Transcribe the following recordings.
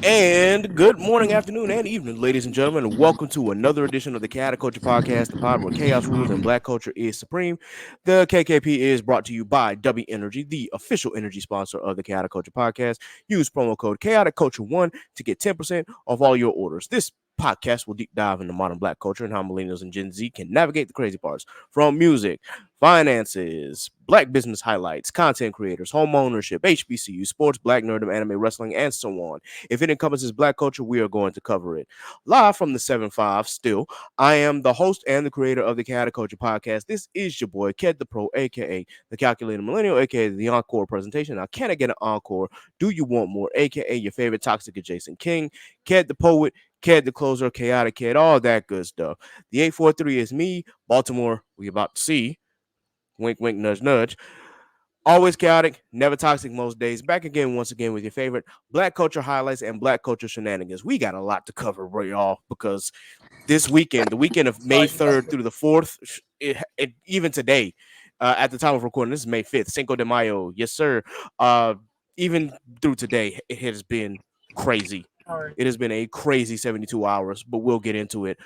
And good morning, afternoon, and evening, ladies and gentlemen, and welcome to another edition of the Chaotic Culture Podcast, the pod where chaos rules and black culture is supreme. The KKP is brought to you by W Energy, the official energy sponsor of the Chaotic Culture Podcast. Use promo code Chaotic Culture 1 to get 10% off all your orders. This podcast will deep dive into modern black culture and how millennials and Gen Z can navigate the crazy parts from music, finances, black business highlights, content creators, home ownership, HBCU, sports, black nerdom, anime, wrestling, and so on. If it encompasses black culture, we are going to cover it. Live from the 7-5, still, I am the host and the creator of the Chaotic Culture Podcast. This is your boy, Ked the Pro, aka the Calculated Millennial, aka the Encore presentation. Now, can I get an encore? Do you want more? Aka your favorite toxic adjacent king, Ked the Poet, Ked the Closer, Chaotic Ked, all that good stuff. The 843 is me, Baltimore, we about to see. Wink, wink, nudge, nudge. Always chaotic, never toxic most days. Back again, once again, with your favorite black culture highlights and black culture shenanigans. We got a lot to cover, bro, y'all, because this weekend, the weekend of May 3rd through the 4th, even today, at the time of recording, this is May 5th, Cinco de Mayo. Yes, sir. Uh, even through today, it has been crazy. It has been a crazy 72 hours, but we'll get into it.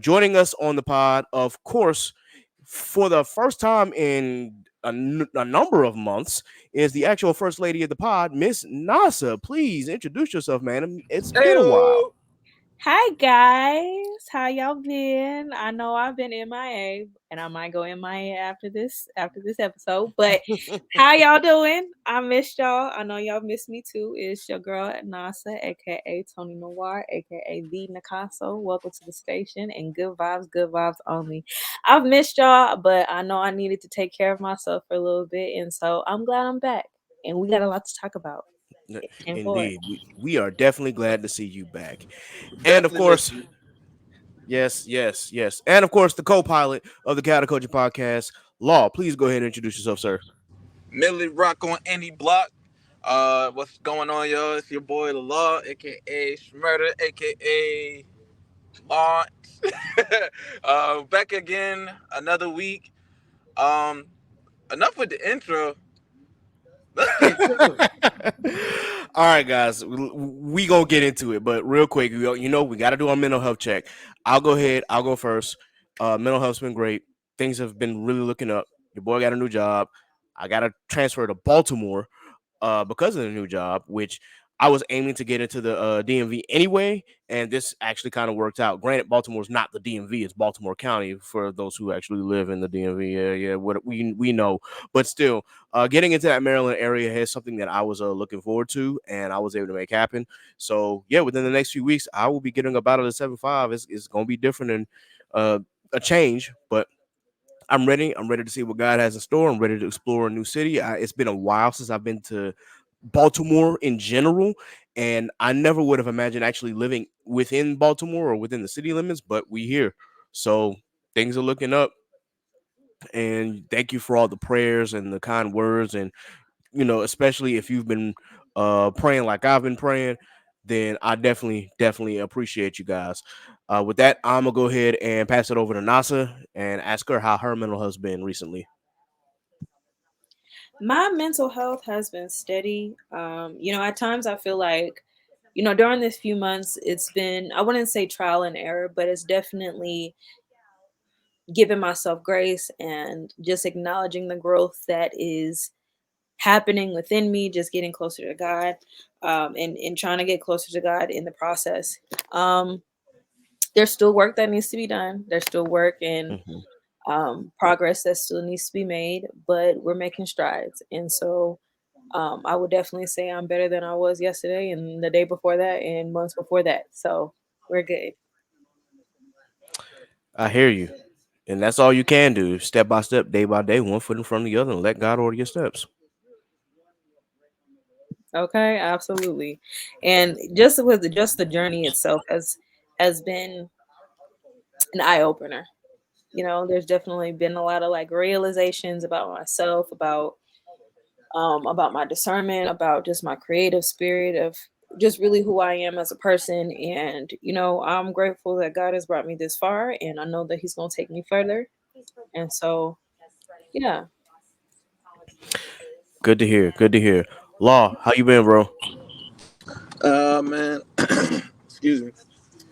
Joining us on the pod, of course, for the first time in a number of months, is the actual first lady of the pod, Miss Nasa. Please introduce yourself, man. It's been a while. Heyo. Hi guys, how y'all been? I know I've been MIA, and I might go MIA after this episode. But how y'all doing? I missed y'all. I know y'all missed me too. It's your girl at NASA, aka Tony Noir, aka the Nakaso. Welcome to the station, and good vibes only. I've missed y'all, but I know I needed to take care of myself for a little bit, and so I'm glad I'm back. And we got a lot to talk about. 10-4. Indeed, we are definitely glad to see you back. And of Definitely miss course, you. yes, yes, yes. And of course, the co-pilot of the Chaotic Culture Podcast, Law. Please go ahead and introduce yourself, sir. Millie Rock on any block. What's going on, y'all? It's your boy, The Law, aka Schmurder, aka Lawrence. Back again, another week. Um, Enough with the intro. Let's get to it. All right, guys, we gonna get into it, but real quick, we got to do our mental health check. I'll go ahead. I'll go first. Mental health's been great. Things have been really looking up. Your boy got a new job. I got to transfer to Baltimore because of the new job, which I was aiming to get into the DMV anyway, and this actually kind of worked out. Granted, Baltimore's not the DMV; it's Baltimore County for those who actually live in the DMV. Yeah, what we know, but still, getting into that Maryland area is something that I was looking forward to, and I was able to make happen. So yeah, within the next few weeks, I will be getting up out of the 7-5. It's going to be different and a change, but I'm ready. I'm ready to see what God has in store. I'm ready to explore a new city. It's been a while since I've been to Baltimore in general, and I never would have imagined actually living within Baltimore or within the city limits, but we here. So things are looking up, and thank you for all the prayers and the kind words, and especially if you've been praying like I've been praying, then I definitely appreciate you guys. With that, I'm gonna go ahead and pass it over to Nasa and ask her how her mental health's been recently. My mental health has been steady. At times I feel like, during this few months, it's been, I wouldn't say trial and error, but it's definitely giving myself grace and just acknowledging the growth that is happening within me, just getting closer to God, and trying to get closer to God in the process. Um, there's still work that needs to be done. There's still work and Mhm. progress that still needs to be made, but we're making strides. And so I would definitely say I'm better than I was yesterday and the day before that and months before that. So we're good. I hear you. And that's all you can do, step by step, day by day, one foot in front of the other, and let God order your steps. Okay, absolutely. And just the journey itself has been an eye opener. There's definitely been a lot of like realizations about myself, about my discernment, about just my creative spirit of just really who I am as a person. And, I'm grateful that God has brought me this far and I know that He's going to take me further. And so, yeah. Good to hear. Good to hear. Law, how you been, bro? Man. Excuse me.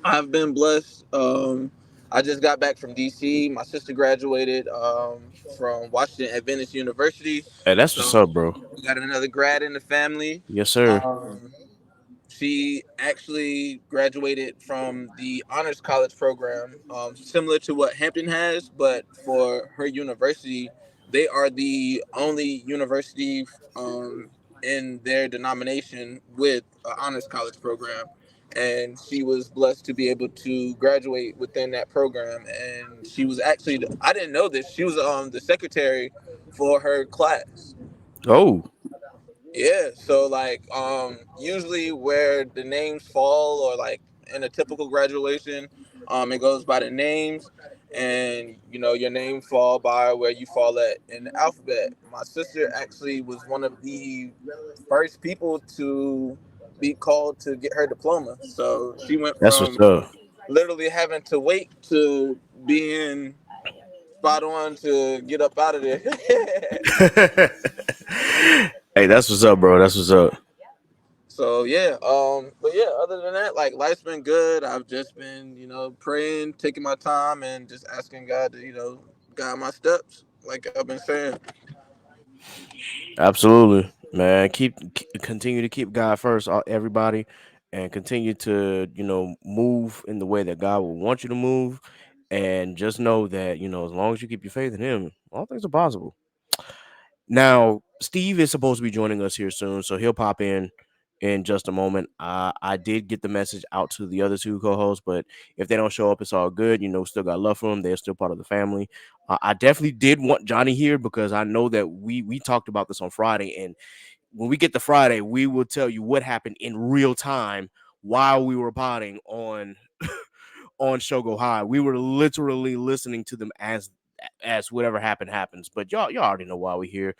I've been blessed. I just got back from DC. My sister graduated from Washington Adventist University, Hey, that's what's so up, bro. we got another grad in the family. Yes, sir. Um, she actually graduated from the honors college program, similar to what Hampton has, but for her university, they are the only university in their denomination with an honors college program. And she was blessed to be able to graduate within that program. And she was actually, I didn't know this, she was the secretary for her class. Oh, Yeah, so like usually where the names fall or like in a typical graduation, it goes by the names and you know your name fall by where you fall at in the alphabet. My sister actually was one of the first people to be called to get her diploma. So she went that's what's from up. literally having to wait to being spot on to get up out of there. Hey, that's what's up, bro. That's what's up. So yeah, but yeah, other than that, like life's been good. I've just been, you know, praying, taking my time, and just asking God to, you know, guide my steps. Like I've been saying. Absolutely, man. Continue to keep God first, everybody, and continue to move in the way that God will want you to move, and just know that as long as you keep your faith in Him, all things are possible. Now, Steve is supposed to be joining us here soon, so he'll pop in just a moment. I did get the message out to the other two co-hosts, but if they don't show up, it's all good. Still got love for them. They're still part of the family. I definitely did want Johnny here because I know that we talked about this on Friday, and when we get to Friday, we will tell you what happened in real time while we were potting on on Shogo High. We were literally listening to them as whatever happened happens. But y'all already know why we're here.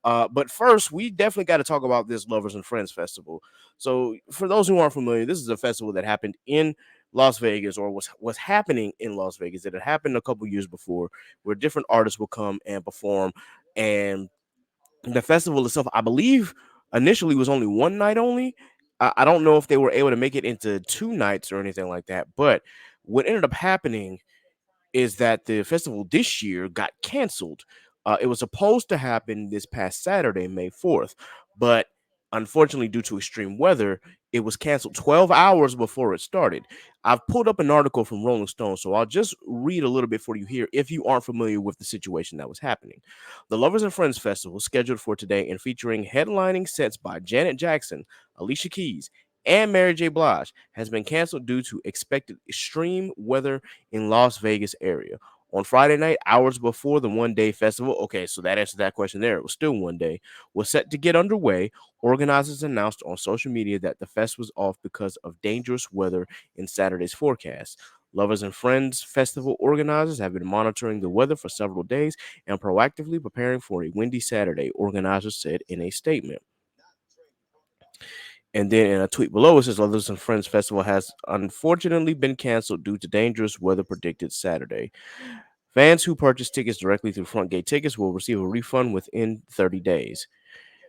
But first, we definitely got to talk about this Lovers and Friends Festival. So, for those who aren't familiar, this is a festival that happened in Las Vegas, or was happening in Las Vegas. It had happened a couple years before, where different artists will come and perform. And the festival itself, I believe, initially was only one night only. I don't know if they were able to make it into 2 nights or anything like that. But what ended up happening is that the festival this year got canceled. It was supposed to happen this past Saturday, May 4th, but unfortunately, due to extreme weather, it was canceled 12 hours before it started. I've pulled up an article from Rolling Stone, so I'll just read a little bit for you here if you aren't familiar with the situation that was happening. The Lovers and Friends Festival, scheduled for today and featuring headlining sets by Janet Jackson, Alicia Keys, and Mary J. Blige, has been canceled due to expected extreme weather in Las Vegas area. On Friday night, hours before the one-day festival, okay, so that answers that question there. It was still one day, was set to get underway. Organizers announced on social media that the fest was off because of dangerous weather in Saturday's forecast. Lovers and Friends Festival organizers have been monitoring the weather for several days and proactively preparing for a windy Saturday, organizers said in a statement. And then in a tweet below, it says Lovers and Friends Festival has unfortunately been canceled due to dangerous weather predicted Saturday. Fans who purchase tickets directly through Front Gate Tickets will receive a refund within 30 days.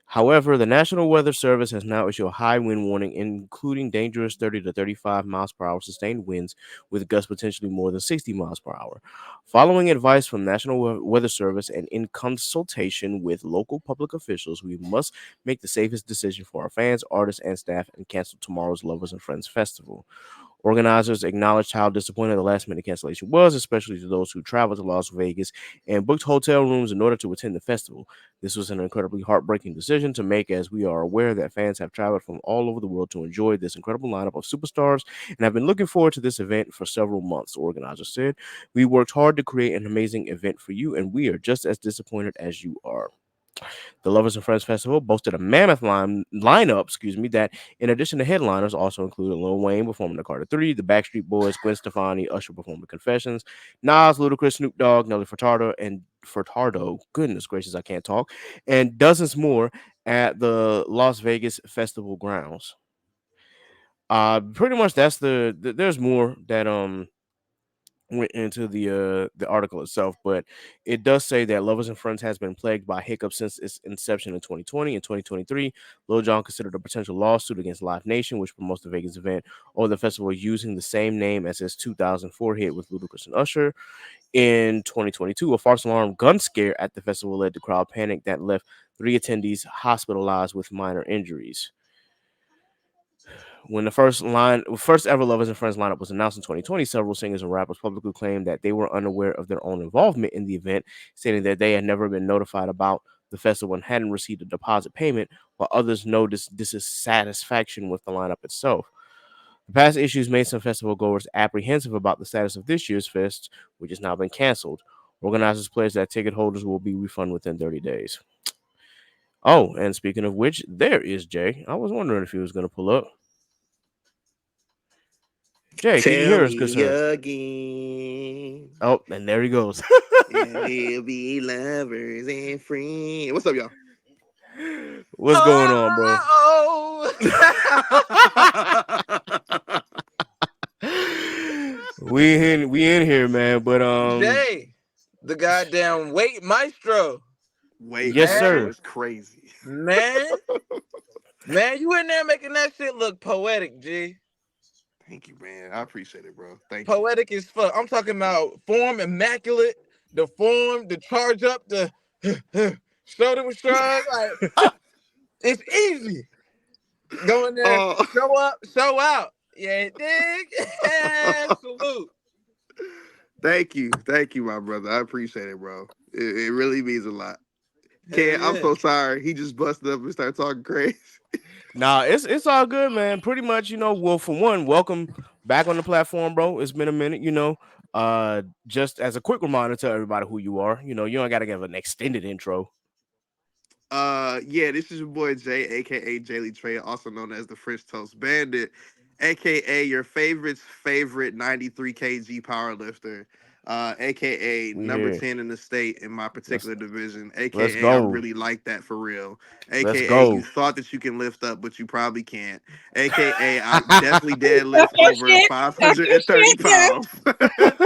However, the National Weather Service has now issued a high wind warning, including dangerous 30 to 35 miles per hour sustained winds with gusts potentially more than 60 miles per hour. Following advice from National Weather Service and in consultation with local public officials, we must make the safest decision for our fans, artists, and staff and cancel tomorrow's Lovers and Friends Festival. Organizers acknowledged how disappointing the last minute cancellation was, especially to those who traveled to Las Vegas and booked hotel rooms in order to attend the festival. This was an incredibly heartbreaking decision to make, as we are aware that fans have traveled from all over the world to enjoy this incredible lineup of superstars and have been looking forward to this event for several months, the organizers said. We worked hard to create an amazing event for you, and we are just as disappointed as you are. The Lovers and Friends Festival boasted a mammoth lineup, that in addition to headliners also included Lil Wayne performing the Carter 3, the Backstreet Boys, Gwen Stefani, Usher performing Confessions, Nas, Ludacris, Snoop Dogg, Nelly Furtado, goodness gracious, I can't talk, and dozens more at the Las Vegas Festival grounds. Pretty much that's there's more that went into the article itself, but it does say that Lovers and Friends has been plagued by hiccups since its inception in 2020 and 2023. Lil Jon considered a potential lawsuit against Live Nation, which promotes the Vegas event, or the festival using the same name as his 2004 hit with Ludacris and Usher. In 2022, a false alarm gun scare at the festival led to crowd panic that left three attendees hospitalized with minor injuries. When the first ever Lovers and Friends lineup was announced in 2020, several singers and rappers publicly claimed that they were unaware of their own involvement in the event, stating that they had never been notified about the festival and hadn't received a deposit payment, while others noticed dissatisfaction with the lineup itself. The past issues made some festival goers apprehensive about the status of this year's fest, which has now been canceled. Organizers pledged that ticket holders will be refunded within 30 days. Oh, and speaking of which, there is Jay. I was wondering if he was going to pull up. Jay, can you Tell hear us, good me sir? again, Oh, and there he goes. and we'll be lovers and friends. What's up, y'all? What's going on, bro? Oh, We in here, man. But Jay, the goddamn weight maestro, Wait, yes, Maestro man, sir. is crazy. man, man, you in there making that shit look poetic, G. Thank you, man. I appreciate it, bro. Thank you. Poetic as fuck. I'm talking about form immaculate, the form, the charge up, the shoulder with shrug. Like it's easy. Go in there, Oh, show up, show out. Yeah, dig. Salute. thank you, my brother. I appreciate it, bro. It really means a lot. Hell Ken, I'm yeah. so sorry. He just busted up and started talking crazy. Nah, it's all good, man. Pretty much, well, for one, welcome back on the platform, bro. It's been a minute. Just as a quick reminder to everybody who you are, you don't gotta give an extended intro. Yeah, this is your boy Jay, aka Jaylee Trey, also known as the French Toast Bandit, aka your favorite's favorite 93 kg powerlifter, aka We number here. 10 in the state in my Let's particular division, let's aka I'm go. really like that for real, Let's aka you go. thought that you can lift up, but you probably can't, aka I definitely deadlift Talk your over shit. Talk your 530 shit. Yeah. pounds.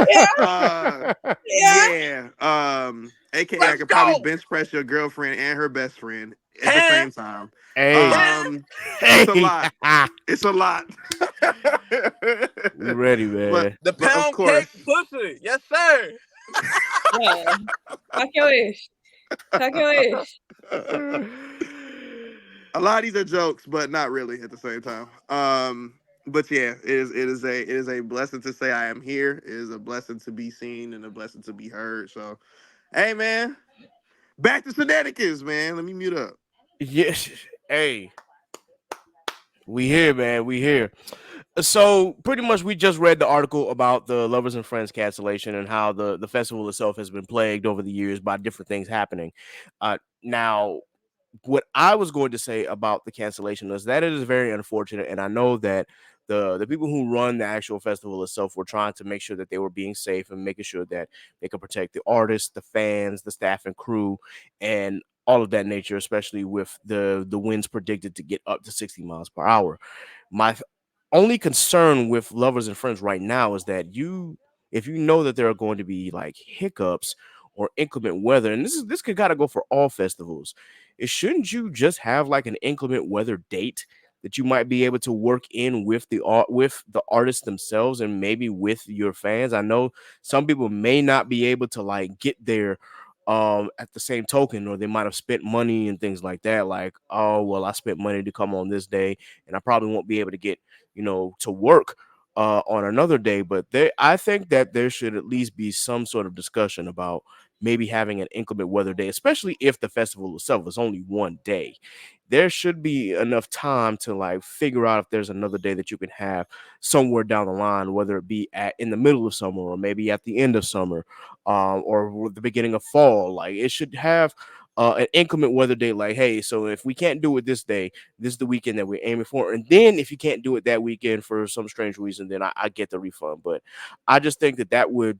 Yeah. uh, Yeah. yeah. AKA I Let's could probably go. bench press your girlfriend and her best friend at the And, same time. Hey, and It's a hey, lot. It's a lot. we ready, but man. the but of pound cake course, pussy. Yes, sir. Yeah. Talk your ish. Talk your ish. a lot of these are jokes, but not really at the same time. But yeah, it is a blessing to say I am here. It is a blessing to be seen and a blessing to be heard. So, hey man, back to shenanigans, man. Let me mute up. Yes. Hey, we here, man. We here. So pretty much, we just read the article about the Lovers and Friends cancellation and how the festival itself has been plagued over the years by different things happening. Now, what I was going to say about the cancellation is that it is very unfortunate, and I know that the people who run the actual festival itself were trying to make sure that they were being safe and making sure that they could protect the artists, the fans, the staff and crew, and all of that nature, especially with the winds predicted to get up to 60 miles per hour. My only concern with Lovers and Friends right now is that if you know that there are going to be like hiccups or inclement weather, and this could kind of go for all festivals, it shouldn't you just have like an inclement weather date that you might be able to work in with the artists themselves and maybe with your fans? I know some people may not be able to like get there at the same token, or they might have spent money and things like that, like, oh well, I spent money to come on this day and I probably won't be able to get to work on another day. But I think that there should at least be some sort of discussion about maybe having an inclement weather day, especially if the festival itself is only one day. There should be enough time to like figure out if there's another day that you can have somewhere down the line, whether it be at in the middle of summer or maybe at the end of summer, or the beginning of fall. Like it should have an inclement weather day. Like, hey, so if we can't do it this day, this is the weekend that we're aiming for. And then if you can't do it that weekend for some strange reason, then I get the refund. But I just think that would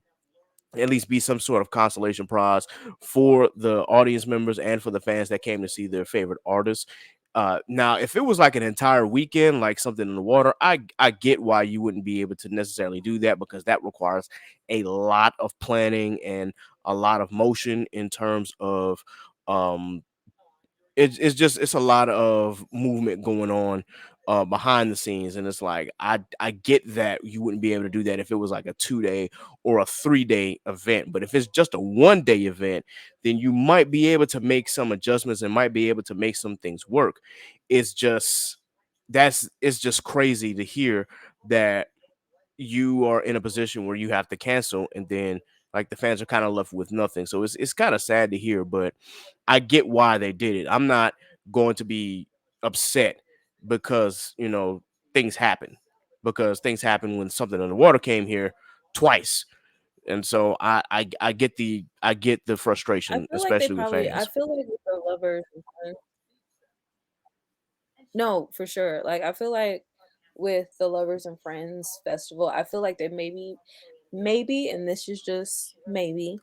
at least be some sort of consolation prize for the audience members and for the fans that came to see their favorite artists. Now, if it was like an entire weekend, like something in the water, I get why you wouldn't be able to necessarily do that because that requires a lot of planning and a lot of motion in terms of um it's just it's a lot of movement going on behind the scenes, and it's like I get that you wouldn't be able to do that if it was like a 2 day or a 3 day event, but if it's just a 1 day event, then you might be able to make some adjustments and might be able to make some things work. It's just it's just crazy to hear that you are in a position where you have to cancel and then like the fans are kind of left with nothing. So it's kind of sad to hear, but I get why they did it. I'm not going to be upset because, things happen. Because things happen when something underwater came here twice. And so I get the I frustration, feel like they especially with probably. I fans. feel like with the lovers and friends. No, for sure. Like I feel like with the Lovers and Friends festival, I feel like they maybe, and this is just maybe,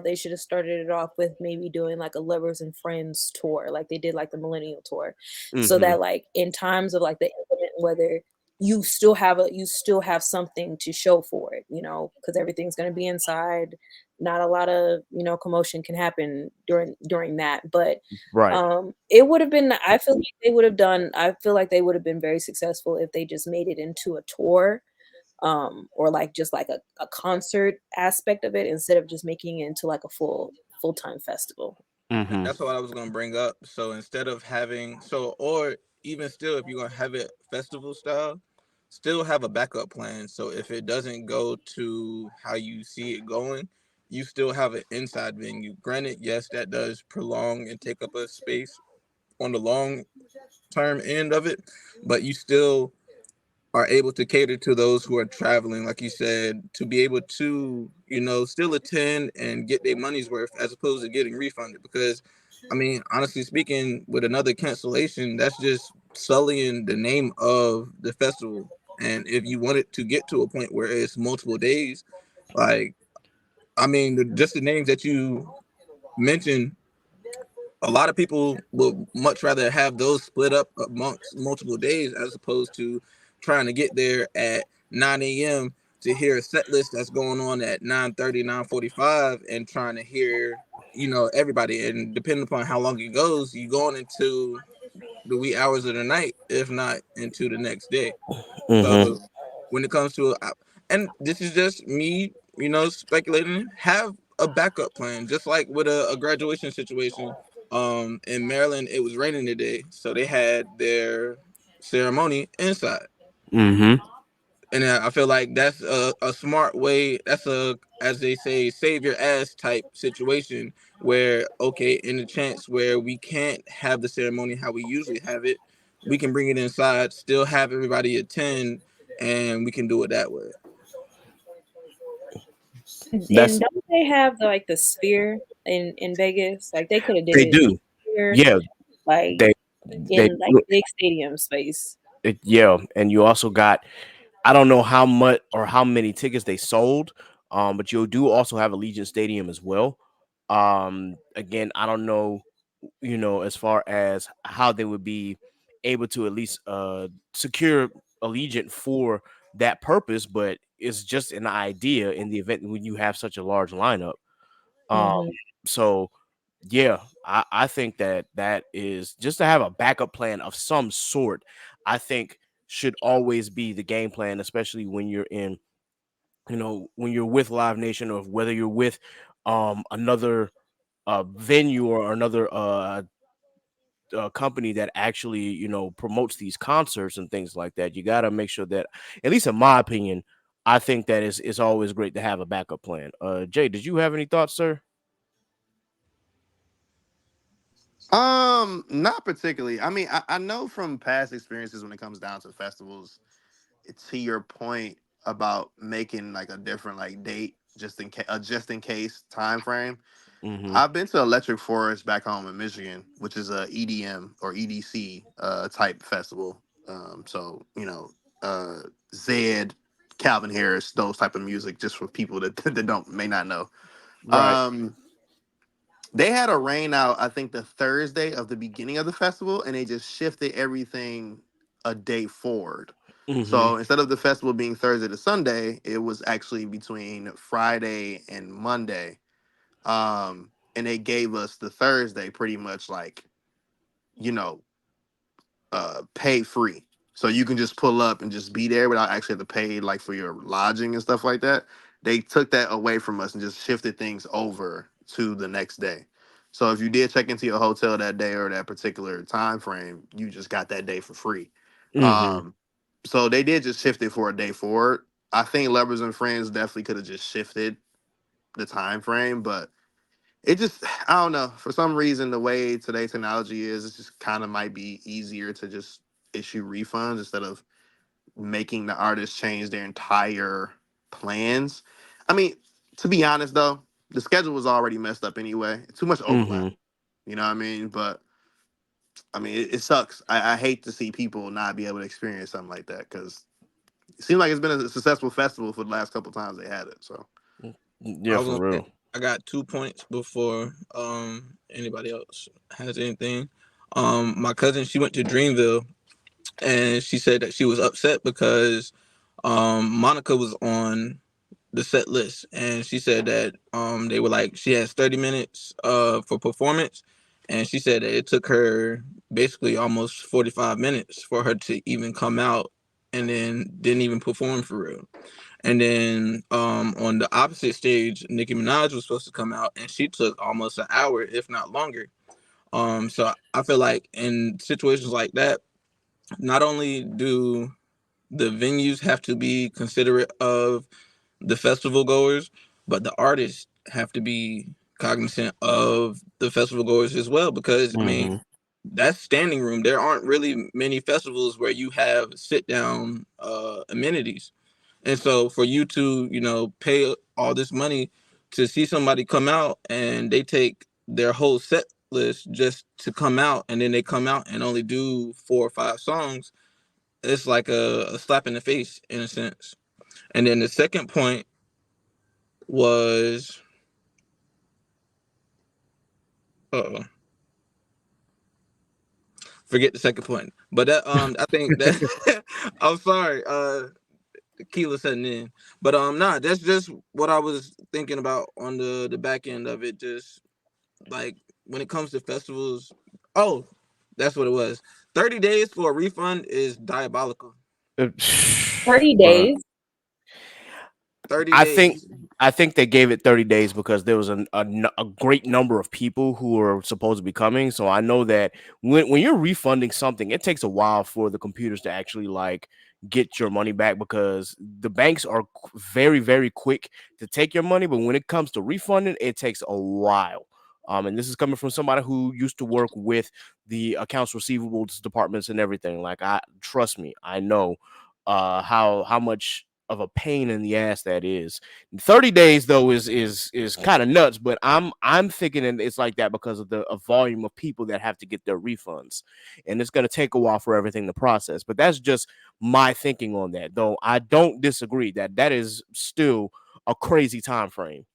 they should have started it off with maybe doing like a Lovers and Friends tour, like they did like the Millennial tour, so Hmm. that like in times of like the inclement weather, you still have something to show for it, because everything's going to be inside. Not a lot of commotion can happen during that, but Right. it would have been. I feel like they would have done. I feel like they would have been very successful if they just made it into a tour, or like just like a concert aspect of it instead of just making it into like a full-time festival. Hmm. That's what I was gonna bring up. So instead of having or even still, if you're gonna have it festival style, still have a backup plan. So if it doesn't go to how you see it going, you still have an inside venue. Granted, yes, that does prolong and take up a space on the long term end of it, but you still are able to cater to those who are traveling, like you said, to be able to, still attend and get their money's worth as opposed to getting refunded. Because, I mean, honestly speaking, with another cancellation, that's just sullying the name of the festival. And if you want it to get to a point where it's multiple days, like, I mean, just the names that you mentioned, a lot of people would much rather have those split up amongst multiple days as opposed to trying to get there at 9 a.m. to hear a set list that's going on at 9:30, 9:45, and trying to hear, everybody. And depending upon how long it goes, you going into the wee hours of the night, if not into the next day. Hmm. So when it comes to, and this is just me, speculating, have a backup plan, just like with a graduation situation. In Maryland, it was raining today, so they had their ceremony inside. Hmm. And I feel like that's a smart way. That's as they say, save your ass type situation where, okay, in the chance where we can't have the ceremony how we usually have it, we can bring it inside, still have everybody attend, and we can do it that way. And That's don't they have the Sphere in Vegas? Like they could have did they it do. here, Yeah, like they they in like do big stadium space. yeah, and you also got I don't know how much or how many tickets they sold, but you do also have Allegiant Stadium as well. Again, I don't know, as far as how they would be able to at least secure Allegiant for that purpose, but it's just an idea in the event when you have such a large lineup. Um, Hmm. so yeah, I think that is just to have a backup plan of some sort. I think should always be the game plan, especially when you're in, when you're with Live Nation or whether you're with another venue or another company that actually promotes these concerts and things like that. You got to make sure that, at least in my opinion, I think that it's always great to have a backup plan. Jay, did you have any thoughts, sir? Not particularly. I mean, I know from past experiences when it comes down to festivals, to your point about making like a different like date just in case time frame. Mm-hmm. I've been to Electric Forest back home in Michigan, which is a EDM or EDC type festival. So Zed, Calvin Harris, those type of music, just for people that that don't may not know. Right. Um, They had a rain out, I think, the Thursday of the beginning of the festival, and they just shifted everything a day forward. Mm-hmm. So instead of the festival being Thursday to Sunday, it was actually between Friday and Monday. And they gave us the Thursday pretty much like, you know, pay free. So you can just pull up and just be there without actually have to pay like for your lodging and stuff like that. They took that away from us and just shifted things over to the next day. So if you did check into your hotel that day or that particular time frame, you just got that day for free. Mm-hmm. Um, so they did just shift it for a day forward. I think Lovers and Friends definitely could have just shifted the time frame, but it just I don't know. For some reason, the way today's technology is, it just kind of might be easier to just issue refunds instead of making the artist change their entire plans. I mean, to be honest though, the schedule was already messed up anyway. Too much overlap. Mm-hmm. You know what I mean? But I mean, it sucks. I hate to see people not be able to experience something like that because it seems like it's been a successful festival for the last couple times they had it. So Yeah, I was for gonna say real. I got 2 points before anybody else has anything. My cousin, she went to Dreamville, and she said that she was upset because Monica was on the set list, and she said that they were like she has 30 minutes for performance, and she said that it took her basically almost 45 minutes for her to even come out, and then didn't even perform for real. And then on the opposite stage, Nicki Minaj was supposed to come out, and she took almost an hour, if not longer. So I feel like in situations like that, not only do the venues have to be considerate of the festival goers, but the artists have to be cognizant of the festival goers as well. Because I mean, Mm-hmm. that's standing room. There aren't really many festivals where you have sit down amenities. And so for you to, pay all this money to see somebody come out and they take their whole set list just to come out, and then they come out and only do 4 or 5 songs, it's like a slap in the face in a sense. And then the second point was, uh forget the second point. But that I think that I'm sorry, Keela setting in. But nah, that's just what I was thinking about on the back end of it. Just like when it comes to festivals, oh, that's what it was. 30 days for a refund is diabolical. Thirty Bruh. days. 30 I think days. I think they gave it 30 days because there was a great number of people who were supposed to be coming. So I know that when you're refunding something, it takes a while for the computers to actually like get your money back because the banks are very, very quick to take your money, but when it comes to refunding, it takes a while. And this is coming from somebody who used to work with the accounts receivables departments and everything. Like I trust me, I know how much of a pain in the ass that is. 30 days though is kind of nuts, but I'm thinking it's like that because of the volume of people that have to get their refunds. And it's going to take a while for everything to process. But that's just my thinking on that. Though I don't disagree that is still a crazy time frame.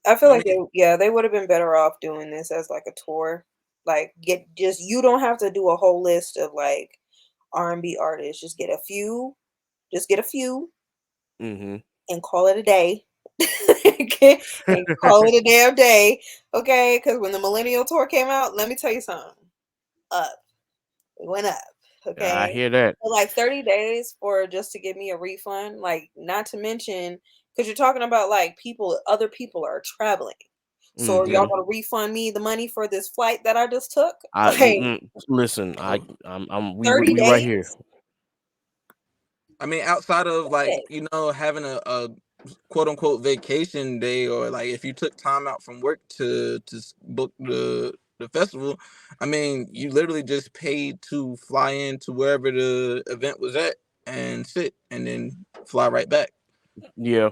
I feel I like mean, they would have been better off doing this as like a tour. Like get just you don't have to do a whole list of like R&B artists. Just get a few Mhm. and call it a day. Okay? And call it a damn day. Okay? Because when the Millennial Tour came out, let me tell you something. Up. It went up. I Okay? hear that. But like 30 days for just to give me a refund, like not to mention because you're talking about like other people are traveling. So are y'all Mhm. gonna refund me the money for this flight that I just took? I Like listen, oh, I'm thirty we right here. days? I mean, outside of like, Okay. having a quote unquote vacation day, or like if you took time out from work to book the festival, I mean, you literally just paid to fly in to wherever the event was at and sit and then fly right back. Yeah.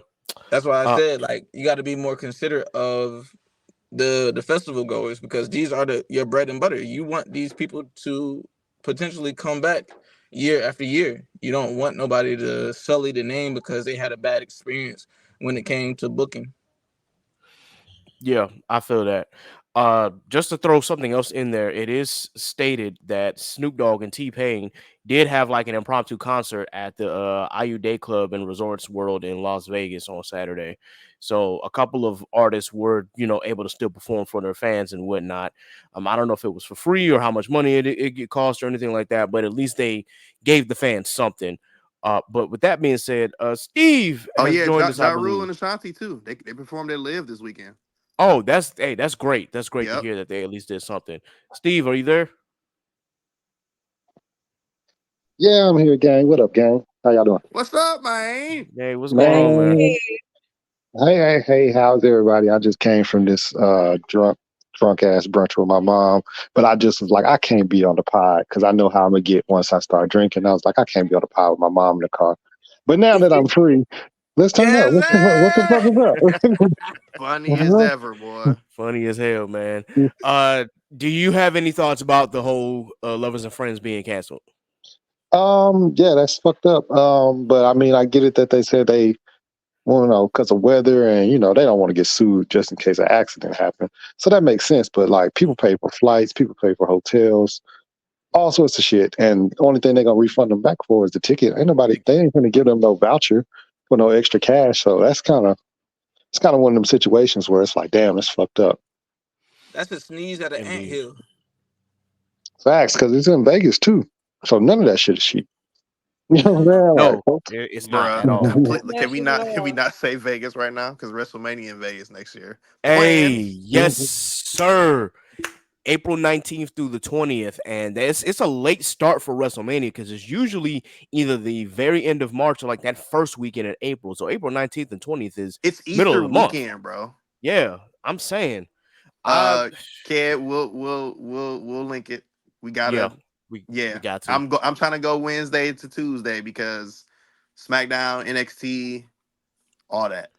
That's why I Uh said like you got to be more considerate of the festival goers, because these are your bread and butter. You want these people to potentially come back year after year. You don't want nobody to sully the name because they had a bad experience when it came to booking. yeah, I feel that. Just to throw something else in there, it is stated that Snoop Dogg and T Pain did have like an impromptu concert at the IU Day Club and Resorts World in Las Vegas on Saturday. So a couple of artists were, able to still perform for their fans and whatnot. I don't know if it was for free or how much money it cost or anything like that, but at least they gave the fans something. But with that being said, Steve Oh has yeah, joined us, I Ja Rule believe. and Ashanti too. They performed at Live this weekend. Oh, that's great. That's great to Yep. hear that they at least did something. Steve, are you there? Yeah, I'm here, gang. What up, gang? How y'all doing? What's up, man? Hey, what's going on, man? Man, hey, how's everybody? I just came from this drunk ass brunch with my mom, but I just was like, I can't be on the pod because I know how I'm gonna get once I start drinking. I was like, I can't be on the pod with my mom in the car. But now that I'm free, let's turn up. Yes, What the fuck sir. is up? Funny as ever, boy. Funny as hell, man. Do you have any thoughts about the whole Lovers and Friends being canceled? Yeah, that's fucked up. But I mean, I get it that they said they, well, because of weather and they don't want to get sued just in case an accident happened. So that makes sense. But like, people pay for flights, people pay for hotels, all sorts of shit, and the only thing they're gonna refund them back for is the ticket. They ain't gonna give them no voucher for no extra cash. So it's kind of one of them situations where it's like, damn, it's fucked up. That's a sneeze at an Indeed. anthill. Facts, because it's in Vegas too. So none of that shit is cheap. You know what I'm saying? Like, No, folks. it's not Bruh, at all. completely. Can we National not? Can we Mall. not say Vegas right now? Because WrestleMania in Vegas next year. Hey, Plans. yes, sir. April 19th through the 20th, and it's a late start for WrestleMania because it's usually either the very end of March or like that first weekend in April. So April 19th and 20th is It's middle of Easter the month. weekend, bro. Yeah, I'm saying. I Kid, we'll link it. We yeah, gotta. we Yeah, got to. I'm trying to go Wednesday to Tuesday because SmackDown, NXT, all that.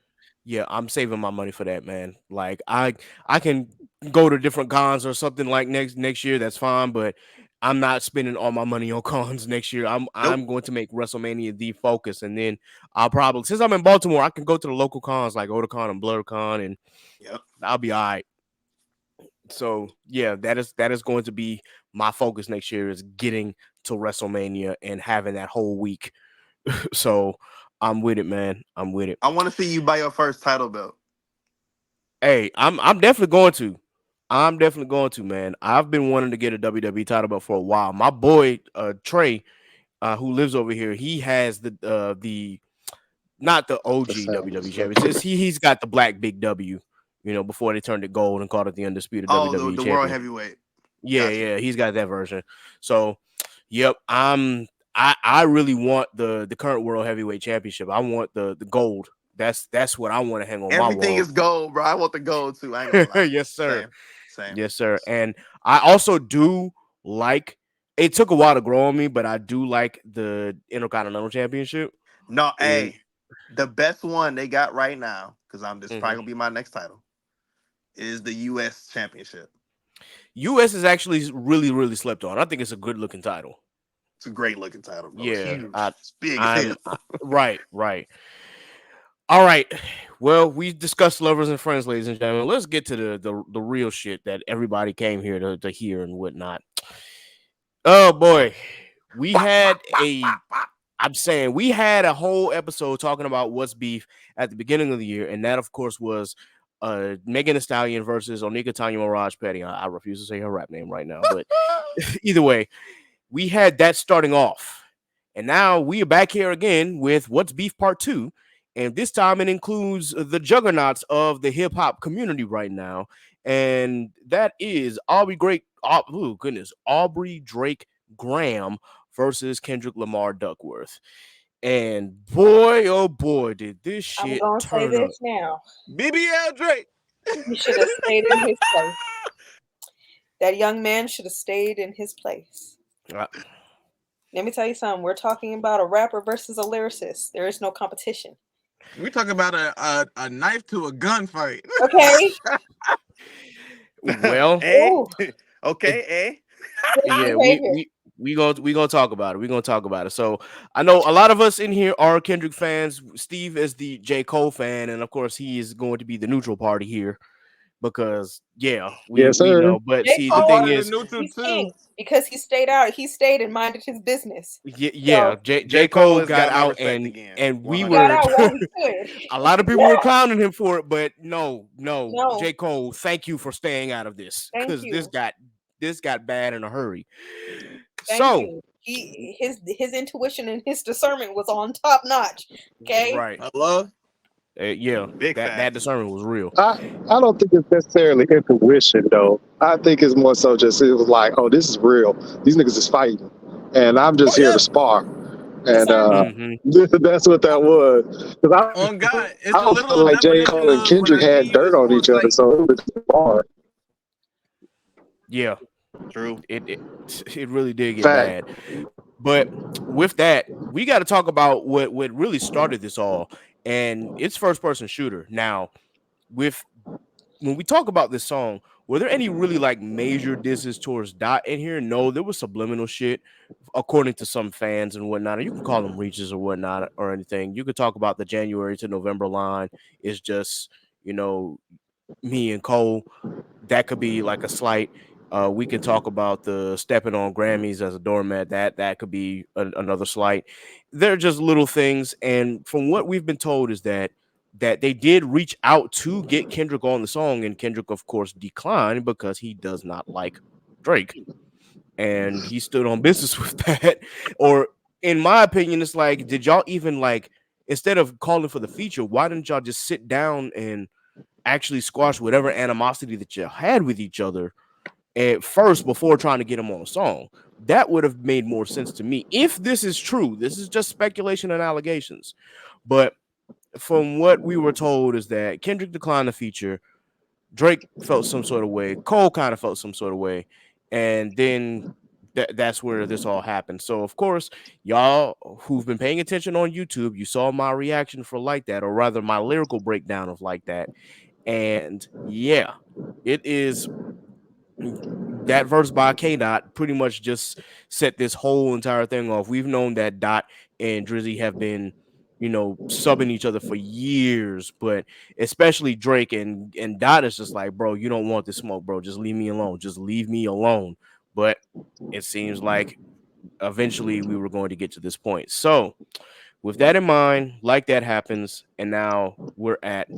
Yeah, I'm saving my money for that, man. Like I can go to different cons or something like next year. That's fine, but I'm not spending all my money on cons next year. Nope. I'm going to make WrestleMania the focus, and then I'll probably, since I'm in Baltimore, I can go to the local cons like Otakon and BlurCon, and Yep. I'll be all right. So yeah, that is going to be my focus next year is getting to WrestleMania and having that whole week. So I'm with it, man. I'm with it. I want to see you buy your first title belt. Hey, I'm definitely going to. I'm definitely going to, man. I've been wanting to get a WWE title belt for a while. My boy Trey, who lives over here, he has the not the The OG same. WWE champion. He's got the black big W, before they turned it gold and called it the undisputed Oh, WWE the world champion. heavyweight. Yeah, Gotcha. yeah, he's got that version. So, yep, I really want the current world heavyweight championship. I want the gold. That's what I want to hang on my Everything wall. is gold, bro. I want the gold too. I ain't gonna lie. Yes, sir. Same. Same. Yes, sir. And I also do like, it took a while to grow on me, but I do like the Intercontinental Championship. No, And hey, the best one they got right now, because I'm just probably mhm. gonna be my next title, is the US Championship. US is actually really, really slept on. I think it's a good looking title. It's a great looking title, bro. It's Yeah, huge. It's big as hell. right, right. All right. Well, we discussed lovers and friends, ladies and gentlemen. Let's get to the real shit that everybody came here to hear and whatnot. Oh boy, we Bop, had bop, bop, a bop, bop. I'm saying we had a whole episode talking about what's beef at the beginning of the year, and that, of course, was Megan Thee Stallion versus Onika Tanya Mirage Petty. I refuse to say her rap name right now, but either way, we had that starting off, and now we are back here again with What's Beef Part 2, and this time it includes the juggernauts of the hip hop community right now, and that is Aubrey Drake Graham versus Kendrick Lamar Duckworth. And boy, oh boy, did this I'm shit gonna say turn up. this now. BBL Drake. He should have stayed in his place. That young man should have stayed in his place. Uh, Let me tell you something. We're talking about a rapper versus a lyricist. There is no competition. We talking about a knife to a gunfight. Okay? well, Eh? Ooh, it, Okay, eh? good yeah, behavior. we gonna talk about it. We're gonna talk about it. So I know a lot of us in here are Kendrick fans. Steve is the J. Cole fan, and of course he is going to be the neutral party here because Yes, we sir. know. But J. see, the I Cole, thing wanted a is, new two he's too. king because he stayed out. He stayed and minded his business. yeah, So J. J. Cole Cole has got got my out, respect again. and we he got 100. were out while he could. a lot of people were clowning him for it, but no, No, J. Cole, thank you for staying out of this thank because you. this got bad in a hurry. Thank So you. His intuition and his discernment was on top notch. Okay. right, Hello? yeah, Big that facts. discernment was real. I I don't think it's necessarily intuition though. I think it's more so just it was like, oh, this is real. These niggas is fighting, and I'm Oh just here to yeah, spar. And discernment. Hmm. that's what that was. Because On God, I it's a don't feel literal like J. Cole definition and of when Kendrick I see had you, dirt it's on on each other, sight. so it was just hard. Yeah, True. it it really did get Fact. bad. But with that, we got to talk about what really started this all, and it's first person shooter. Now, with when we talk about this song, were there any really like major disses towards Dot in here? No, there was subliminal shit, according to some fans and whatnot. And you can call them reaches or whatnot or anything. You could talk about the January to November line is just, you know, me and Cole. That could be like a slight. We can talk about the stepping on Grammys as a doormat. That could be another slight. They're just little things, and from what we've been told is that they did reach out to get Kendrick on the song, and Kendrick, of course, declined because he does not like Drake, and he stood on business with that. Or, in my opinion, it's like, did y'all even like instead of calling for the feature, why didn't y'all just sit down and actually squash whatever animosity that you had with each other at first before trying to get him on a song? That would have made more sense to me. If this is true, this is just speculation and allegations. But from what we were told is that Kendrick declined the feature, Drake felt some sort of way, Cole kind of felt some sort of way, and then that's where this all happened. So of course, y'all who've been paying attention on YouTube, you saw my reaction for Like That, or rather my lyrical breakdown of Like That. And yeah, it is that verse by K Dot pretty much just set this whole entire thing off. We've known that Dot and Drizzy have been, subbing each other for years, but especially Drake and Dot is just like, bro, you don't want this smoke, bro. Just leave me alone. Just leave me alone. But it seems like eventually we were going to get to this point. So with that in mind, Like That happens, and now we're at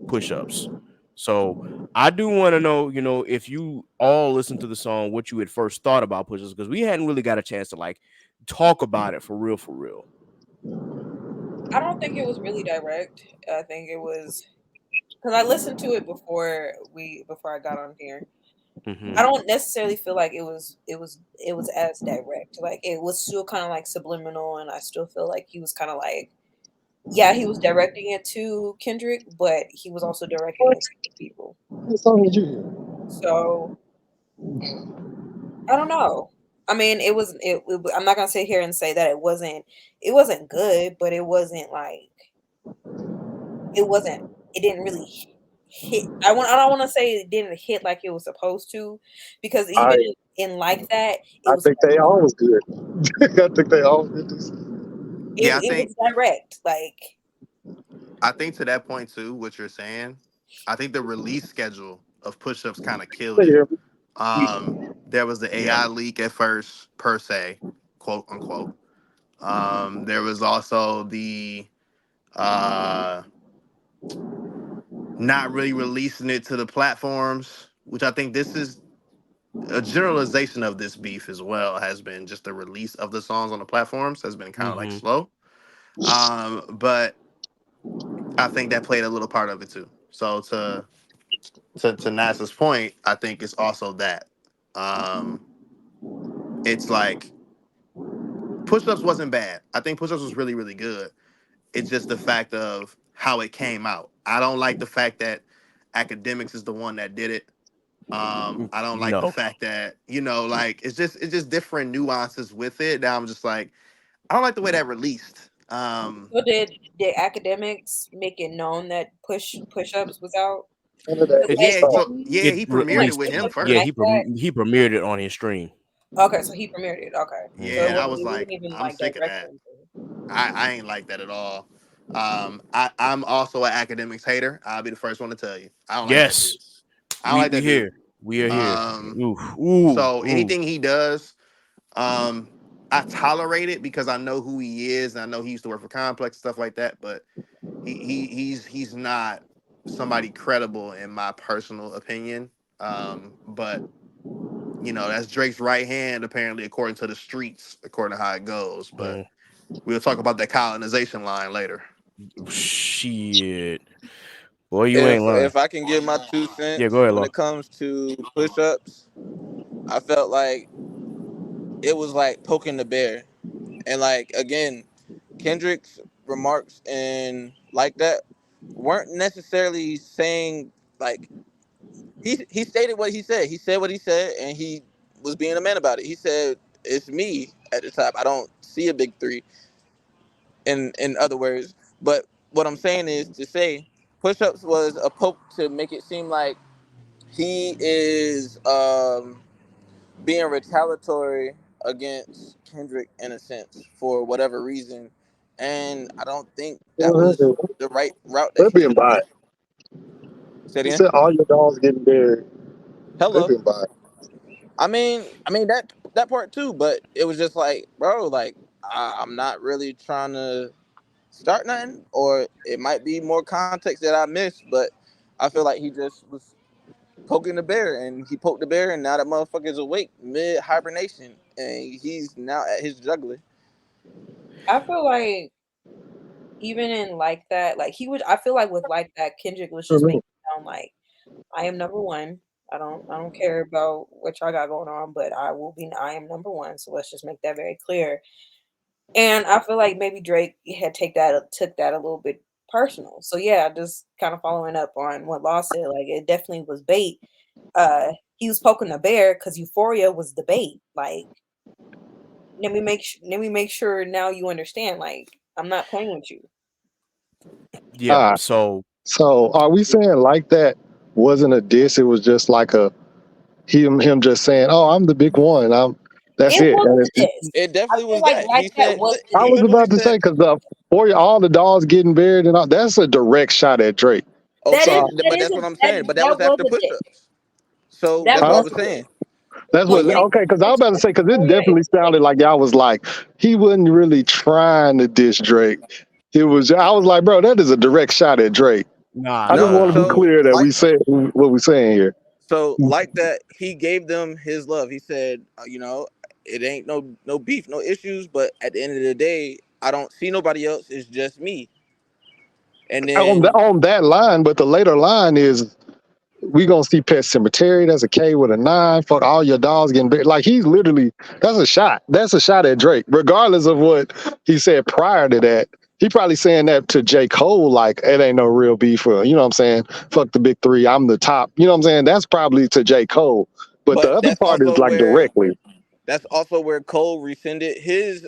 push-ups. So I do want to know, if you all listen to the song, what you had first thought about push-ups, because we hadn't really got a chance to like talk about it for real, for real. I don't think it was really direct. I think it was because I listened to it before I got on here. Hmm. I don't necessarily feel like it was as direct. Like it was still kind of like subliminal, and I still feel like he was kind of like, yeah, he was directing it to Kendrick, but he was also directing What? it to people. What song did you hear? So I don't know. I mean, I'm not gonna sit here and say that it wasn't good, but it wasn't like it wasn't it didn't really hit. I don't want to say it didn't hit like it was supposed to, because I even in Like That, it I was think they all was good. I think they all was good. Yeah, it was direct. Like I think to that point too, what you're saying, I think the release schedule of push-ups kind of killed it. Yeah. There was the Yeah. AI leak at first, per se, quote unquote. There was also the uh not really releasing it to the platforms, which I think this is a generalization of this beef as well, has been just the release of the songs on the platforms has been kind of like Hmm. slow. But I think that played a little part of it too. So to Nas's point, I think it's also that. Um, it's like push-ups wasn't bad. I think push-ups was really, really good. It's just the fact of how it came out. I don't like the fact that academics is the one that did it. I don't like the No. fact that, like it's just different nuances with it. Now I'm just like, I don't like the way that released. so did academics make it known that push-ups was out? End of that 'Cause, It like, Yeah, song. so he yeah, it he premiered it like with him push-ups and yeah, Like first. That. he premiered it on his stream. Okay, so he premiered it. Okay, so Yeah, Hmm. and I was it wasn't like, even I'm like sick of direct or that. anything. I ain't like that at all. I'm also an academics hater. I'll be the first one to tell you. I don't like that Yes. dude. I don't like We that dude. here. We are here. Um, Ooh, ooh, so ooh. anything he does, um, I tolerate it because I know who he is and I know he used to work for Complex stuff like that. But he's not somebody credible in my personal opinion. But that's Drake's right hand, apparently, according to the streets, according to how it goes. But Mm, we'll talk about that colonization line later. shit. Boy, you ain't lying. If I can give my two Yeah, go cents ahead, when Law. it comes to push-ups, I felt like it was like poking the bear. And like again, Kendrick's remarks and like that weren't necessarily saying like he stated what he said. He said what he said and he was being a man about it. He said it's me at the top. I don't see a big three in other words. But what I'm saying is to say push-ups was a poke to make it seem like he is being retaliatory against Kendrick in a sense for whatever reason, and I don't think that was the right route that They're he being should have biased. went. Say it He again. said all your dogs getting buried. They've Hello. been biased. I mean that part too, but it was just like, bro, like I'm not really trying to start nothing, or it might be more context that I missed, but I feel like he just was poking the bear, and he poked the bear, and now that motherfucker's awake mid hibernation, and he's now at his juggler. I feel like even in like that, like he would. I feel like with like that, Kendrick was just making it sound like I am number one. I don't care about what y'all got going on, but I will be. I am number one. So let's just make that very clear. And I feel like maybe Drake had took that a little bit personal. So yeah, just kind of following up on what Law said, like it definitely was bait. He was poking the bear because Euphoria was the bait. Like let me make sure now you understand. Like I'm not playing with you. Yeah, Ah, so so are we saying like that wasn't a diss? It was just like a him just saying, "Oh, I'm the big one. I'm that's It it." was And it's, this. It I definitely feel was like that. He that said was the I he was diss. literally about to say said, because for all the dogs getting buried and all that's a direct shot at Drake. That is okay, So that but is that's a what I'm that saying. But that that was was after a diss. push-ups. So That that's what I huh? was was a diss. saying. That's But what when So it okay. Because I was comes about to to say because it Euphoria, definitely sounded like y'all was like he wasn't really trying to diss Drake. It was I was like, bro, that is a direct shot at Drake. nah, I just nah, no, want to nah. be so clear that like we said what we're saying here. like that, he gave them his love. He said, it ain't no beef, no issues, but at the end of the day, I don't see nobody else. It's just me. And then On that line, but the later line is we gonna see Pet Cemetery. That's a K with a nine. Fuck all your dogs getting bit. Like he's literally that's a shot. That's a shot at Drake, regardless of what he said prior to that. He probably saying that to J. Cole, like it ain't no real beef. Or, you know what I'm saying? Fuck the big three. I'm the top. You know what I'm saying? That's probably to J. Cole. But the but other part is like directly. that's also where Cole rescinded his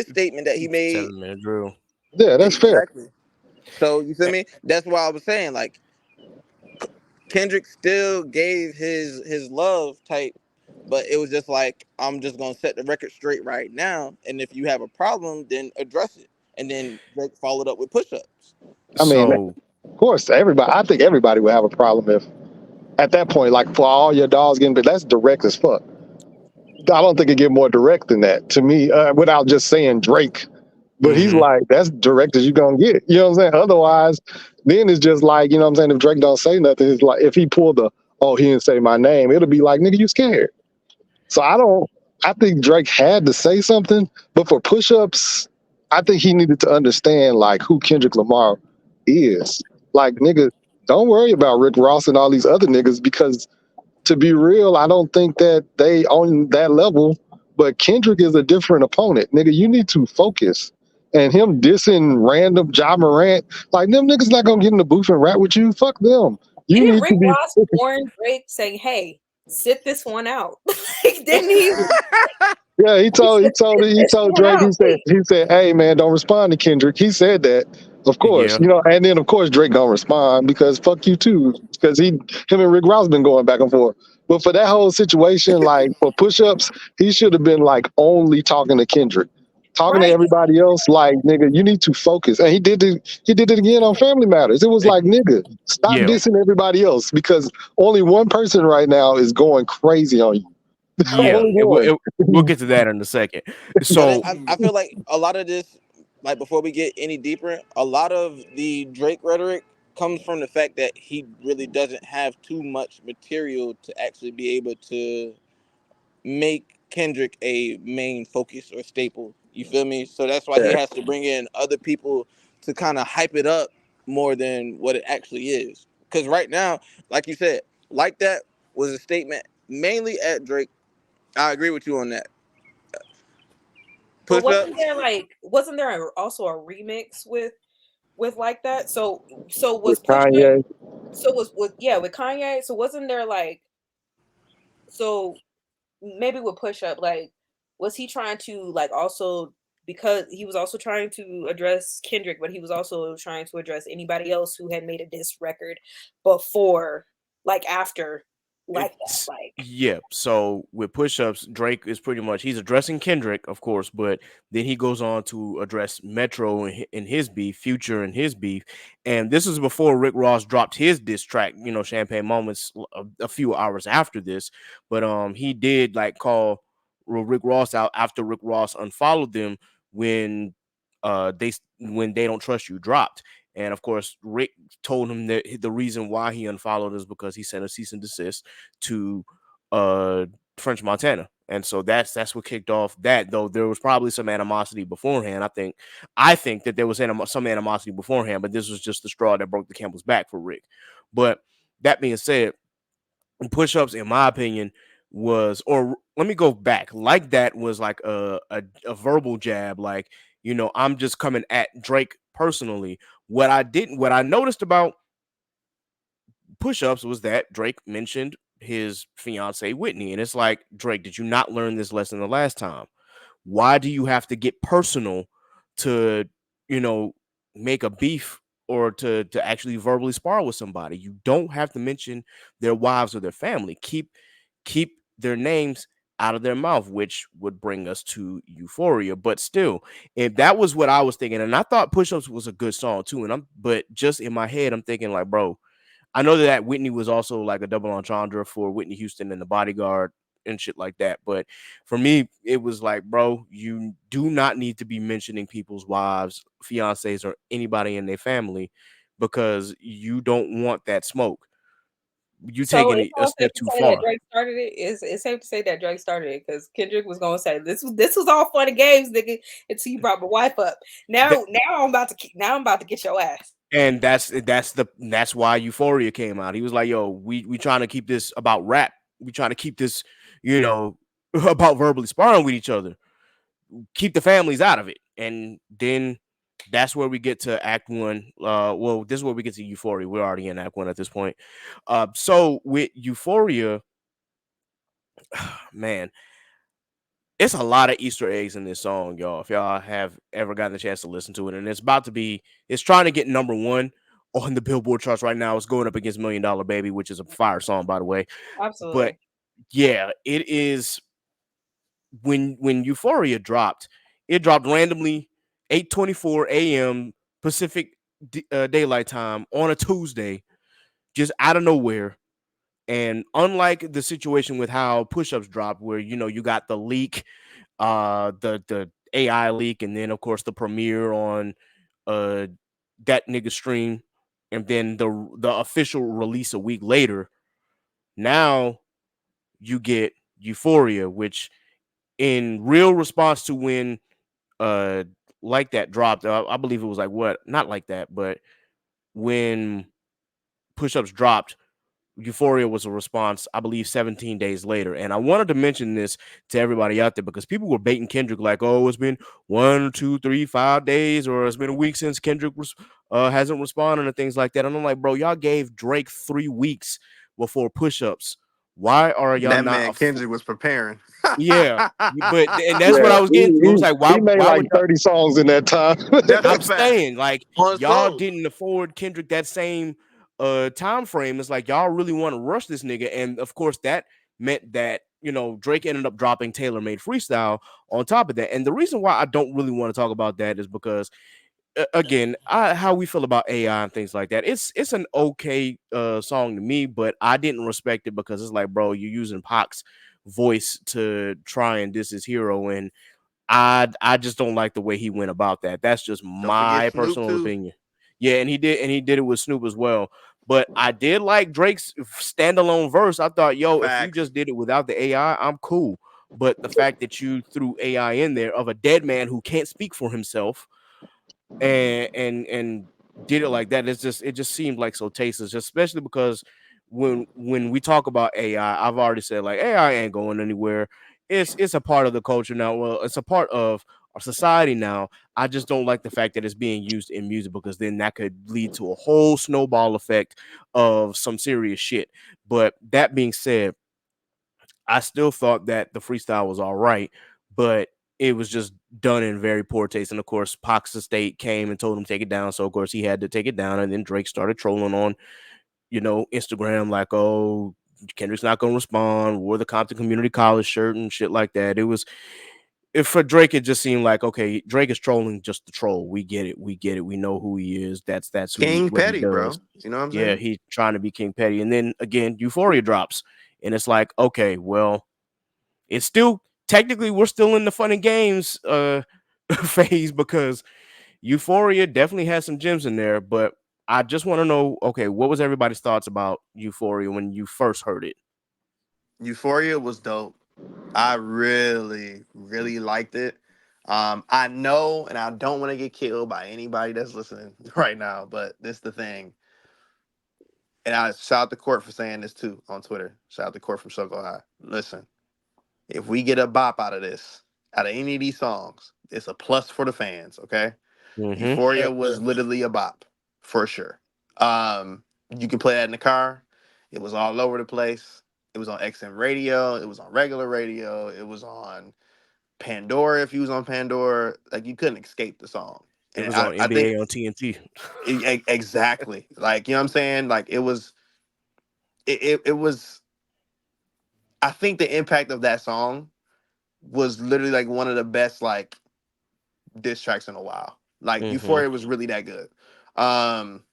statement that he made. 7 minute drill. Yeah, that's fair. Exactly. So you feel Eh, me? That's why I was saying like Kendrick still gave his love type, but it was just like I'm just gonna set the record straight right now, and if you have a problem, then address it. And then Drake followed up with push-ups. I mean, So of course, everybody. I think everybody would have a problem if at that point, like for all your dogs getting bit. That's direct as fuck. I don't think it get more direct than that to me, without just saying Drake. But he's mhm. like, that's direct as you gonna get. You know what I'm saying? Otherwise, then it's just like, you know what I'm saying? If Drake don't say nothing, it's like if he pulled the oh, he didn't say my name, it'll be like, nigga, you scared. So I think Drake had to say something, but for push-ups, I think he needed to understand like who Kendrick Lamar is. Like, nigga, don't worry about Rick Ross and all these other niggas because to be real, I don't think that they on that level. But Kendrick is a different opponent, nigga. You need to focus. And him dissing random John Morant, like them niggas not gonna get in the booth and rap with you. Fuck them. You didn't need Rick to be. Ross warn Drake saying, "Hey, sit this one out"? Like, didn't he? Yeah, He said, "Sit he this told one Drake. out, please." He said, hey man, don't respond to Kendrick. He said that, of course, Yeah. you know. And then of course Drake gonna respond because fuck you too, because him and Rick Ross been going back and forth. But for that whole situation, like for push-ups, he should have been like only talking to Kendrick. talking to Right. everybody else like, nigga, you need to focus. And he did it again on Family Matters. It was like, nigga, stop Yeah, dissing everybody else because only one person right now is going crazy on you. yeah. Only one. We'll get to that in a second. But So I feel like a lot of this, like before we get any deeper, a lot of the Drake rhetoric comes from the fact that he really doesn't have too much material to actually be able to make Kendrick a main focus or staple. You feel me? So that's why he Yeah. has to bring in other people to kind of hype it up more than what it actually is. Because right now, like you said, like that was a statement mainly at Drake. I agree with you on that. But Push ups. wasn't there also a remix with like that? So With was Push Up Kanye. so was yeah, with Kanye, so wasn't there like so maybe with Push Up, like was he trying to like also because he was also trying to address Kendrick, but he was also trying to address anybody else who had made a diss record before, like after, like that, it's like yeah. So with push-ups, Drake is pretty much he's addressing Kendrick, of course, but then he goes on to address Metro in his beef, Future and his beef, and this is before Rick Ross dropped his diss track, Champagne Moments, a few hours after this. But he did like call Rick Ross out after Rick Ross unfollowed them when when They Don't Trust You dropped. And of course, Rick told him that the reason why he unfollowed is because he sent a cease and desist to uh French Montana. And so that's what kicked off that, though there was probably some animosity beforehand. I think that there was some animosity beforehand, but this was just the straw that broke the camel's back for Rick. But that being said, push-ups, in my opinion, was, or let me go back, like that was like a verbal jab, like, I'm just coming at Drake personally. What I noticed about push-ups was that Drake mentioned his fiance Whitney, and it's like, Drake, did you not learn this lesson the last time? Why do you have to get personal to, you know, make a beef or to actually verbally spar with somebody? You don't have to mention their wives or their family. Keep their names out of their mouth, which would bring us to Euphoria. But still, if that was what I was thinking, and I thought Push-Ups was a good song too, but just in my head, I'm thinking like, bro, I know that Whitney was also like a double entendre for Whitney Houston and the Bodyguard and shit like that. But for me, it was like, bro, you do not need to be mentioning people's wives, fiancés, or anybody in their family because you don't want that smoke. You so taking it's it a all safe step to too say that far. Drake started it. It's safe to say that Drake started it because Kendrick was gonna say this was all fun and games, nigga, until you brought my wife up. Now I'm about to get your ass. And that's why Euphoria came out. He was like, "Yo, we trying to keep this about rap. We trying to keep this, you know, about verbally sparring with each other. Keep the families out of it." And then that's where we get to Act One. Well, this is where we get to Euphoria. We're already in Act One at this point. So with Euphoria, man, it's a lot of Easter eggs in this song, y'all. If y'all have ever gotten a chance to listen to it, and it's trying to get number one on the Billboard charts right now. It's going up against Million Dollar Baby, which is a fire song, by the way. But Absolutely. yeah, it is. When Euphoria dropped, it dropped randomly 8:24 a.m. Pacific daylight time on a Tuesday, just out of nowhere. And unlike the situation with how push-ups dropped, where you got the leak, the AI leak, and then of course the premiere on uh that nigga stream, and then the official release a week later. Now you get Euphoria, which in real response to when uh like that dropped, I believe it was like what, not like that, but when push-ups dropped, Euphoria was a response, I believe, 17 days later. And I wanted to mention this to everybody out there because people were baiting Kendrick like, oh, it's been 1, 2, 3, 5 days, or it's been a week since Kendrick hasn't responded and things like that. And I'm like, bro, y'all gave Drake 3 weeks before push-ups. Why are y'all That not man Kendrick was preparing. yeah, but and that's what Yeah, I was getting to. It was like, he made why like would y'all? 30 songs in that time. That's a I'm fact. saying, like, On y'all soul. didn't afford Kendrick that same time frame. It's like y'all really want to rush this nigga, and of course that meant that Drake ended up dropping Tailor Made Freestyle on top of that. And the reason why I don't really want to talk about that is because again, how we feel about AI and things like that. It's an okay song to me, but I didn't respect it because it's like, bro, you're using Pac's voice to try and diss his hero, and I just don't like the way he went about that. That's just Don't forget my Snoop personal too. opinion. Yeah, and he did it with Snoop as well. But I did like Drake's standalone verse. I thought, yo, if you Facts. just did it without the AI, I'm cool. But the fact that you threw AI in there of a dead man who can't speak for himself and did it like that, it just seemed like so tasteless, especially because when we talk about AI, I've already said like AI ain't going anywhere. It's a part of the culture now. Well, it's a part of our society now. I just don't like the fact that it's being used in music because then that could lead to a whole snowball effect of some serious shit. But that being said, I still thought that the freestyle was all right, but it was just done in very poor taste. And of course, Pox Estate came and told him to take it down. So of course he had to take it down. And then Drake started trolling on, Instagram like, oh, Kendrick's not gonna respond, wore the Compton Community College shirt and shit like that. It was if for Drake, it just seemed like, okay, Drake is trolling just to troll. We get it, we get it. We know who he is. That's King what he Petty, does. bro. You know what I'm Yeah, saying? he's trying to be King Petty. And then again, Euphoria drops. And it's like, okay, well, it's still technically we're still in the fun and games phase because Euphoria definitely has some gems in there, but I just want to know, okay, what was everybody's thoughts about Euphoria when you first heard it? Euphoria was dope. I really, really liked it. I know, and I don't want to get killed by anybody that's listening right now, but this the thing. And I shout out the court for saying this too on Twitter. Shout out the court from Sugar High. Listen, if we get a bop out of this, out of any of these songs, it's a plus for the fans, okay? Mm-hmm. Euphoria was literally a bop, for sure. You can play that in the car. It was all over the place. It was on XM radio. It was on regular radio. It was on Pandora. If you was on Pandora, like you couldn't escape the song. It And was on I think NBA on TNT. exactly, like you know what I'm saying. Like it was. I think the impact of that song was literally like one of the best like diss tracks in a while. Like Mm-hmm. Euphoria was really that good. Um,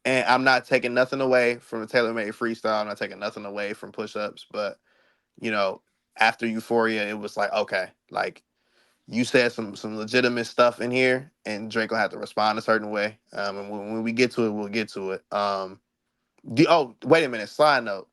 and I'm not taking nothing away from the Taylor Made freestyle. I'm not taking nothing away from push ups, but you know, after Euphoria, it was like, okay, like you said some legitimate stuff in here, and Drake will have to respond a certain way. And when we get to it, we'll get to it. Oh, wait a minute. Side note: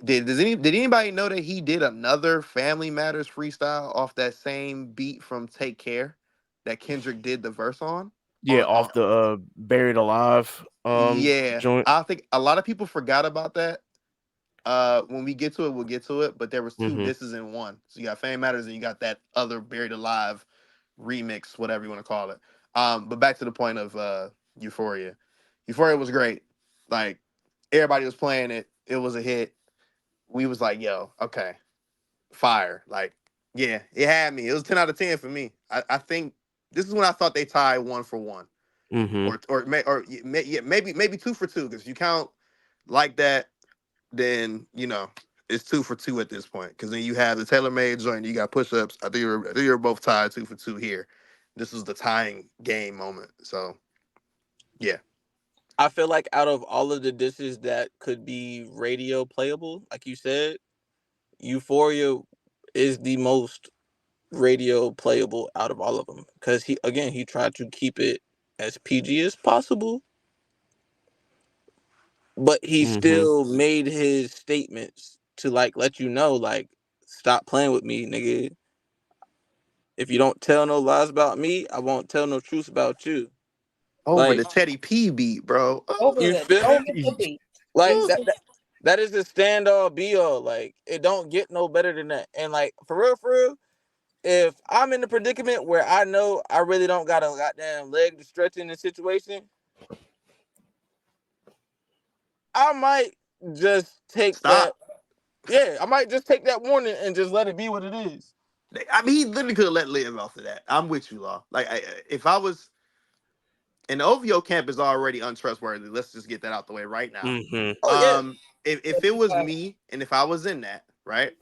did anybody know that he did another Family Matters freestyle off that same beat from Take Care that Kendrick did the verse on? Yeah, On off the Buried Alive Yeah, joint. I think a lot of people forgot about that. When we get to it, we'll get to it. But there was two Mm-hmm. disses in one. So you got Fame Matters and you got that other Buried Alive remix, whatever you want to call it. But back to the point of Euphoria. Euphoria was great. Like everybody was playing it. It was a hit. We was like, yo, okay, fire. Like, yeah, it had me. It was 10 out of 10 for me. I think this is when I thought they tied one for one. Mm-hmm. Yeah, maybe two for two. Because if you count like that, then it's two for two at this point. Because then you have the Taylor Made joint, you got push ups. I think you're both tied two for two here. This was the tying game moment. So yeah, I feel like out of all of the dishes that could be radio playable, like you said, Euphoria is the most radio playable out of all of them because he tried to keep it as PG as possible, but he Mm-hmm. still made his statements to like let you know like stop playing with me, nigga. If you don't tell no lies about me, I won't tell no truth about you. over the Like Teddy P beat, bro. you feel me? Over the beat. Like Jesus. that is the stand all be all. Like it don't get no better than that. And like for real, if I'm in the predicament where I know I really don't got a goddamn leg to stretch in this situation, I might just take that. Stop. Yeah, I might just take that warning and just let it be what it is. I mean, he literally could have let live off of that. I'm with you, Law. Like, if I was, and the OVO camp is already untrustworthy. Let's just get that out the way right now. Mm-hmm. Oh yeah. Um, if it was me and if I was in that, right?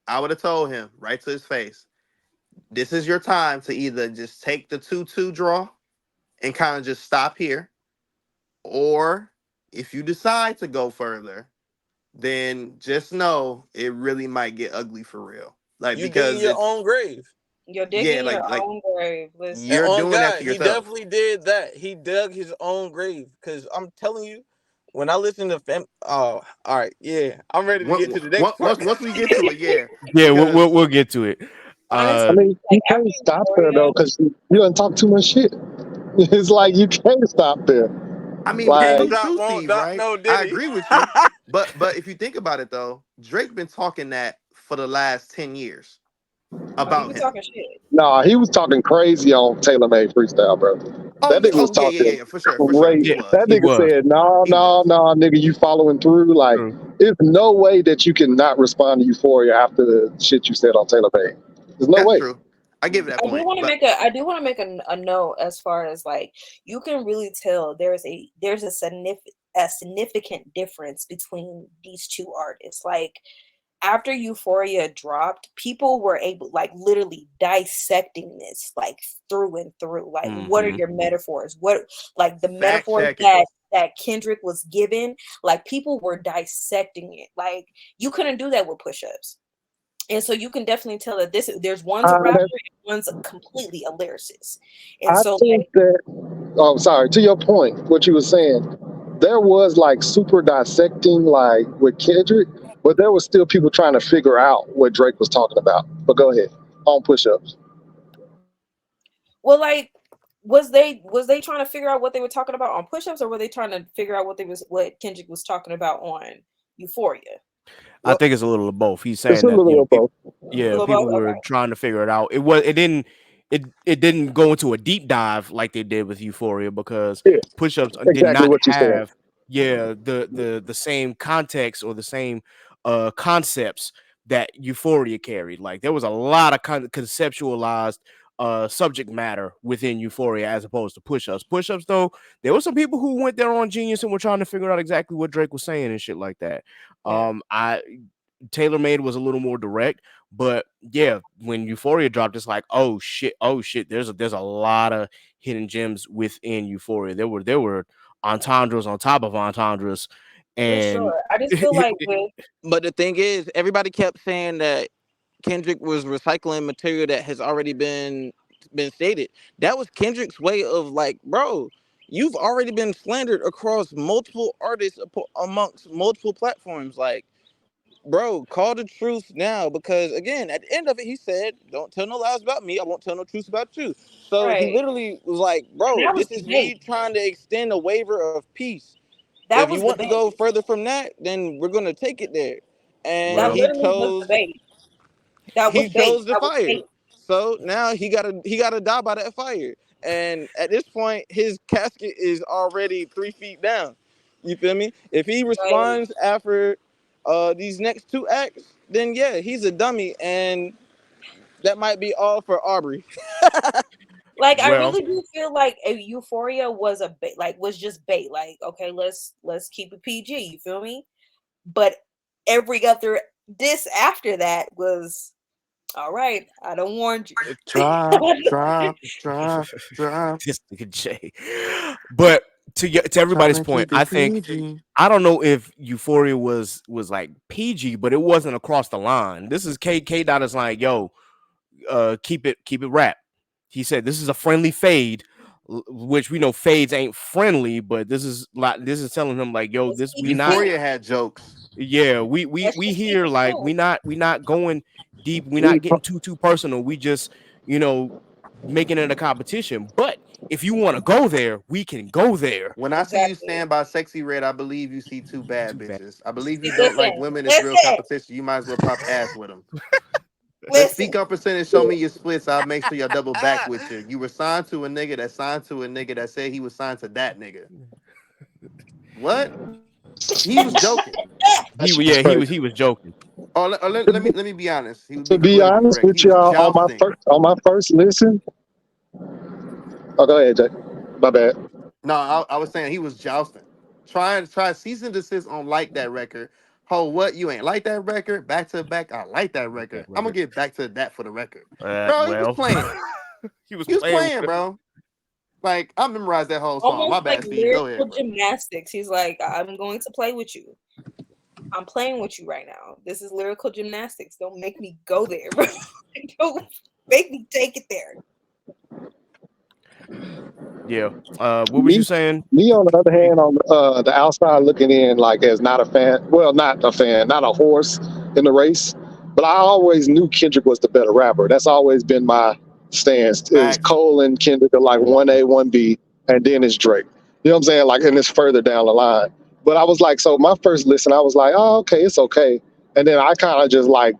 I would have told him right to his face, this is your time to either just take the 2-2 draw and kind of just stop here, or if you decide to go further, then just know it really might get ugly for real. Like, You digging because your it's, own grave. You're yeah, digging your own grave. And Listen. you're on doing that to God, he yourself. definitely did that. He dug his own grave. Cause I'm telling you, when I listen to oh, all right, yeah, I'm ready to get to the next part. Once we get to it, yeah, Yeah, because we'll get to it. Honestly, I Uh, mean, like you after can't stop there Euphoria, though, because you don't talk too much shit. It's like you can't stop there. I mean, Like, true, GameStop true, won't Steve, drop right? no I Diddy. agree with you, but if you think about it though, Drake been talking that for the last 10 years oh, he about was him. talking shit. nah, he was talking crazy on Taylor Made Freestyle, bro. Oh That yeah, nigga was oh yeah, yeah, talking yeah, for sure, for sure, he great. yeah, was, That he nigga was said, no, he no, was. no, nigga, you following through. Like, true. there's no way that you can not respond to Euphoria after the shit you said on Taylor Made. There's no That's way. true. I give you that I do point, want to but make a I do want to make a note as far as like you can really tell there's a significant difference between these two artists. Like after Euphoria dropped, people were able like literally dissecting this like through and through. Like what are Hmm. your metaphors? What like the fact metaphors check it. that Kendrick was given, like people were dissecting it. Like you couldn't do that with push-ups. And so you can definitely tell that there's one's a I, rapper and one's completely a lyricist. And I so think like that, oh, sorry, to your point, what you were saying, there was like super dissecting, like with Kendrick, but there was still people trying to figure out what Drake was talking about. But go ahead, on push ups. well like was they trying to figure out what they were talking about on push-ups or were they trying to figure out what Kendrick was talking about on Euphoria? I Well, think it's a little of both. He's It's saying a that little of both. A yeah, little people both? were Okay. trying to figure it out. It didn't go into a deep dive like they did with Euphoria because Yeah, push-ups did exactly not what you said. have the same context or the same concepts that Euphoria carried. Like there was a lot of kind of conceptualized subject matter within Euphoria as opposed to push-ups. Push-ups though, there were some people who went there on Genius and were trying to figure out exactly what Drake was saying and shit like that. Yeah. I Taylor Made was a little more direct, but yeah, when Euphoria dropped, it's like, oh shit, there's a lot of hidden gems within Euphoria. There were entendres on top of entendres, For and sure. I just feel like with but the thing is, everybody kept saying that Kendrick was recycling material that has already been stated. That was Kendrick's way of like, bro, you've already been slandered across multiple artists amongst multiple platforms. Like, bro, call the truth now because again, at the end of it, he said, "Don't tell no lies about me. I won't tell no truth about you." So he right. literally was like, And "Bro, that was this is me debate. trying to extend a waiver of peace. If That you was want to go debate. further from that, then we're gonna take it there." And That well, literally was debate. That was he bait. chose the That was fire. bait. So now he gotta die by that fire. And at this point, his casket is already 3 feet down. You feel me? If he Right. responds after these next two acts, then yeah, he's a dummy, and that might be all for Aubrey. Like I well, really do feel like a Euphoria was a bait, like was just bait. Like okay, let's keep it PG. You feel me? But every other diss after that was all right. I don't warned you. Drop, drop, drop, drop. this nigga Jay. But to Trying everybody's to point, keep I it think PG. I don't know if Euphoria was like PG, but it wasn't across the line. This is K Dot is like, yo, keep it rap. He said this is a friendly fade, which we know fades ain't friendly, but this is telling him like, yo, Let's this keep we it not cute. Euphoria had jokes. yeah, Let's we just keep here it like cute. we not going deep, we We not getting too personal. We just, you know, making it a competition. But if you want to go there, we can go there. When I see you Exactly. stand by Sexy Red, I believe you see two bad Too bad. bitches. I believe you don't like Listen, women as real listen, competition. You might as well pop ass with them. Let's listen. speak on percentage. Show me your splits. I'll make sure y'all double back with you. You were signed to a nigga that signed to a nigga that said he was signed to that nigga. What? He was joking. That's crazy. He was joking. Oh, let me be honest. He would be To be politically honest correct. with He was y'all, jousting. on my first listen, oh, go ahead, Jay. My bad. No, I was saying he was jousting. Try cease and desist on like that record Oh, what? You ain't like that record? Back to back. I like that Like that record. I'm gonna record. get back to that for the record, bro. He was Well, playing. he was He was playing with playing, it. bro. Like I memorized that whole song. Almost My like bad, Steve. Go lyrical ahead, bro. gymnastics. He's like, I'm going to play with you. I'm playing with you right now. This is lyrical gymnastics. Don't make me go there, bro. Don't make me take it there. Yeah. What was you Me, saying? me on the other hand, on the outside looking in, like as not a fan. Well, not a fan, not a horse in the race. But I always knew Kendrick was the better rapper. That's always been my stance. Is Facts. Cole and Kendrick are like one A, one B, and then it's Drake. You know what I'm saying? Like, and it's further down the line. But I was like, so my first listen, I was like, oh, okay, it's okay. And then I kind of just like,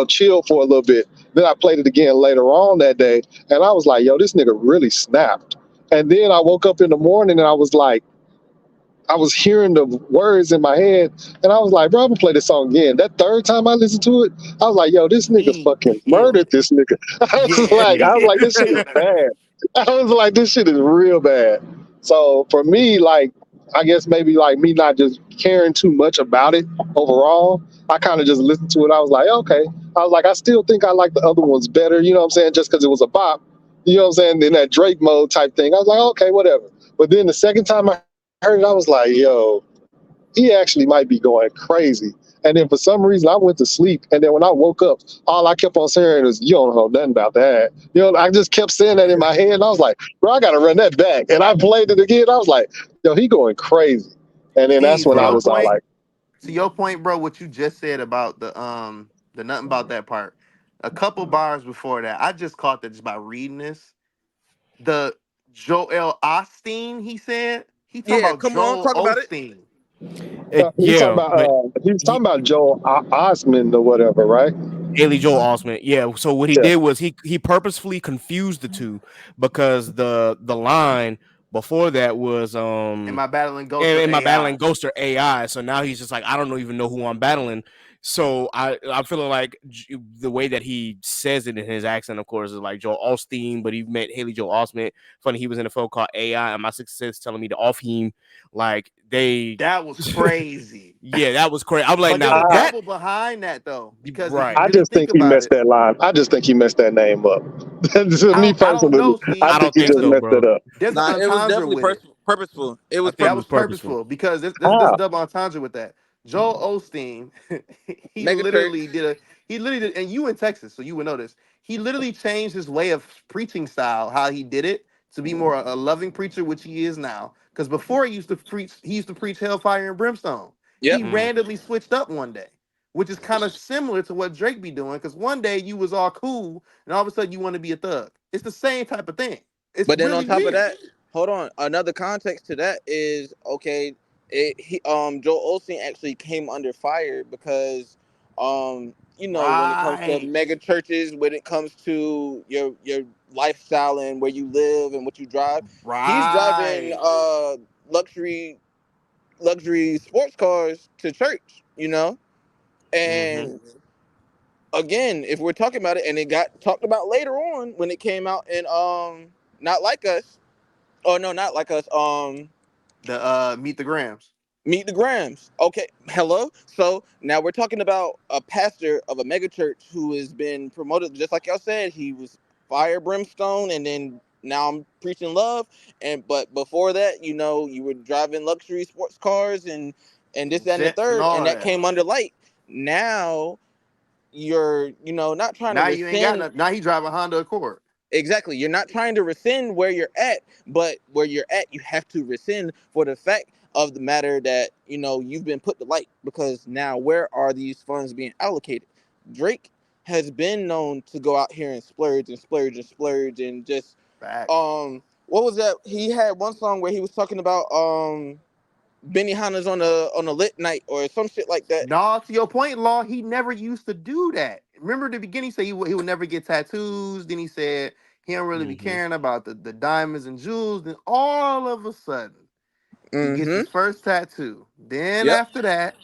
chill for a little bit. Then I played it again later on that day, and I was like, yo, this nigga really snapped. And then I woke up in the morning and I was like, I was hearing the words in my head, and I was like, bro, I'm gonna play this song again. That third time I listened to it, I was like, yo, this nigga He fucking killed murdered it. this nigga. Yeah. I was like, this shit is bad. I was like, this shit is real bad. So for me, like, I guess maybe like me not just caring too much about it overall, I kind of just listened to it. I was like, okay. I was like, I still think I like the other ones better, you know what I'm saying? Just because it was a bop, you know what I'm saying? In that Drake mode type thing. I was like, okay, whatever. But then the second time I heard it, I was like, yo, he actually might be going crazy. And then for some reason, I went to sleep. And then when I woke up, all I kept on saying is, you don't know nothing about that. I just kept saying that in my head. And I was like, bro, I got to run that back. And I played it again. I was like, yo, he going crazy. And then that's Steve, when to I your Bro. was all point, like, bro, what you just said about the nothing about that part. A couple bars before that, I just caught that just by reading this. The Joel Osteen, he said. He talking Yeah, about come on, Joel talk about it. Osteen. Yeah, but he was talking about Joel Osmond or whatever, right? Haley Joel Osment. Yeah. So what he Yeah. did was he purposefully confused the two because the line before that was Am I battling Ghost or am I battling AI? Ghost or AI? So now he's just like, I don't even know who I'm battling. So I'm feeling like the way that he says it in his accent, of course, is like Joel Osteen, but he met Haley Joel Osment. Funny, he was in a film called AI, and my success telling me to off him. Like they, That was crazy. yeah, that was crazy. I'm like, But there's now a I, that double behind that though, because if you right. I really just think think he about messed it, that line. I just think he messed that name up. To me I don't personally, know, I I Steve. think don't he think There's just a so, messed it bro. up. there's an Nah, it was entendre definitely with it. purposeful. It I was think That it was was purposeful. purposeful. purposeful because there's Ah, double entendre with that. Joel Osteen, he Mega church. literally did and you in Texas, so you would know this. He literally changed his way of preaching style, how he did it, to be more a loving preacher, which he is now. Because before he used to preach hellfire and brimstone. Yep. He Mm. randomly switched up one day, which is kind of similar to what Drake be doing. Because one day you was all cool, and all of a sudden you want to be a thug. It's the same type of thing. It's But then on really top of weird. that, hold on. Another context to that is okay. Joel Osteen actually came under fire because when it comes to Right. mega churches, when it comes to your lifestyle and where you live and what you drive, he's driving Right. luxury luxury sports cars to church. Mm-hmm. And again, if we're talking about it, and it got talked about later on when it came out in Not Like Us. Oh no, not like us. The Meet the Grams. Meet the Grams. Okay, hello. So now we're talking about a pastor of a megachurch who has been promoted, just like y'all said. He was fire brimstone, and then now I'm preaching love. And but before that, you were driving luxury sports cars and this, that, and the Jets and third, and all that that. came under light. Now you're not trying to Now you ain't got rescind. nothing. Now he drive a Honda Accord. Exactly. You're not trying to rescind where you're at, but where you're at, you have to rescind for the fact of the matter that, you've been put to light, because now where are these funds being allocated? Drake has been known to go out here and splurge and splurge and splurge and just, Facts. what was that? He had one song where he was talking about, Benny Hanna's on a lit night or some shit like that. No, to your point, Law, he never used to do that. Remember the beginning, he said he would never get tattoos. Then he said he don't really be Hmm. caring about the diamonds and jewels. Then all of a sudden, he gets Mm-hmm. his first tattoo. Then Yep. after that,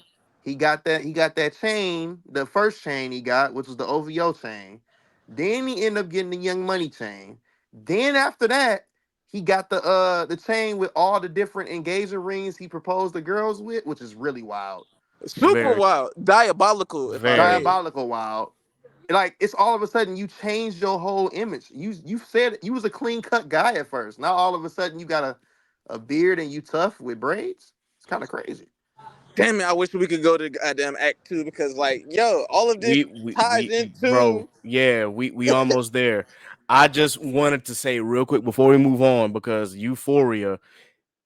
he got that chain, the first chain he got, which was the OVO chain. Then he ended up getting the Young Money chain. Then after that, he got the chain with all the different engagement rings he proposed to girls with, which is really wild. Super Very, wild, diabolical, if I very. may. Diabolical wild. Like it's all of a sudden you changed your whole image. You said you was a clean cut guy at first. Now all of a sudden you got a beard and you tough with braids. It's kind of crazy. Damn it! I wish we could go to goddamn Act Two because, like, yo, all of this ties Bro, into. yeah, we almost there. I just wanted to say real quick before we move on because Euphoria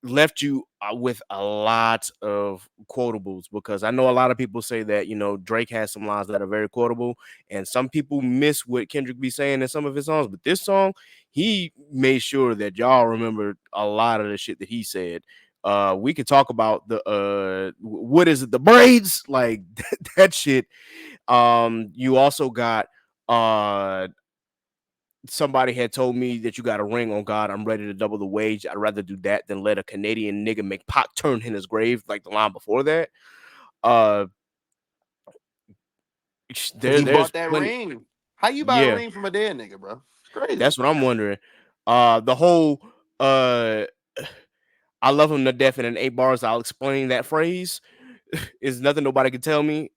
left you with a lot of quotables because I know a lot of people say that Drake has some lines that are very quotable and some people miss what Kendrick be saying in some of his songs, but this song he made sure that y'all remember a lot of the shit that he said. We could talk about the what is it, the braids, like that shit. You also got uh somebody had told me that you got a ring on God. I'm ready to double the wage. I'd rather do that than let a Canadian nigga make Pac turn in his grave, like the line before that. Uh, Cause he there's bought that plenty. ring. How you buy a Yeah, ring from a dead nigga, bro? It's crazy. that's what I'm wondering. The whole uh, I love him to death in an 8 bars. I'll explain that phrase. Is nothing nobody can tell me.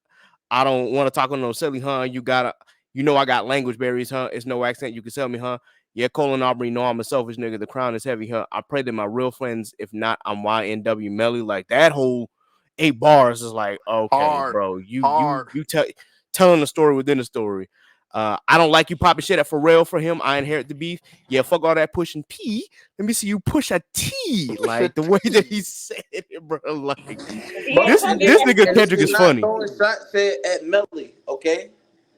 I don't want to talk on no silly, huh? I got language berries, huh? It's no accent. You can tell me, huh? Yeah, Colin Aubrey, know I'm a selfish nigga. The crown is heavy, huh? I pray that my real friends, if not, I'm YNW Melly. Like that whole 8 bars is like, okay, Hard, bro, hard. you telling the story within the story. I don't like you popping shit at Pharrell for him. I inherit the beef. Yeah, fuck all that pushing P. Let me see you push a T. Like the way that he said it, bro. Like Yeah, Bro, this some and people. this nigga this Kendrick is is not funny. throwing shots at Melly, okay?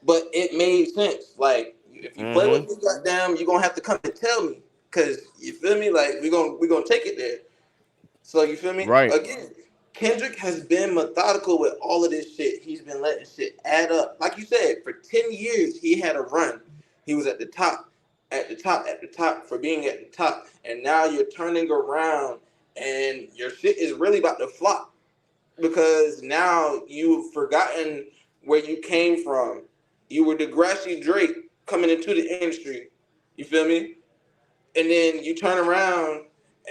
But it made sense. Like, if you play Mm-hmm. with me, goddamn, you're gonna have to come and tell me, cause you feel me. Like, we gonna take it there. So you feel me? Right. Again, Kendrick has been methodical with all of this shit. He's been letting shit add up. Like you said, for 10 years he had a run. He was at the top, at the top, at the top for being at the top. And now you're turning around and your shit is really about to flop because now you've forgotten where you came from. You were Degrassi Drake coming into the industry. You feel me? And then you turn around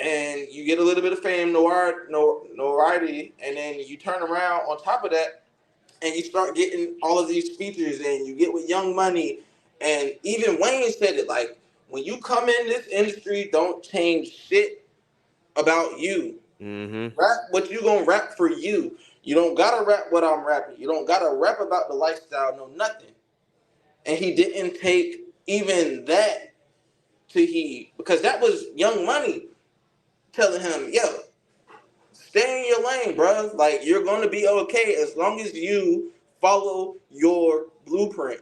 and you get a little bit of fame, notoriety, and then you turn around on top of that and you start getting all of these features and you get with Young Money. And even Wayne said it like, when you come in this industry, don't change shit about you. Mm-hmm. Rap what you gonna rap for you. You don't gotta rap what I'm rapping. You don't gotta rap about the lifestyle, no nothing. And he didn't take even that to heed because that was Young Money telling him, yo, stay in your lane, bro. Like, you're gonna be okay as long as you follow your blueprint.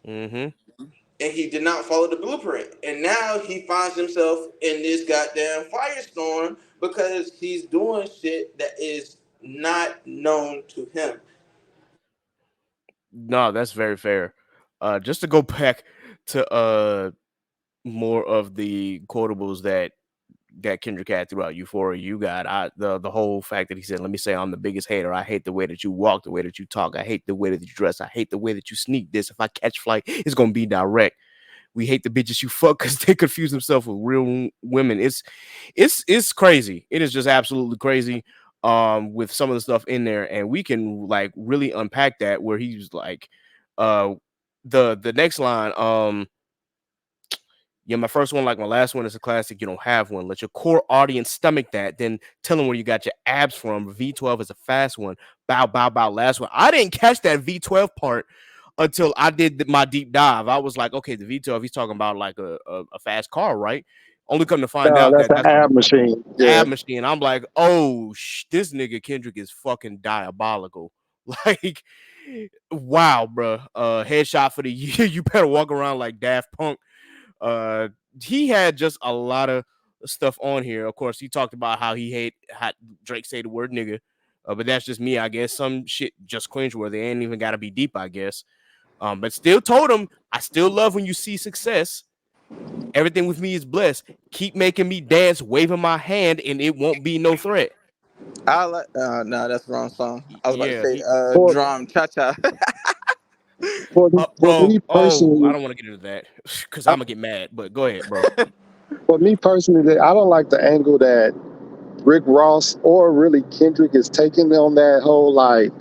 Mm-hmm. And he did not follow the blueprint. And now he finds himself in this goddamn firestorm because he's doing shit that is not known to him. No, that's very fair. Just to go back to more of the quotables that Kendrick had throughout Euphoria, you got the whole fact that he said, "Let me say I'm the biggest hater. I hate the way that you walk, the way that you talk. I hate the way that you dress. I hate the way that you sneak this. If I catch flight, it's gonna be direct. We hate the bitches you fuck because they confuse themselves with real women. It's crazy. It is just absolutely crazy. With some of the stuff in there, and we can like really unpack that where he's like, uh, the next line, yeah, my first one, like my last one, is a classic. You don't have one. Let your core audience stomach that. Then tell them where you got your abs from. V12 is a fast one. Bow, bow, bow. Last one. I didn't catch that V12 part until I did my deep dive. I was like, okay, the V12, he's talking about like a fast car, right? Only come to find No, out that's that an that's ab machine. the Yeah. ab machine. I'm like, oh, this nigga Kendrick is fucking diabolical. Like, wow, bro. Headshot for the year. You better walk around like Daft Punk. uh, he had just a lot of stuff on here. Of course, he talked about how he hate how Drake say the word nigga, but that's just me, I guess. Some shit just cringeworthy. Ain't even got to be deep, I guess. But still told him, I still love when you see success. Everything with me is blessed. Keep making me dance, waving my hand, and it won't be no threat. I like. No, that's the wrong song. I was about to Yeah, say, he. For Drum Cha Cha. for me I personally, don't want to get into that because I'm gonna get mad. But go ahead, bro. I don't like the angle that Rick Ross or really Kendrick is taking on that whole like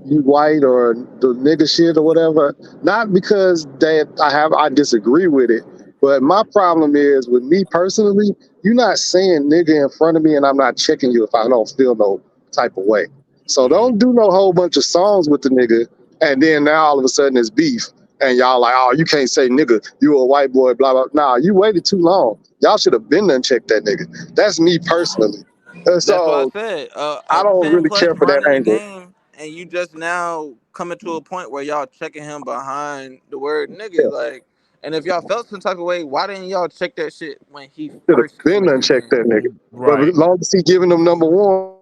you white or the nigga shit or whatever. Not because that I disagree with it, but my problem is with me personally, you're not saying nigga in front of me and I'm not checking you if I don't feel no type of way. So Mhm. don't do no whole bunch of songs with the nigga and then now all of a sudden it's beef. And y'all like, oh, you can't say nigga, you a white boy, blah blah. Nah, you waited too long. Y'all should have been done checked that nigga. That's me personally. That's why I So said I a don't 10 really plus care for that run in the angle. game, and you just now coming to a point where y'all checking him behind the word Yeah, nigga. Like, and if y'all felt some type of way, why didn't y'all check that shit when he should have first came been in done the checked game? that nigga. But Right. as long as he giving them number one,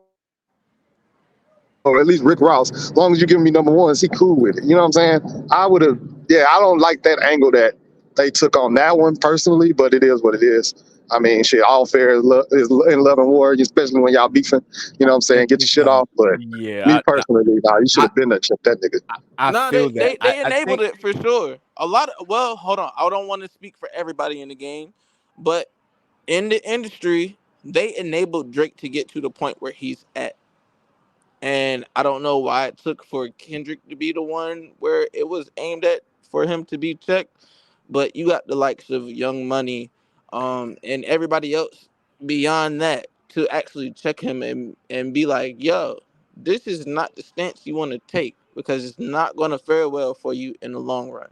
or at least Rick Ross, as long as you give me number ones, he cool with it. You know what I'm saying? I would have, yeah, I don't like that angle that they took on that one personally, but it is what it is. I mean, shit, all fair is in love and war, especially when y'all beefing. You know what I'm saying? Get your shit off. But Yeah, me personally, nah, you should I, have been there, checked that nigga. I No, feel that. they I enabled think it for sure. A lot of, well, hold on. I don't want to speak for everybody in the game, but in the industry, they enabled Drake to get to the point where he's at. And I don't know why it took for Kendrick to be the one where it was aimed at for him to be checked. But you got the likes of Young Money, and everybody else beyond that to actually check him and be like, yo, this is not the stance you want to take because it's not going to fare well for you in the long run.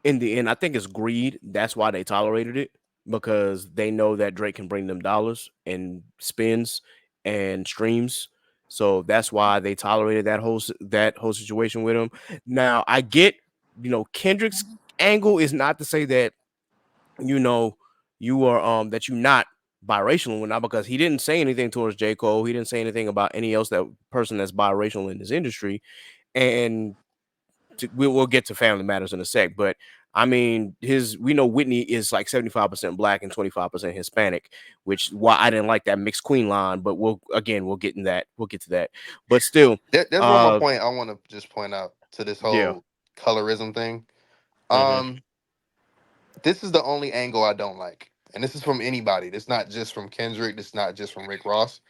in the end, I think it's greed. That's why they tolerated it because they know that Drake can bring them dollars and spins and streams. So that's why they tolerated that whole situation with him. Now I get, Kendrick's angle is not to say that you know you are that you're not biracial and not because he didn't say anything towards J. Cole. He didn't say anything about any else that person that's biracial in this industry. And we'll get to family matters in a sec, but I mean, we know Whitney is like 75% black and 25% Hispanic, which why I didn't like that mixed queen line, but we'll get in that. We'll get to that. But still, There's one more uh point I want to just point out to this yeah. whole colorism thing. Hmm. Um, this is the only angle I don't like, and this is from anybody. This not just from Kendrick. This not just from Rick Ross.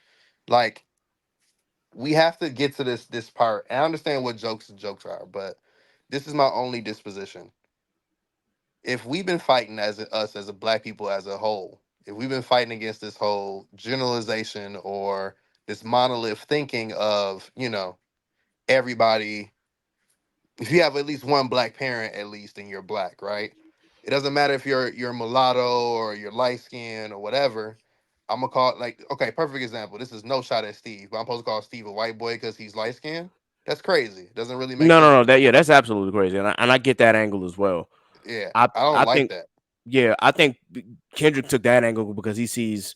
Like, we have to get to this part. And I understand what jokes are, but this is my only disposition. If we've been fighting us as a black people as a whole, if we've been fighting against this whole generalization or this monolith thinking of, everybody, if you have at least one black parent at least and you're black, right? It doesn't matter if you're mulatto or you're light skinned or whatever. I'm gonna call it, like, okay, perfect example. This is no shot at Steve, but I'm supposed to call Steve a white boy because he's light skinned. That's crazy. It doesn't really make No, sense no, to no. me. That's absolutely crazy, and I get that angle as well. Yeah, I I don't I like think that. yeah, I think Kendrick took that angle because he sees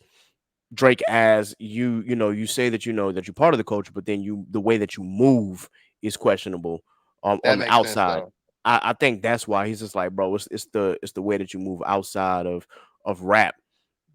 Drake as you say that that you're part of the culture, but then the way that you move is questionable That on the makes sense outside. though. I think that's why he's just like, bro, it's the way that you move outside of rap.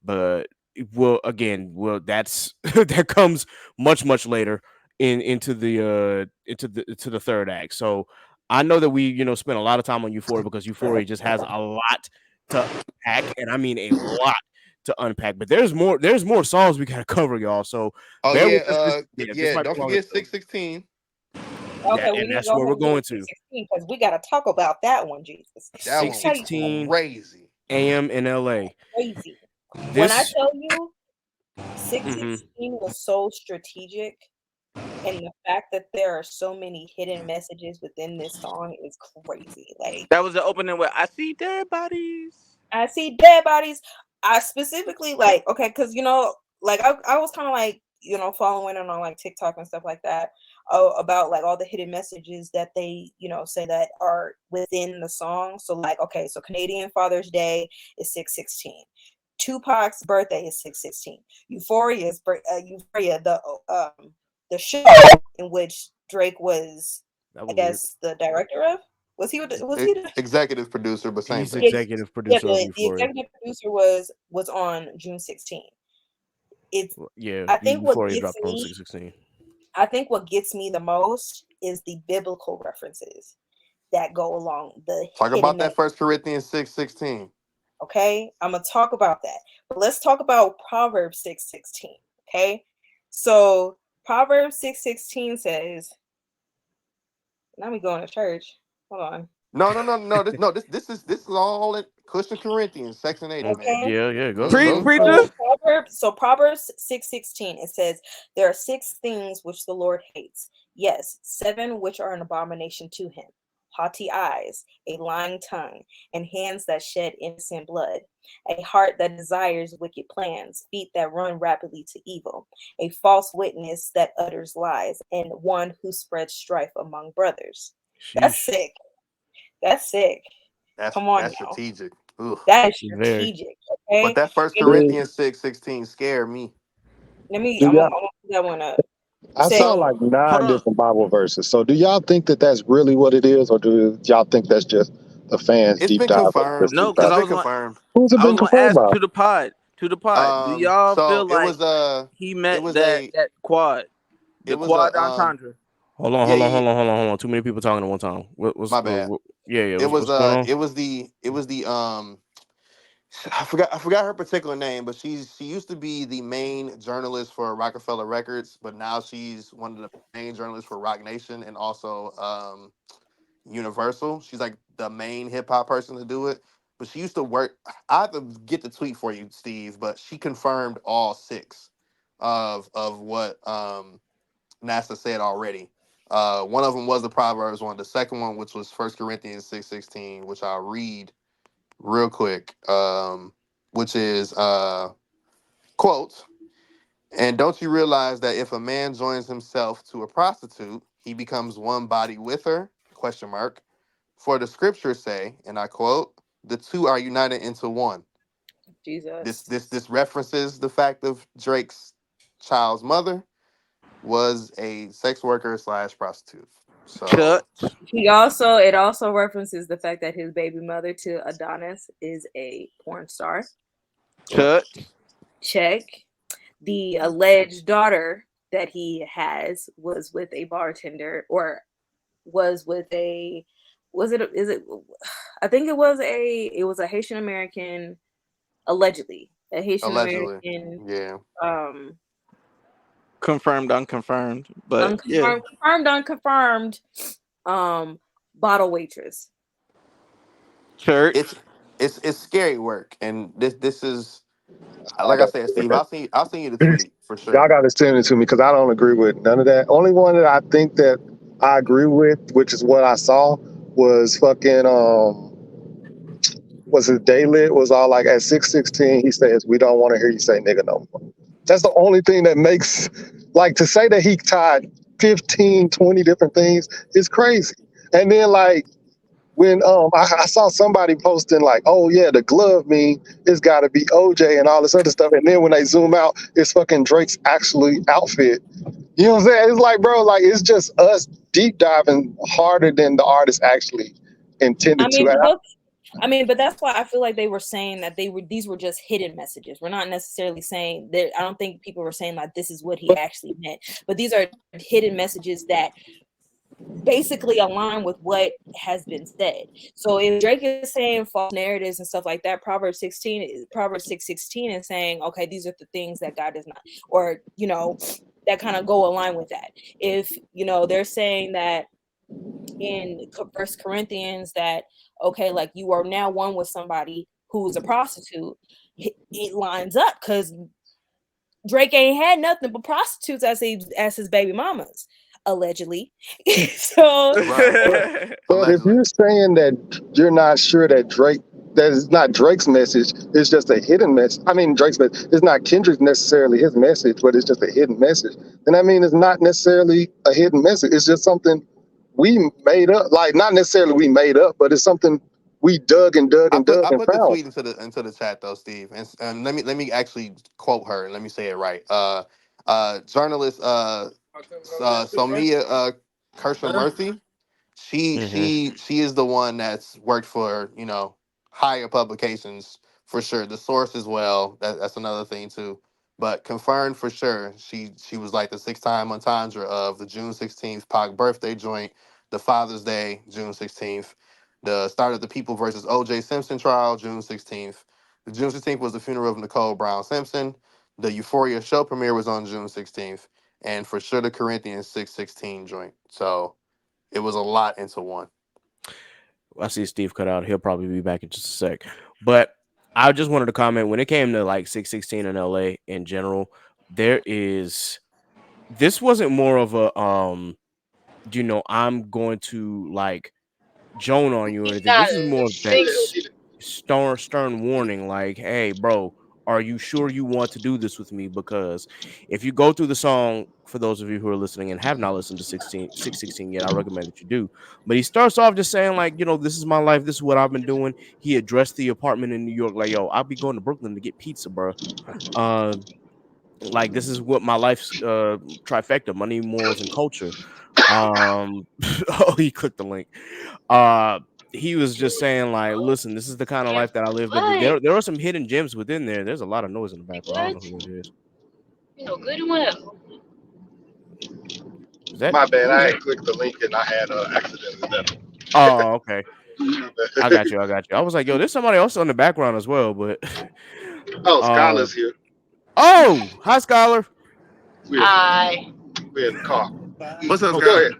But that's that comes much later into the third act. So I know that we spent a lot of time on Euphoria because Euphoria just has a lot to unpack, and I mean a lot to unpack. But there's more songs we gotta cover, y'all. So Oh bear yeah, with us. This yeah. might be Don't longer. forget 616. Okay, we And need to that's go where ahead we're and get going into to 16 because we got to talk about that one, Jesus. That six one was That is sixteen crazy. a.m. in L.A. crazy. When I This. tell you Mhm. 616 was so strategic, and the fact that there are so many hidden messages within this song is crazy. Like, That was the opening where I see dead bodies. I see dead bodies. I specifically like, okay, because like I was kind of like, following it on like TikTok and stuff like that, about like all the hidden messages that they, say that are within the song. So like, okay, so Canadian Father's Day is 616. Tupac's birthday is 616. Euphoria, the show in which Drake was, That I was weird. guess, the director of. Was he the Executive producer, but same He's thing. yeah, executive yeah, producer of the Euphoria. executive producer was on June 16th. It's Yeah, I think what Euphoria gets dropped on me 616. I think what gets me the most is the biblical references that go along the Talk hidden about that message. First Corinthians 6:16. Okay, I'm gonna talk about that, but let's talk about Proverbs 6:16. Okay, so Proverbs 6:16 says, Now we going to church. Hold on. No. This is all in Christian Corinthians, section 80, man. Okay. Yeah, yeah. Go, Preach, Mm-hmm. go. preacher. Proverbs 6:16 it says there are six things which the Lord hates. Yes, seven which are an abomination to him. Haughty eyes, a lying tongue, and hands that shed innocent blood, a heart that desires wicked plans, feet that run rapidly to evil, a false witness that utters lies, and one who spreads strife among brothers. That's Sheesh. sick. That's sick. Come on That's now. strategic. Ugh. That is Very. strategic. But Okay. that First And Do, Corinthians 6:16 scared me. do I'm y'all? gonna put that one up. You I said saw So like hold 9 on. different Bible verses. So do y'all think that that's really what it is, or do y'all think that's just the fans It's deep been dive of confirmed. No, Christian because It's doctrine? been confirmed. Who's it I been was gonna confirmed ask by? to the pod. Do y'all So feel like he it meant was a that quad, it the was a quad entendre? Hold on, yeah, hold on, yeah, hold on, hold on, hold on. Too many people talking at one time. my bad. Yeah, yeah. It was What's going on? I forgot her particular name, but she used to be the main journalist for Rockefeller Records, but now she's one of the main journalists for Rock Nation and also Universal. She's like the main hip hop person to do it. But she used to work. I have to get the tweet for you, Steve. But she confirmed all six of what NASA said already. One of them was the Proverbs one. The second one, which was First Corinthians 6:16, which I'll read real quick, which is quote. And don't you realize that if a man joins himself to a prostitute, he becomes one body with her? Question mark. For the scriptures say, and I quote, the two are united into one. This Jesus. this this references the fact of Drake's child's mother was a sex worker slash prostitute. So Church, It also references the fact that his baby mother to Adonis is a porn star. yep. church, Check. The alleged daughter that he has was with a bartender or was with a was it is it I think it was a Haitian American, allegedly a Haitian Allegedly. American, Yeah. um confirmed, unconfirmed, but yeah, unconfirmed um bottle waitress. church. It's it's scary work. And this is I like I don't said, agree with Steve, I'll send you the that. tweet for Y'all sure. got to send it to me because I don't agree with none of that. Only one that I think that I agree with, which is what I saw, was fucking was it Daylit was all like at 6:16 he says we don't want to hear you say nigga no more. That's the only thing that makes like to say that he tied 15, 20 different things is crazy. And then like when I saw somebody posting like, oh yeah, the glove meme, it's gotta be OJ and all this other stuff. And then when they zoom out, it's fucking Drake's actually outfit. You know what I'm saying? It's like, bro, like it's just us deep diving harder than the artist actually I intended to. mean, but those, but that's why I feel like they were saying that these were just hidden messages. We're not necessarily saying that. I don't think people were saying like this is what he actually meant, but these are hidden messages that basically align with what has been said. So if Drake is saying false narratives and stuff like that, Proverbs 6:16 is saying, okay, these are the things that God does not, or that kind of go align with that. If they're saying that in First Corinthians that okay, like you are now one with somebody who's a prostitute, it lines up because Drake ain't had nothing but prostitutes as his baby mamas, allegedly. So Right. But if Allegedly. you're saying that you're not sure that that is not Drake's message, it's just a hidden message. I mean, Drake's message, it's not Kendrick necessarily his message, but it's just a hidden message. Then I mean, it's not necessarily a hidden message. It's just something we made up. Like, not necessarily we made up, but it's something we dug and dug I and put dug I and put the found. tweet into the chat though, Steve, and let me actually quote her and let me say it right. Journalist Somia Kershaw-Murthy. She Mm-hmm. she she is the one that's worked for higher publications for sure. The source as well. That's another thing too. But confirmed for sure. She was like the six-time entendre of the June 16th Pac birthday joint, the Father's Day June 16th, the start of the People versus O.J. Simpson trial June 16th. The June 16th was the funeral of Nicole Brown Simpson. The Euphoria show premiere was on June 16th, and for sure the Corinthians 616 joint. So It was a lot into one. I see Steve cut out. He'll probably be back in just a sec. But I just wanted to comment when it came to like 616 in LA in general, there is this wasn't more of a I'm going to like Joan on you or He's anything. not This is more of that six. stern warning, like, hey, bro, are you sure you want to do this with me? Because if you go through the song, for those of you who are listening and have not listened to 616 yet, I recommend that you do. But he starts off just saying, like, this is my life, this is what I've been doing. He addressed the apartment in New York, like, yo, I'll be going to Brooklyn to get pizza, bro. Like this is what my life's trifecta: money, morals, and culture. Oh, he clicked the link. Uh, he was just saying like, listen, this is the kind of Yeah. life that I live. But What? there are some hidden gems within there. There's a lot of noise in the background. I don't know What? who that is. You know good and well. Is that My bad. who is I that? had clicked the link and I had accidentally done Oh, okay. I it. got you. I got you. I was like, yo, there's somebody else on the background as well. But Oh, uh, Skylar's here. oh, hi, Scholar. We're I. we're in the car. What's up, But go Skylar? ahead.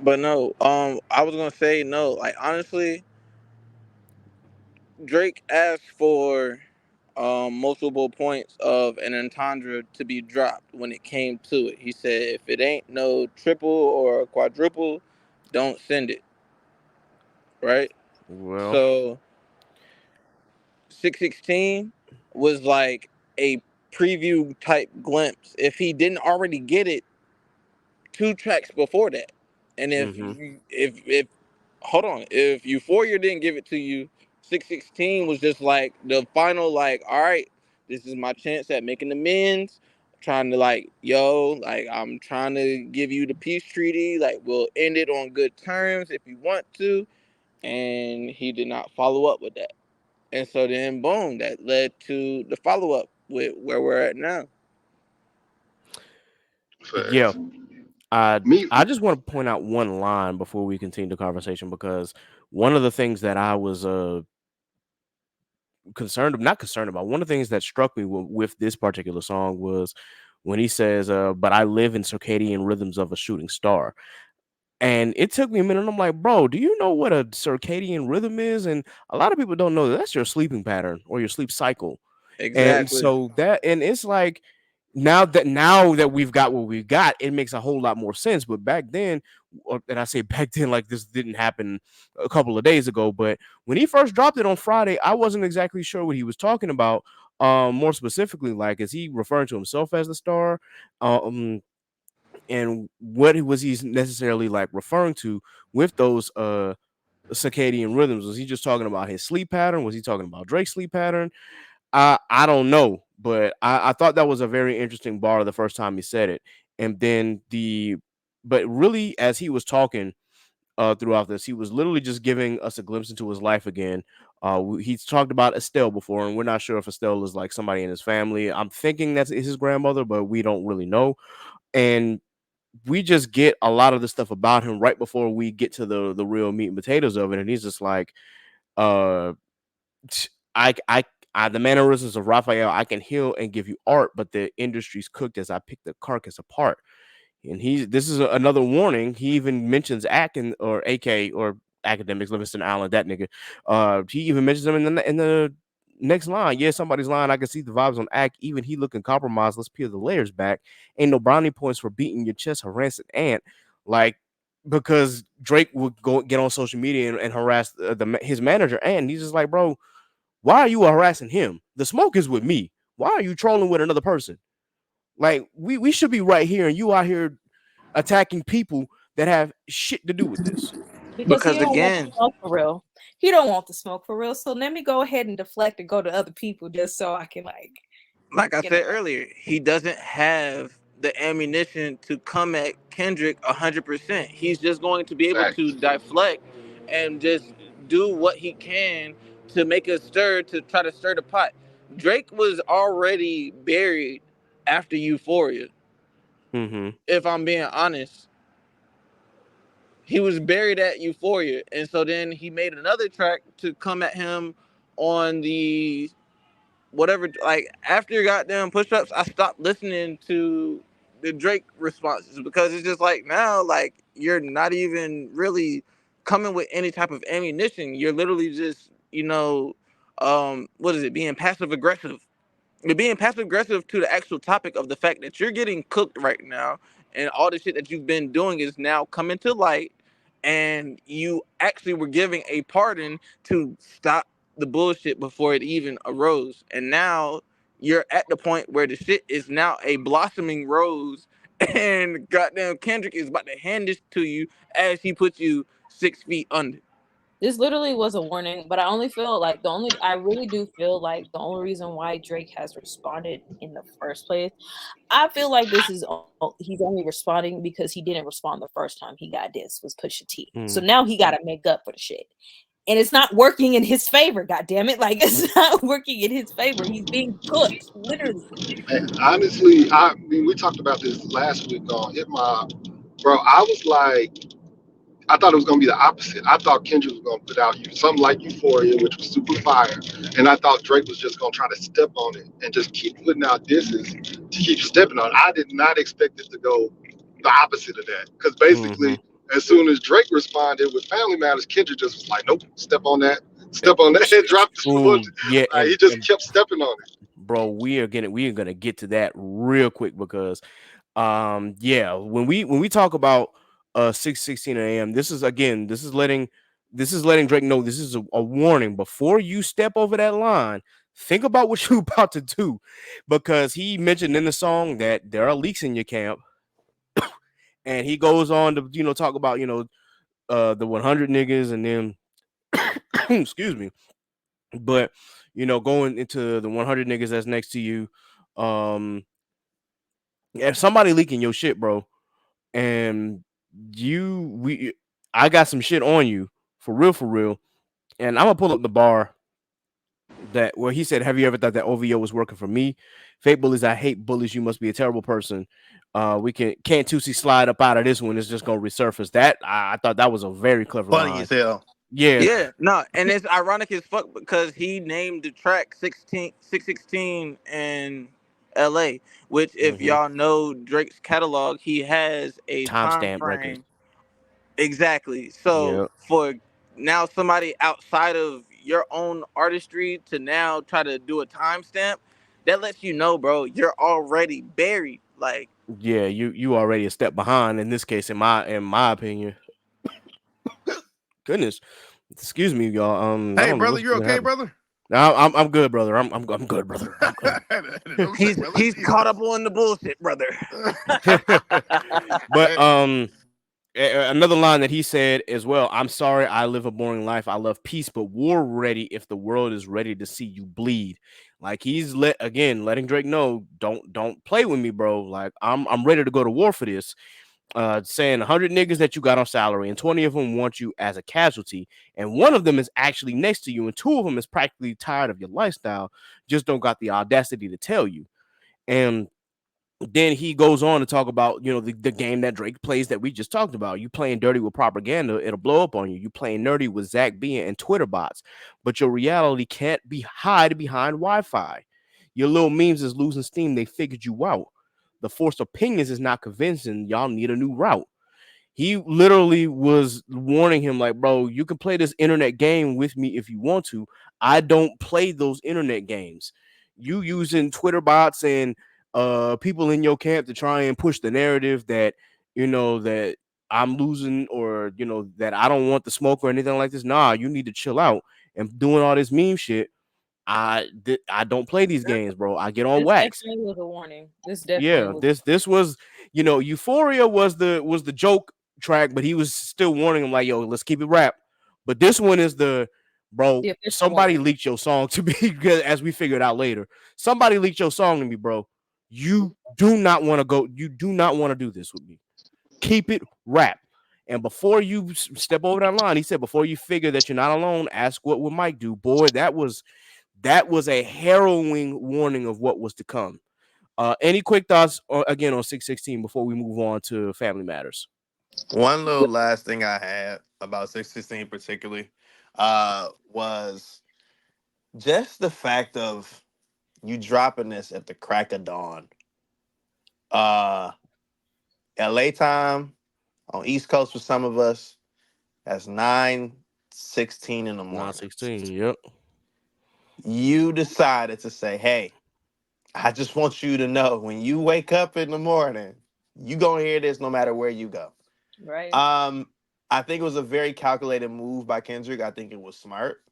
But no, I was gonna say no. Like honestly, Drake asked for multiple points of an entendre to be dropped when it came to it. He said, if it ain't no triple or quadruple, don't send it. Right. Well, So 616 was like a preview type glimpse. If he didn't already get it 2 tracks before that, and mm-hmm. if hold on, if Euphoria didn't give it to you, 616 was just like the final, like, all right, this is my chance at making amends. Trying to like, yo, like I'm trying to give you the peace treaty. Like we'll end it on good terms if you want to. And he did not follow up with that. And so then boom, that led to the follow up with where we're at now. Yeah. Facts. I Me, I just want to point out one line before we continue the conversation because one of the things that I was not concerned about, one of the things that struck me with this particular song was when he says, "But I live in circadian rhythms of a shooting star." And it took me a minute. I'm like, bro, do you know what a circadian rhythm is? And a lot of people don't know that that's your sleeping pattern or your sleep cycle. And Exactly. so that, and it's like now that we've got what we've got, it makes a whole lot more sense. But back then, and I say back then, like this didn't happen a couple of days ago. But when he first dropped it on Friday, I wasn't exactly sure what he was talking about. More specifically, like is he referring to himself as the star? Um, and what was he necessarily like referring to with those circadian rhythms? Was he just talking about his sleep pattern? Was he talking about Drake's sleep pattern? I don't know, but I thought that was a very interesting bar the first time he said it. And then but really as he was talking throughout this, he was literally just giving us a glimpse into his life again. He's talked about Estelle before, and we're not sure if Estelle is like somebody in his family. I'm thinking that's his grandmother, but we don't really know. And we just get a lot of the stuff about him right before we get to the real meat and potatoes of it, and he's just like, uh, I, I, the mannerisms of Raphael, I can heal and give you art, but the industry's cooked as I pick the carcass apart. And this is another warning. He even mentions Akin or AK or academics, Livingston Allen, that nigga. He even mentions them in the next line. Yeah, somebody's line. I can see the vibes on Ack. Even he looking compromised. Let's peel the layers back. Ain't no brownie points for beating your chest, harassing ant. Like because Drake would go get on social media and harass his manager, and he's just like, bro, why are you harassing him? The smoke is with me. Why are you trolling with another person? Like we should be right here, and you out here attacking people that have shit to do with this. because he Because don't want the again, smoke for real. He don't want the smoke for real. So let me go ahead and deflect and go to other people just so I can like I you know. said earlier, he doesn't have the ammunition to come at Kendrick 100%. He's just going to be able to facts. deflect and just do what he can to make a stir to try to stir the pot. Drake was already buried after Euphoria. Mm-hmm. If I'm being honest, he was buried at Euphoria, and so then he made another track to come at him on the whatever. Like after goddamn push ups, I stopped listening to the Drake responses, because it's just like now, like you're not even really coming with any type of ammunition. You're literally just, what is it, being passive aggressive. You're being passive aggressive to the actual topic of the fact that you're getting cooked right now, and all the shit that you've been doing is now coming to light, and you actually were giving a pardon to stop the bullshit before it even arose, and now you're at the point where the shit is now a blossoming rose, and goddamn Kendrick is about to hand this to you as he puts you 6 feet under. This literally was a warning, but I only feel like I really do feel like the only reason why Drake has responded in the first place, I feel like he's only responding because he didn't respond the first time he got this was Pusha T. So Mm. now he got to make up for the shit. And it's not working in his favor, god damn it. Like it's not working in his favor. He's being cooked, literally. And honestly, I mean, we talked about this last week on Hit Mob, bro. I was like, I thought it was gonna be the opposite. I thought Kendrick was gonna put out something like Euphoria, which was super fire, and I thought Drake was just gonna try to step on it and just keep putting out disses to keep stepping on it. I did not expect it to go the opposite of that, because Hmm. basically, as soon as Drake responded with Family Matters, Kendrick just was like, "Nope, step on that," and dropped this bullshit. Boom. Yeah, Like, he just and kept stepping on it. bro, we are gonna get to that real quick because yeah, when we talk about 6:16 a.m., this is letting Drake know this is a warning before you step over that line. Think about what you about to do, because he mentioned in the song that there are leaks in your camp, and he goes on to talk about the 100 niggas, and then excuse me, but going into the 100 niggas that's next to you, um if somebody leaking your shit, bro, and I got some shit on you for real, and I'm gonna pull up the bar that where he said, "Have you ever thought that OVO was working for me? Fake bullies, I hate bullies. You must be a terrible person. We can't Tusi slide up out of this one. It's just gonna resurface." That I thought that was a very clever Funny line. as hell. Yeah. Yeah, no, and it's ironic as fuck because he named the track 616 in LA, which if Hmm. y'all know Drake's catalog, he has a time Timestamp records. frame. Exactly. So Yeah. for now somebody outside of your own artistry to now try to do a timestamp, that lets you know, bro, you're already buried. Like, Yeah, you already a step behind in this case, in my opinion. Goodness, excuse me, y'all. I Hey, don't know brother, what's you're been okay, happening. brother? No, I'm good, brother. I'm good, brother. I'm good. Don't say, brother. he's caught up Jesus. on the bullshit, brother. But another line that he said as well. I'm sorry, I live a boring life. I love peace, but war ready if the world is ready to see you bleed. Like he's letting Drake know, don't play with me, bro. Like I'm ready to go to war for this. Saying 100 niggas that you got on salary, and 20 of them want you as a casualty, and one of them is actually next to you, and two of them is practically tired of your lifestyle, just don't got the audacity to tell you. And then he goes on to talk about the game that Drake plays that we just talked about. You playing dirty with propaganda, it'll blow up on you. You playing nerdy with Zach B and Twitter bots, but your reality can't be hide behind Wi-Fi. Your little memes is losing steam. They figured you out. The forced opinions is not convincing. Y'all need a new route. He literally was warning him, like, bro, you can play this internet game with me if you want to. I don't play those internet games. You using Twitter bots and people in your camp to try and push the narrative that that I'm losing, or that I don't want the smoke or anything like this. Nah, you need to chill out. And doing all this meme shit, I don't play these games, bro. I get on This wax. definitely was a warning. This definitely Yeah, was. this was, Euphoria was the joke track, but he was still warning him, like, yo, let's keep it rap. But this one is bro, The official somebody warning. leaked your song to me, because as we figured out later. Somebody leaked your song to me, bro. You do not want to do this with me. Keep it rap. And before you step over that line, he said, before you figure that you're not alone, ask what would Mike do. Boy, that was a harrowing warning of what was to come. Any quick thoughts again on 616 before we move on to Family Matters? One little last thing I had about 616 particularly was just the fact of you dropping this at the crack of dawn. Uh LA time on East Coast for some of us. That's 9:16 in the morning. 9:16. Yep. You decided to say, "Hey, I just want you to know when you wake up in the morning, you gonna hear this no matter where you go." Right. Um, I think it was a very calculated move by Kendrick. I think it was smart.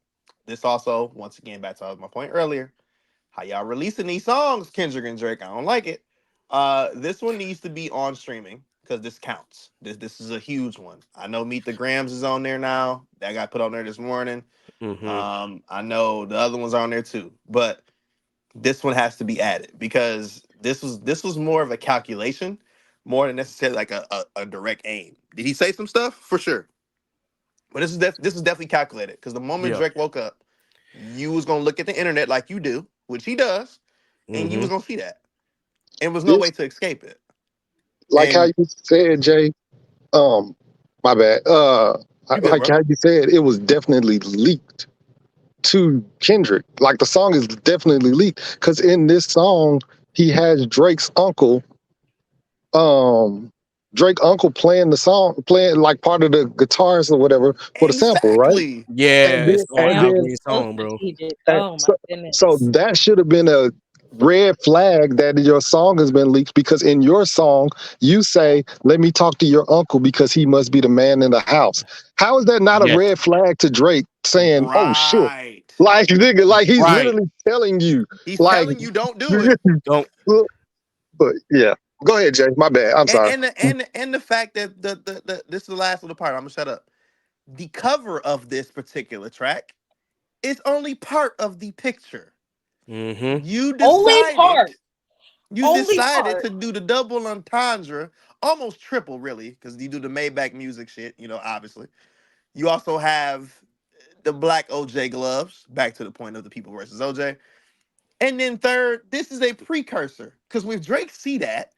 This also, once again, back to my point earlier, how y'all releasing these songs, Kendrick and Drake. I don't like it. This one needs to be on streaming because this counts. This is a huge one. I know Meet the Grams is on there now. That got put on there this morning. Mm-hmm. I know the other ones are on there too, but this one has to be added because this was more of a calculation, more than necessarily like a direct aim. Did he say some stuff? For sure. But this is definitely calculated because the moment Yeah. Drake woke up, you was gonna look at the internet like you do, which he does, and you Mm-hmm. was gonna see that. And was no This, way to escape it. like how And you said, Jay. Um, my bad. you good, Like bro? how you said, it was definitely leaked to Kendrick. Like the song is definitely leaked because in this song he has Drake's uncle, um, Drake uncle playing the song, playing like part of the guitars or whatever for the sample, right? Exactly. And Yeah, then it's on and Sounds then Algreen's so song, bro. strategic. and Oh my so goodness. that should have been a red flag that your song has been leaked because in your song you say, "Let me talk to your uncle because he must be the man in the house." How is that not a Yes. red flag to Drake saying, "Oh shit"? Right. Like nigga, like he's Right. literally telling you, He's like, telling you don't do it. Don't. but yeah. Go ahead, Jay. My bad. I'm And sorry. and the fact that the this is the last little part. I'm gonna shut up. The cover of this particular track is only part of the picture. Mm-hmm. You Only part. decided you Only decided part. to do the double entendre, almost triple, really, because you do the Maybach music shit, obviously. You also have the black OJ gloves, back to the point of the people versus OJ. And then third, this is a precursor. Because with Drake see that,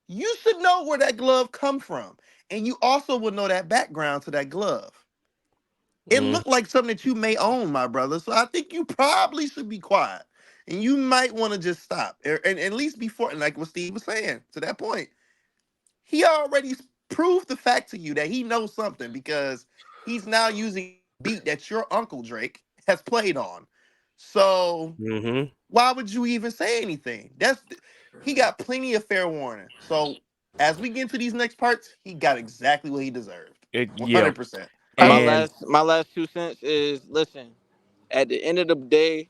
you should know where that glove come from. And you also would know that background to that glove. It Mm. looked like something that you may own, my brother. So I think you probably should be quiet. And you might want to just stop. And at least before, like what Steve was saying, to that point, he already proved the fact to you that he knows something because he's now using a beat that your uncle Drake has played on. So Mm-hmm. why would you even say anything? He got plenty of fair warning. So as we get into these next parts, he got exactly what he deserved. Yeah. 100%. My And last 2 cents is listen. At the end of the day,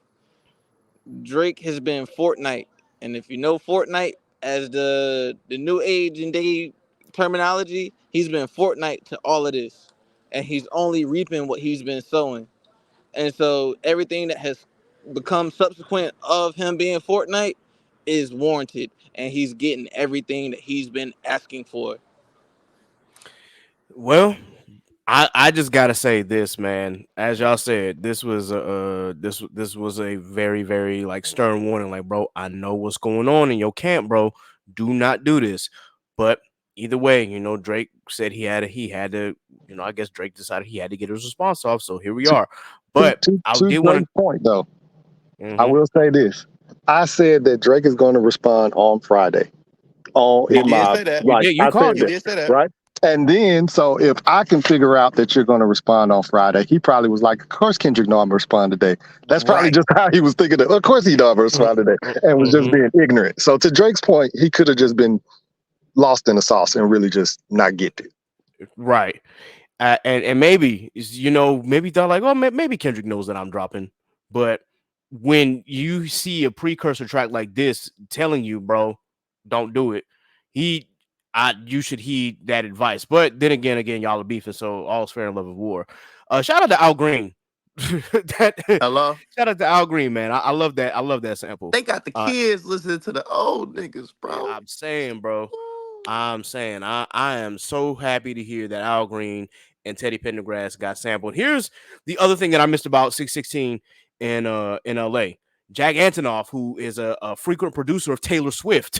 Drake has been Fortnite, and if you know Fortnite as the new age and day terminology, he's been Fortnite to all of this, and he's only reaping what he's been sowing. And so everything that has become subsequent of him being Fortnite is warranted, and he's getting everything that he's been asking for. well, I just gotta say this, man. As y'all said, this was a very very like stern warning. Like, bro, I know what's going on in your camp, bro. Do not do this. But either way, Drake said he had to. I guess Drake decided he had to get his response off. So here we To, are. But I to did want Drake's point, though, to. I will say this: I said that Drake is going to respond on Friday. On You in did my say that. You like, did. You I said called You it. that did say that. right. And then, so if I can figure out that you're going to respond on Friday, he probably was like, "Of course, Kendrick know I'm going to respond today." That's probably Right. just how he was thinking. Of course, he know I'm going to respond today, and was just Mm-hmm. being ignorant. So to Drake's point, he could have just been lost in the sauce and really just not get it. Right. And maybe maybe they're like, oh, maybe Kendrick knows that I'm dropping, but when you see a precursor track like this telling you, bro, don't do it, he, you should heed that advice. But then again, y'all are beefing, so all's fair in love and war. Shout out to Al Green. Hello? Shout out to Al Green, man. I love that. I love that sample. They got the Uh, kids listening to the old niggas, bro. I'm saying, bro. I'm saying I am so happy to hear that Al Green and Teddy Pendergrass got sampled. Here's the other thing that I missed about 616 in LA. Jack Antonoff, who is a frequent producer of Taylor Swift,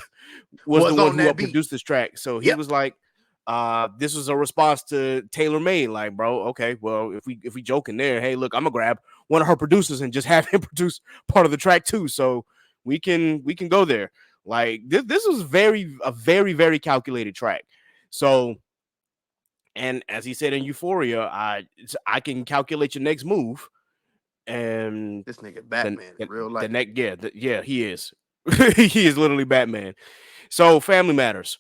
was the Was one on who that beat. produced this track. So he Yep. was like, this was a response to Taylor Made. Like, bro, okay, well, if we joke in there, hey, look, I'm gonna grab one of her producers and just have him produce part of the track too. So we can go there. Like this was a very very calculated track. So, and as he said in Euphoria, I can calculate your next move, and This nigga the Batman in the, real the life. next yeah he is he is literally Batman. So Family Matters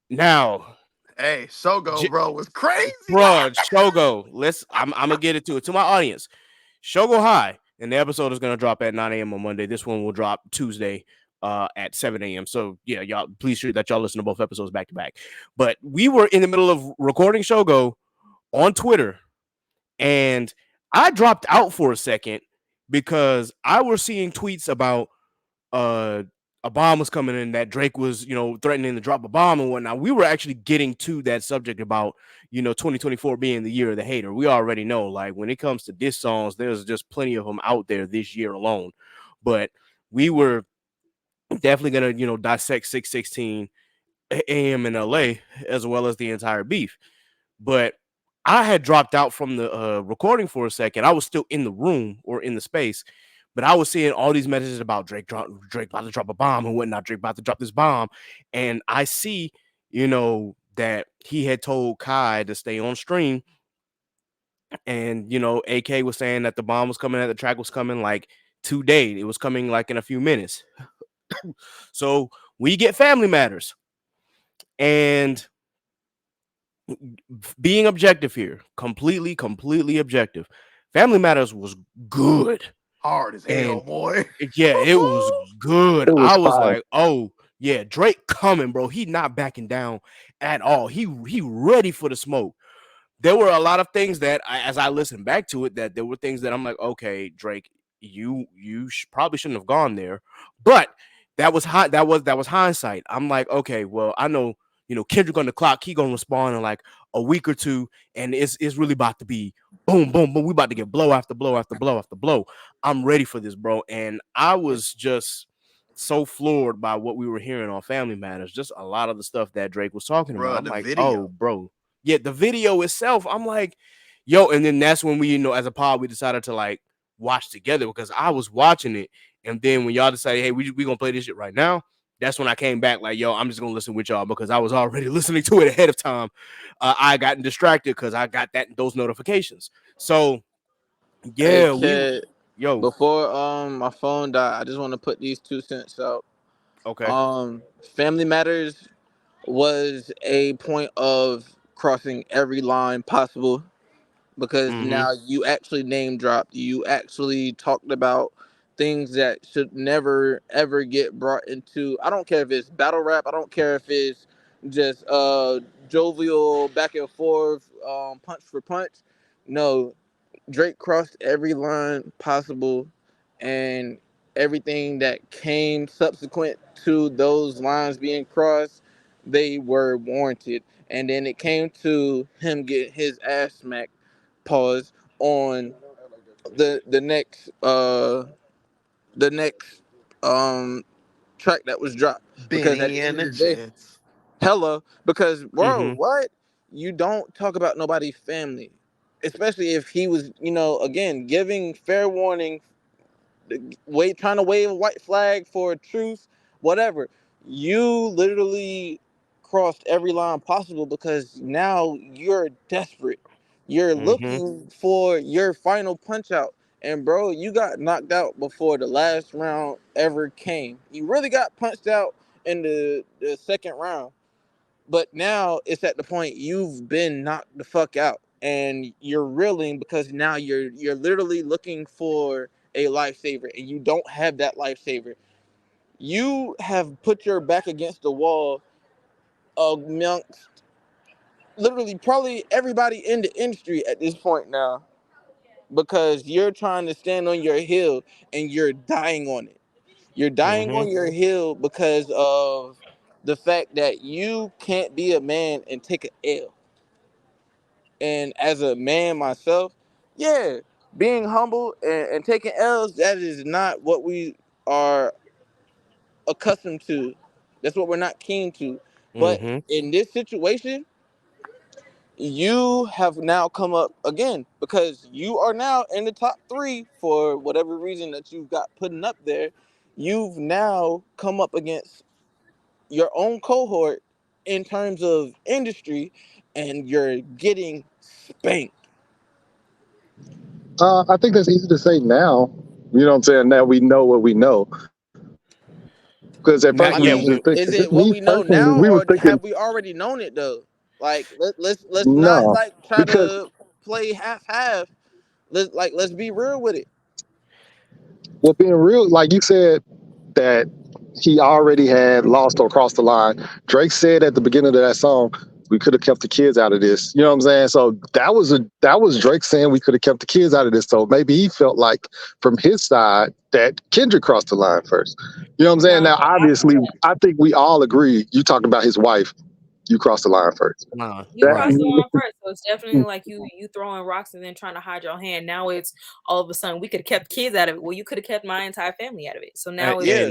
now. Hey, Shogo, J- bro, was crazy. Bruh, Shogo. I'm gonna get it to my audience. Shogo High, and the episode is gonna drop at 9 a.m. on Monday. This one will drop Tuesday at 7 a.m. So yeah, y'all please sure that y'all listen to both episodes back to back. But we were in the middle of recording Shogo on Twitter, and I dropped out for a second because I was seeing tweets about uh a bomb was coming in, that Drake was, threatening to drop a bomb and whatnot. We were actually getting to that subject about, 2024 being the year of the hater. We already know, like, when it comes to diss songs, there's just plenty of them out there this year alone. But we were definitely gonna, dissect 616 AM in LA as well as the entire beef. But I had dropped out from the recording for a second. I was still in the room or in the space, but I was seeing all these messages about Drake about to drop a bomb and whatnot. Drake about to drop this bomb, and I see, that he had told Kai to stay on stream, and AK was saying that the bomb was coming, that the track was coming like today. It was coming like in a few minutes. So we get Family Matters, and being objective here, completely objective. Family Matters was good. Hard as hell, And boy. yeah, it was good. It was I was fire. like, oh yeah, Drake coming, bro. He not backing down at all. He ready for the smoke. There were a lot of things that as I listened back to it, that there were things that I'm like, okay, Drake, probably shouldn't have gone there, but that was hindsight. I'm like, okay, well, I know, Kendrick on the clock, he gonna respond in like a week or two, and it's really about to be boom, boom, boom. We about to get blow after blow after blow after blow. I'm ready for this, bro, and I was just so floored by what we were hearing on Family Matters. Just a lot of the stuff that Drake was talking about. Bro, I'm the like, oh, video. bro, yeah, the video itself, I'm like, yo, and then that's when we, as a pod, we decided to like watch together, because I was watching it, and then when y'all decided, hey, we gonna play this shit right now, that's when I came back like, yo, I'm just gonna listen with y'all, because I was already listening to it ahead of time. I gotten distracted because I got those notifications. So Hey yeah, kid, yo, before my phone died, I just want to put these 2 cents out. okay, Family Matters was a point of crossing every line possible, because mm-hmm, now you actually name dropped, you actually talked about things that should never ever get brought into. I don't care if it's battle rap, I don't care if it's just jovial back and forth, punch for punch. No, Drake crossed every line possible, and everything that came subsequent to those lines being crossed, they were warranted. And then it came to him getting his ass smacked, pause, on the next um track that was dropped. Because at Benny the end and of the the day, Jets. hella, because bro, mm-hmm, what? You don't talk about nobody's family, especially if he was, again, giving fair warning, trying to wave a white flag for truth, whatever. You literally crossed every line possible, because now you're desperate. You're mm-hmm, looking for your final punch out. And bro, you got knocked out before the last round ever came. You really got punched out in the second round. But now it's at the point you've been knocked the fuck out, and you're reeling, because now you're literally looking for a lifesaver, and you don't have that lifesaver. You have put your back against the wall amongst literally probably everybody in the industry at this point now, because you're trying to stand on your hill and you're dying on it. You're dying mm-hmm, on your hill because of the fact that you can't be a man and take an L. And as a man myself, yeah, being humble and taking L's, that is not what we are accustomed to. That's what we're not keen to. But mm-hmm, in this situation, you have now come up again, because you are now in the top three for whatever reason that you've got putting up there. You've now come up against your own cohort in terms of industry, and you're getting spanked. I think that's easy to say now. You know what I'm saying? Now we know what we know. Because at Now, first I we yeah, was just mean, thinking, is it what me we know personally, now, we was or thinking, have we already known it though? Like let's not no. like try Because, to play half half. Let's be real with it. well, being real, like you said, that he already had lost or crossed the line. Drake said at the beginning of that song, we could have kept the kids out of this. You know what I'm saying? So that was Drake saying we could have kept the kids out of this. So maybe he felt like from his side that Kendrick crossed the line first. You know what I'm No, saying? Now, I obviously, I think we all agree. You talking about his wife, you crossed the line first. nah, you That crossed right. the line first, so it's definitely like you throwing rocks and then trying to hide your hand. Now it's all of a sudden we could have kept kids out of it. Well, you could have kept my entire family out of it. So now it's Yeah,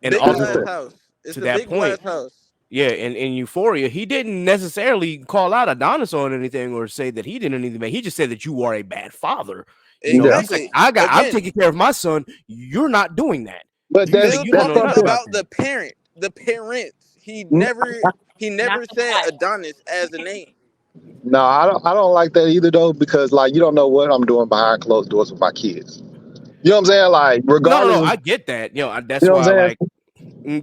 And big that's glass also it. house. to It's a that big glass point, house. yeah, in Euphoria, he didn't necessarily call out Adonis on anything or say that he did anything bad. He just said that you are a bad father. You know, Yeah. he's like, Exactly. I'm Again, taking care of my son. You're not doing that. But You that's Phil you don't that's know talking nothing something. about about that. the parent, the parents. He n- never he not never the said wife. Adonis as a name. No, I don't like that either though, because like you don't know what I'm doing behind closed doors with my kids. You know what I'm saying? Like No, no, regardless, no. you I get that. You know, know that's what I'm why I saying? like.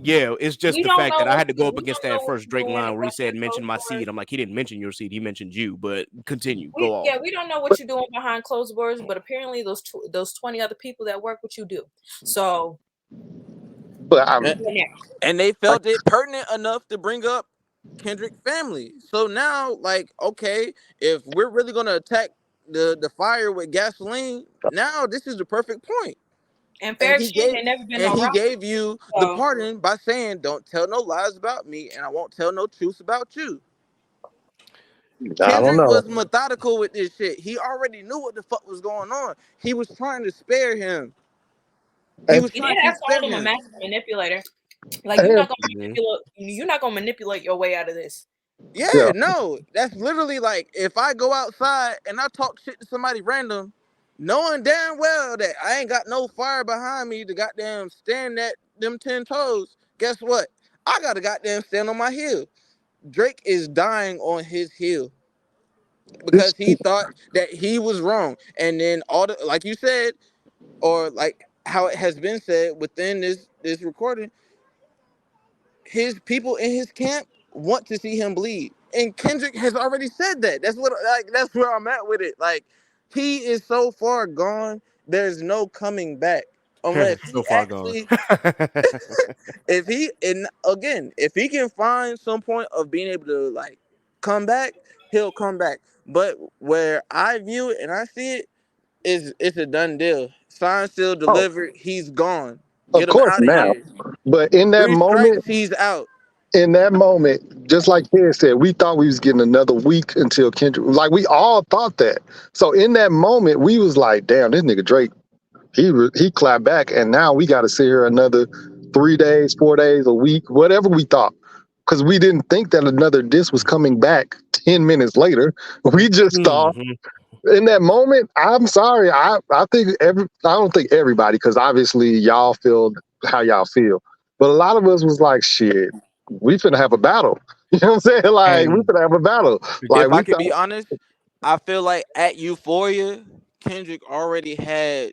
Yeah, it's just We the don't fact know that I what had to go up we against don't that know what first you're Drake doing line where he said, behind "Mention closed my doors. seed." I'm like, he didn't mention your seed. He mentioned you. But continue. Go We off. yeah, we don't know what you're doing behind closed doors, but apparently those 20 other people that work with you do. So But I'm And, yeah, and they like, felt it pertinent enough to bring up Kendrick family. So now, like, okay, if we're really gonna attack the fire with gasoline, now this is the perfect point. and And fair he exchange gave ain't never been and no he rock. gave you the So pardon by saying, "Don't tell no lies about me, and I won't tell no truth about you." I don't Kendrick know. was methodical with this shit. He already knew what the fuck was going on. He was trying to spare him. He And, was you did trying to have spare called him a him. master manipulator. Like and Mhm. you're not gonna manipulate your way out of this. Yeah, yeah, no, that's literally like if I go outside and I talk shit to somebody random, knowing damn well that I ain't got no fire behind me to goddamn stand at them 10 toes. Guess what? I gotta goddamn stand on my heel. Drake is dying on his heel this because he thought that he was wrong, and then all the like you said, or like how it has been said within this recording, his people in his camp want to see him bleed. And Kendrick has already said that. That's where I'm at with it. Like he is so far gone, there's no coming back. Unless So he far gone. actually if he and again, if he can find some point of being able to like come back, he'll come back. But where I view it and I see it is it's a done deal. Signed, sealed, oh, delivered, he's gone. of Get him course out of now. here. But Three strikes, he's out. in that moment, just like Ted said, we thought we was getting another week until Kendrick. Like we all thought that. So in that moment, we was like, "Damn, this nigga Drake, he clapped back, and now we got to sit here another 3 days, 4 days, a week, whatever we thought." Because we didn't think that another disc was coming back 10 minutes later. We just thought Mhm. in that moment, I'm sorry. I don't think everybody, because obviously y'all feel how y'all feel. But a lot of us was like, shit, we finna have a battle. You know what I'm saying? Like, we And finna have a battle. Like If I we could be thought, honest, I feel like at Euphoria, Kendrick already had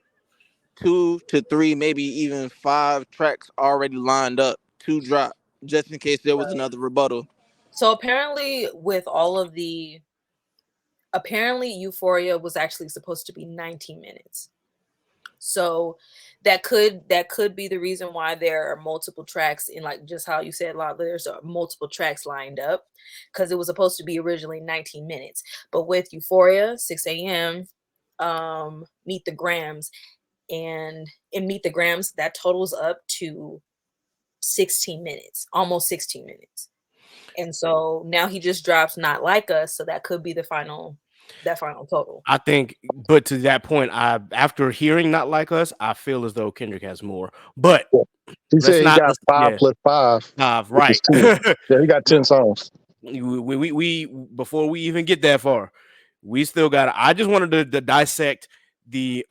2 to 3, maybe even 5 tracks already lined up to drop, just in case there was another rebuttal. So apparently, with all of the apparently Euphoria was actually supposed to be 19 minutes. So that could be the reason why there are multiple tracks in, like just how you said, lot there's multiple tracks lined up, because it was supposed to be originally 19 minutes. But with Euphoria, 6 a.m., Meet the Grams, and in Meet the Grams, that totals up to 16 minutes, almost 16 minutes. And so now he just drops Not Like Us, so that could be that final total. I think, but to that point, I after hearing "Not Like Us," I feel as though Kendrick has more. But he said he got let's five yeah, plus five, which is right. 10. Yeah, he got But 10 songs. we before we even get that far, we still got. I just wanted to dissect the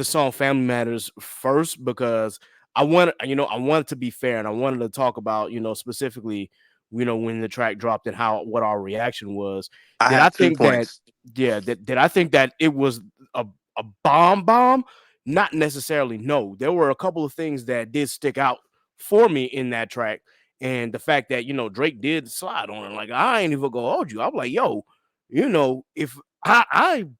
song "Family Matters" first because I wanted to be fair and I wanted to talk about specifically when the track dropped and how what our reaction was. I Did I have two think that points. yeah, did I think that it was a bomb? Not necessarily. No. There were a couple of things that did stick out for me in that track. And the fact that, Drake did slide on it. Like, I ain't even gonna hold you. I'm like, yo, if I'm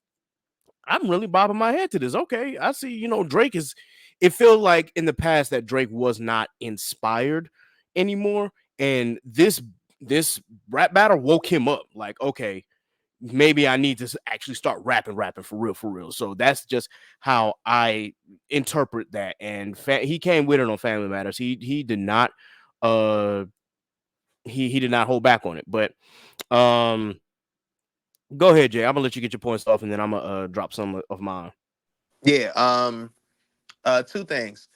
really bobbing my head to this. Okay, I see. Drake is. It feels like in the past that Drake was not inspired anymore, and this rap battle woke him up. Like, okay, maybe I need to actually start rapping for real. So that's just how I interpret that. And he came with it on Family Matters. He did not uh he did not hold back on it. But um go ahead, Jay. I'm gonna let you get your points off, and then I'm gonna drop some of mine. Yeah. Two things.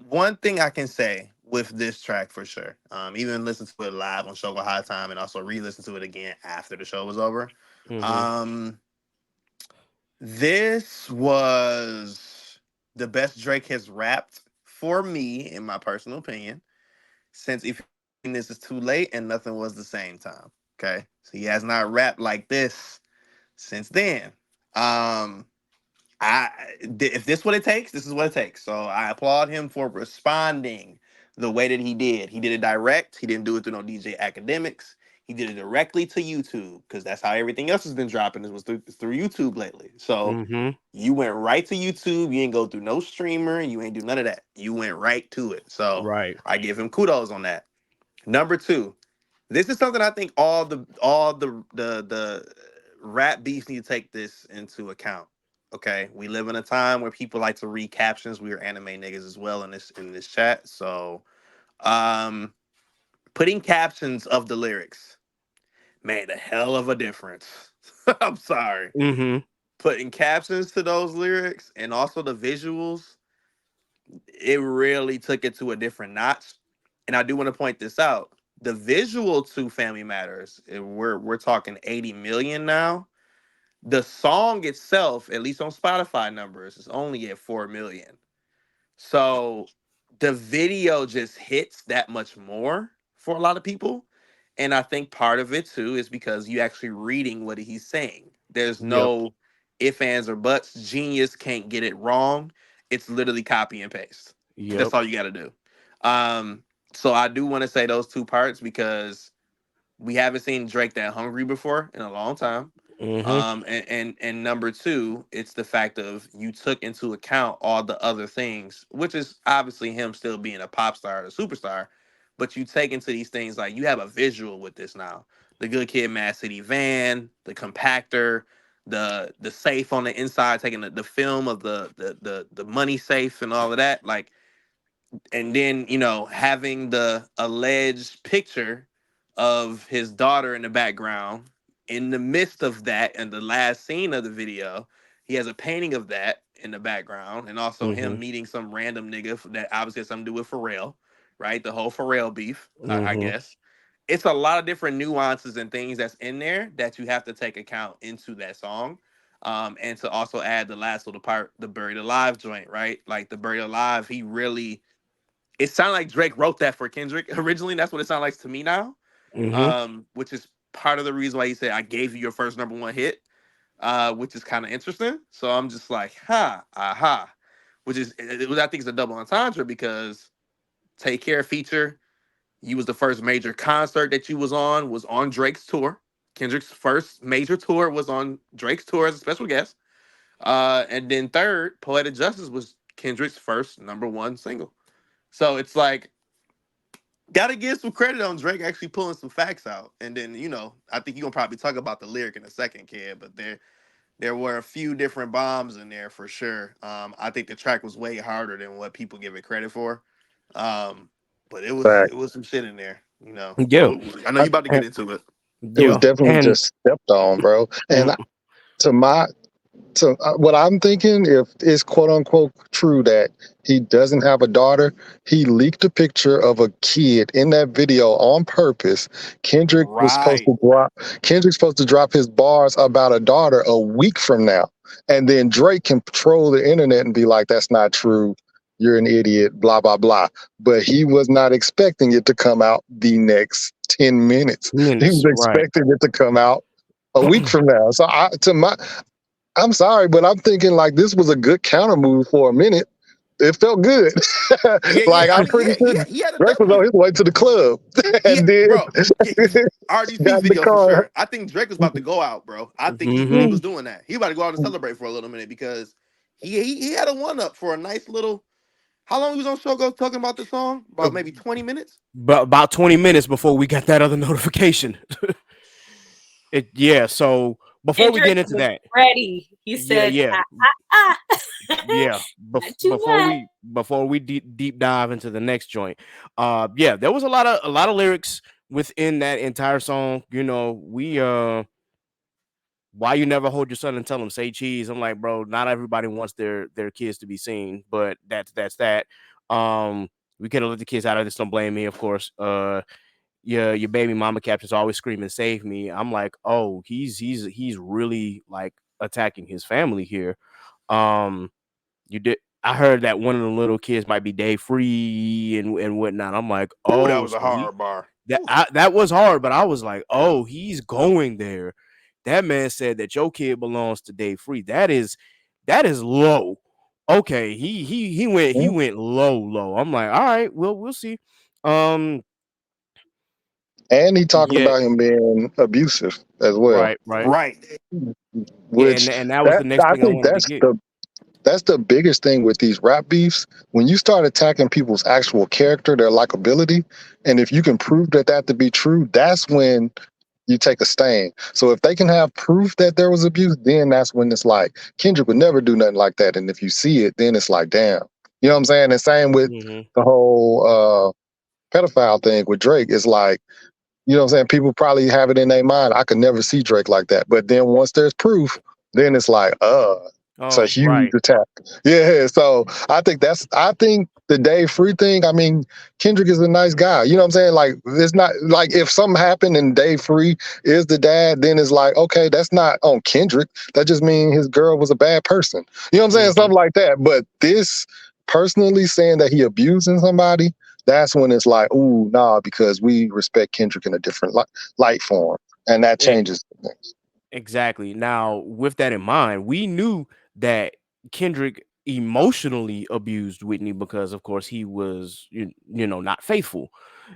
One thing I can say with this track for sure, even listen to it live on Show High Time and also re-listen to it again after the show was over. Mm-hmm. Um, this was the best Drake has rapped for me, in my personal opinion, since If This Is Too Late and Nothing Was the Same Time. Okay, so he has not rapped like this since then. Um, if this what it takes, this is what it takes. So I applaud him for responding the way that he did. He did it direct. He didn't do it through no DJ academics. He did it directly to YouTube because that's how everything else has been dropping. It was through YouTube lately. So Mm-hmm. you went right to YouTube. You ain't go through no streamer. You ain't do none of that. You went right to it. So Right. I give him kudos on that. Number two, this is something I think all the rap beefs need to take this into account. Okay, we live in a time where people like to read captions. We are anime niggas as well in this chat. So, um, putting captions of the lyrics made a hell of a difference. I'm sorry. Mm-hmm. Putting captions to those lyrics and also the visuals, it really took it to a different notch. And I do want to point this out. The visual to Family Matters, we're talking 80 million now. The song itself, at least on Spotify numbers, is only at 4 million. So the video just hits that much more for a lot of people. And I think part of it too is because you actually reading what he's saying. There's Yep. no if, ands, or buts. Genius can't get it wrong. It's literally copy and paste. Yep. That's all you got to do. Um, so I do want to say those two parts because we haven't seen Drake that hungry before in a long time. Mm-hmm. And number two, it's the fact of you took into account all the other things, which is obviously him still being a pop star, a superstar, but you take into these things like you have a visual with this now. The Good Kid, Mad City van, the compactor, the safe on the inside, taking the film of the money safe and all of that. Like, and then having the alleged picture of his daughter in the background in the midst of that and the last scene of the video, he has a painting of that in the background and also Mm-hmm. him meeting some random nigga that obviously has something to do with Pharrell, right? The whole Pharrell beef, I Mm-hmm. guess. It's a lot of different nuances and things that's in there that you have to take account into that song. And to also add the last little part, the Buried Alive joint, right? Like the Buried Alive, he really, it sounded like Drake wrote that for Kendrick originally. That's what it sounds like to me now. Mm-hmm. Which is part of the reason why he said I gave you your first number one hit, which is kind of interesting. So I'm just like, aha, which is I think it's a double entendre because Take Care feature. You was the first major concert that you was on Drake's tour. Kendrick's first major tour was on Drake's tour as a special guest. And then third, Poetic Justice was Kendrick's first number one single. So it's like gotta give some credit on Drake actually pulling some facts out. And then, I think you're gonna probably talk about the lyric in a second, kid, but there were a few different bombs in there for sure. I think the track was way harder than what people give it credit for. Um, but Fact. it was some shit in there. Yeah. But I know I, you about to get into it. it was Yeah. definitely And just stepped on, bro. And mm, to my So what I'm thinking, if it's quote unquote true that he doesn't have a daughter, he leaked a picture of a kid in that video on purpose. Kendrick was supposed Right. to drop. Kendrick's supposed to drop his bars about a daughter a week from now, and then Drake can patrol the internet and be like, "That's not true. You're an idiot." Blah blah blah. But he was not expecting it to come out the next 10 minutes. He was Minutes, right? expecting it to come out a week from now. So I'm sorry, but I'm thinking like this was a good counter move for a minute. It felt good. Yeah, Like yeah. I I'm mean, pretty yeah, sure he had a Drake was on W. his way to the club He, and then bro, yeah, I already see got in the video for car. sure. I think Drake was about to go out, bro. I think he Hmm. was doing that. He about to go out and celebrate for a little minute because he had a one up for a nice little. How long he was on show go talking about the song? About maybe 20 minutes. But about 20 minutes before we got that other notification. Yeah. So before we Kendrick get into was that, ready. He yeah, said, yeah, yeah. not too much. Before we deep dive into the next joint, yeah, there was a lot of lyrics within that entire song. Why you never hold your son and tell him say cheese. I'm like, bro, not everybody wants their kids to be seen, but that's that. Um, we could have let the kids out of this. Don't blame me, of course. Your baby mama captain's always screaming, "Save me!" I'm like, oh, he's really like attacking his family here. Um, you did. I heard that one of the little kids might be day free and whatnot. I'm like, Ooh, that oh, was a so he hard bar. that Ooh. that was hard, but I was like, oh, he's going there. That man said that your kid belongs to day free. That is low. Okay, he went low. I'm like, all right, well, we'll see. Um, And he talking yeah, about him being abusive as well. right. Right. Yeah, and Which and that was that the next I thing I think wanted to get. that's the biggest thing with these rap beefs. When you start attacking people's actual character, their likability, and if you can prove that to be true, that's when you take a stand. So if they can have proof that there was abuse, then that's when it's like Kendrick would never do nothing like that. And if you see it, then it's like, damn. You know what I'm saying? And same with Hmm. the whole pedophile thing with Drake. It's like, you know what I'm saying? People probably have it in their mind. I could never see Drake like that. But then once there's proof, then it's like, it's a Oh, huge right. attack. Yeah. So I think the Dave Free thing, I mean, Kendrick is a nice guy. You know what I'm saying? Like, it's not like if something happened and Dave Free is the dad, then it's like, okay, that's not on Kendrick. That just means his girl was a bad person. You know what I'm saying? Hmm. Something like that. But this personally saying that he abusing somebody, that's when it's like, ooh, nah, because we respect Kendrick in a different light form, and that changes things. Exactly. Now, with that in mind, we knew that Kendrick emotionally abused Whitney because, of course, he was, not faithful.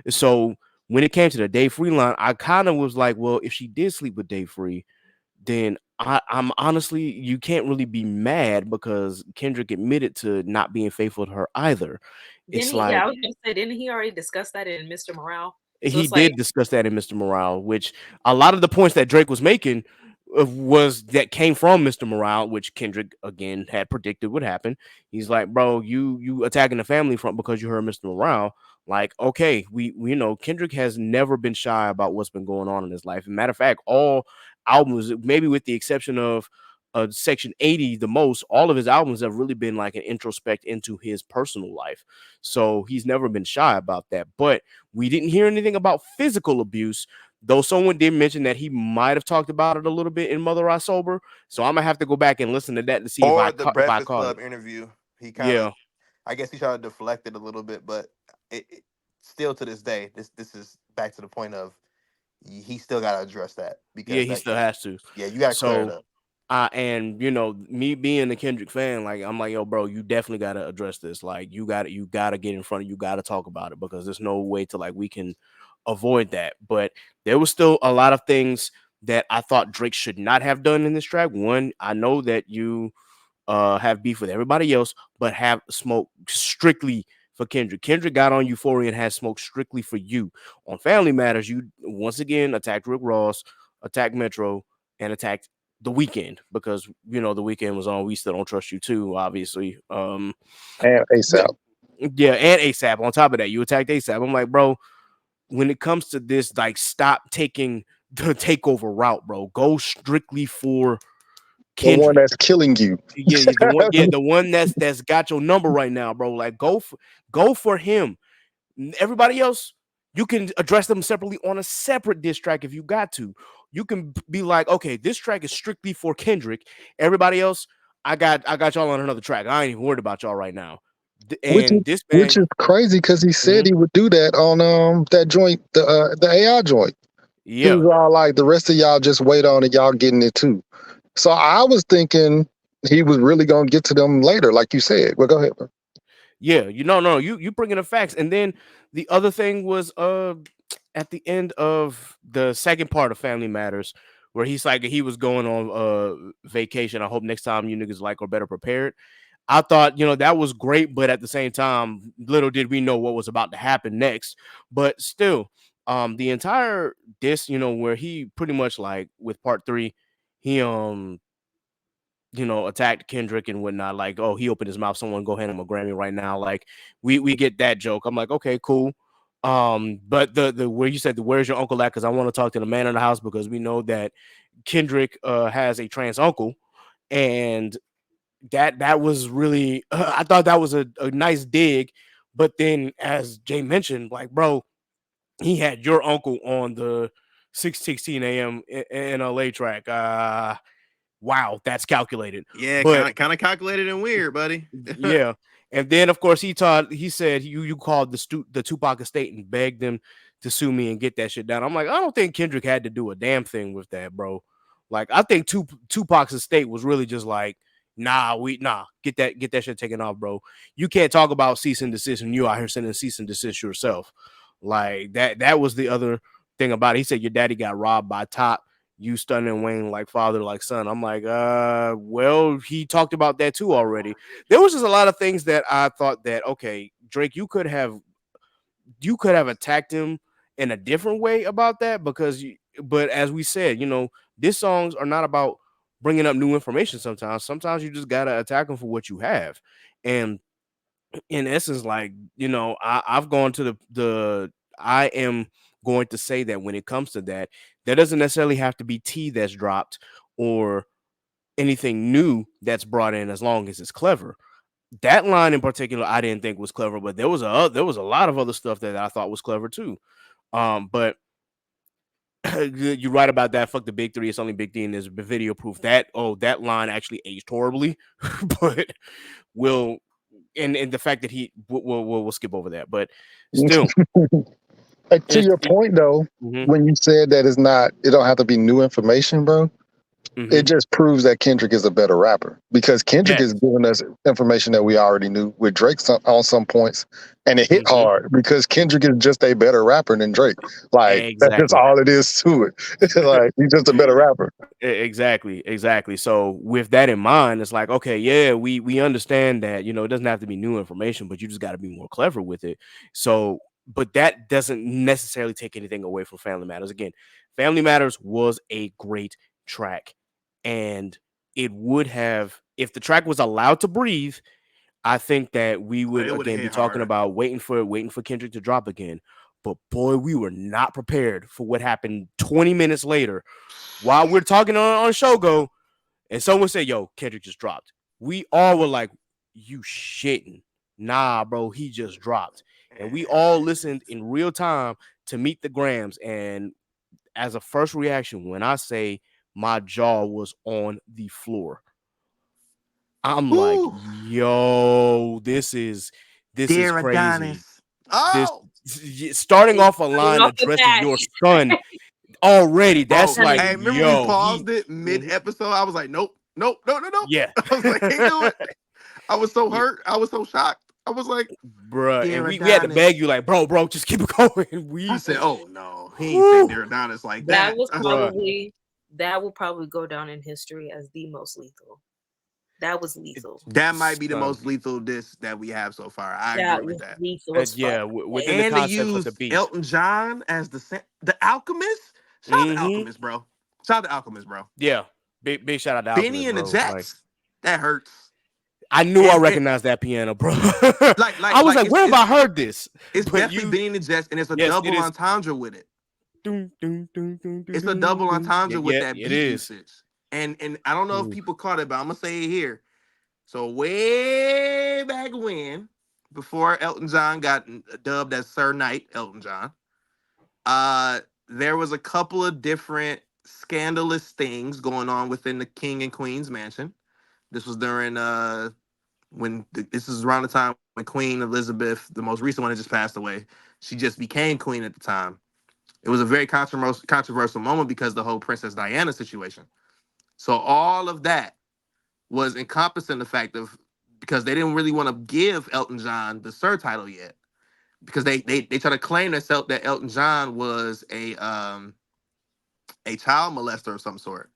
So when it came to the Dave Free line, I kind of was like, well, if she did sleep with Dave Free, then I'm honestly, you can't really be mad because Kendrick admitted to not being faithful to her either. Didn't It's he? Yeah, like I was gonna say, didn't he already discuss that in Mr. Morale? So he it's like, did discuss that in Mr. Morale, which a lot of the points that Drake was making was that came from Mr. Morale, which Kendrick again had predicted would happen. He's like, bro, you attacking the family front because you heard Mr. Morale. Like, okay, we Kendrick has never been shy about what's been going on in his life. As a matter of fact, all albums, maybe with the exception of Section 80, the most, all of his albums have really been like an introspect into his personal life. So he's never been shy about that. But we didn't hear anything about physical abuse, though someone did mention that he might have talked about it a little bit in Mother I Sober. So I'm gonna have to go back and listen to that to see if Or I the if I Breakfast caught it. Club interview. He kind Yeah, of, I guess he tried to deflect it a little bit, but still to this day, this is back to the point of he still got to address that yeah, because he that, still has to. yeah, you got to clear it So up. and me being a Kendrick fan, like I'm like, yo, bro, you definitely gotta address this. Like you gotta get in front of, you gotta talk about it because there's no way to like we can avoid that. But there was still a lot of things that I thought Drake should not have done in this track. One, I know that you have beef with everybody else, but have smoke strictly for Kendrick. Kendrick got on Euphoria and has smoke strictly for you. On Family Matters, you once again attacked Rick Ross, attacked Metro, and attacked The Weeknd because The Weeknd was on We Still Don't Trust You too, obviously. And But ASAP. yeah, and ASAP. On top of that, you attacked ASAP. I'm like, bro, when it comes to this, like, stop taking the takeover route, bro. Go strictly for The one Kendrick. that's killing you. Yeah, the one that's got your number right now, bro. Like go for him. Everybody else, you can address them separately on a separate diss track if you got to. You can be like, okay, this track is strictly for Kendrick. Everybody else, I got y'all on another track. I ain't even worried about y'all right now. Which is And this which man, is crazy because he said mhm, he would do that on that joint, the AI joint. He yeah, was all like, the rest of y'all just wait on it, y'all getting it too. So I was thinking he was really gonna get to them later, like you said. Well, go ahead, bro. yeah, no, you bringing the facts. And then the other thing was at the end of the second part of Family Matters, where he's like he was going on vacation. I hope next time you niggas like or better prepared. I thought, that was great, but at the same time, little did we know what was about to happen next. But still, the entire disc, where he pretty much like with part three, he attacked Kendrick and whatnot. Like, oh, he opened his mouth. Someone go hand him a Grammy right now. Like, we get that joke. I'm like, okay, cool. But the where you said the where's your uncle at? Because I want to talk to the man in the house because we know that Kendrick has a trans uncle, and that was really I thought that was a nice dig. But then, as Jay mentioned, like, bro, he had your uncle on the 6:16 a.m. in LA track. Wow, that's calculated. Yeah, But kind of calculated and weird, buddy. yeah, and then of course he said you called the Tupac estate and begged them to sue me and get that shit down. I'm like, I don't think Kendrick had to do a damn thing with that, bro. Like, I think Tupac's estate was really just like, get that shit taken off, bro. You can't talk about cease and desist when you out here sending cease and desist yourself. Like, that was the other thing about it. He said your daddy got robbed by Top, you stunning Wayne like father, like son. I'm like, well, he talked about that too already. There was just a lot of things that I thought that, okay, Drake, you could have attacked him in a different way about that because but as we said, these songs are not about bringing up new information. Sometimes you just gotta attack them for what you have. And in essence, like, I've gone to the I am going to say that when it comes to that, there doesn't necessarily have to be tea that's dropped or anything new that's brought in, as long as it's clever. That line in particular I didn't think was clever, but there was a lot of other stuff that I thought was clever too. But you're right about that. Fuck the big three. It's only big D, and there's video proof that that line actually aged horribly. But we'll and the fact that we'll skip over that. But still, Hey, to it's your point though, mhm, when you said that it don't have to be new information, bro. It mhm. just proves that Kendrick is a better rapper because Kendrick Yes. is giving us information that we already knew with Drake on some points, and it hit Mhm. hard because Kendrick is just a better rapper than Drake. Like that's just Exactly. all it is to it. Like he's just a better rapper. Exactly. So with that in mind, it's like, okay, yeah, we understand that, it doesn't have to be new information, but you just got to be more clever with it. So, but that doesn't necessarily take anything away from Family Matters. Again, Family Matters was a great track, and it would have, if the track was allowed to breathe, I think that we would It would have again be hit talking harder. about waiting for Kendrick to drop again. But boy, we were not prepared for what happened 20 minutes later while we're talking on Shogo, and someone said, "Yo, Kendrick just dropped." We all were like, "You shitting? Nah, bro, he just dropped." And we all listened in real time to Meet the Grams. And as a first reaction, when I say my jaw was on the floor, I'm like, Woo! "Yo, this is Dear crazy." Adonis. This Oh, starting It's off a coming line off the addressing bat. your son already. That's bro. like, Telling Hey, remember we yo, paused it mid mhm, episode? I was like, nope, nope, no, no, no. yeah. I was like, can't do it. I was so Yeah, hurt. I was so shocked. I was like, bruh. And Dear we had to beg Adonis. you, like, bro, just keep it going. I We, said, oh no, he ain't say whew, Dear Adonis like that that. was I said, bruh. probably that will probably go down in history as the most lethal. That was lethal. that might be the Son, most lethal diss that we have so far. I agree That with was that. lethal as fuck. yeah, Like, within the And they concepts of the used beat. Elton John as the Alchemist. Shout out to Mm-hmm. Alchemist, bro. Shout out to Alchemist, bro. Yeah, big shout out to Benny Alchemist, and the bro. Like, Jets. That hurts. I knew I And recognized that piano, bro. like like I was like like, where have I heard this? it's But definitely Benny and the Jets, and it's a yes, it double is. entendre with it. Dun, dun, dun, dun, dun, It's a dun, double dun. Yeah, entendre with yeah, that it beat is. usage. And I don't know if Ooh. people caught it, but I'm gonna say it here. So way back when, before Elton John got dubbed as Sir Knight, Elton John, there was a couple of different scandalous things going on within the King and Queen's mansion. This was during This is around the time when Queen Elizabeth, the most recent one, had just passed away. She just became queen at the time. It was a very controversial moment because the whole Princess Diana situation. So all of that was encompassing the fact of, because they didn't really want to give Elton John the Sir title yet, because they try to claim themselves that Elton John was a child molester of some sort,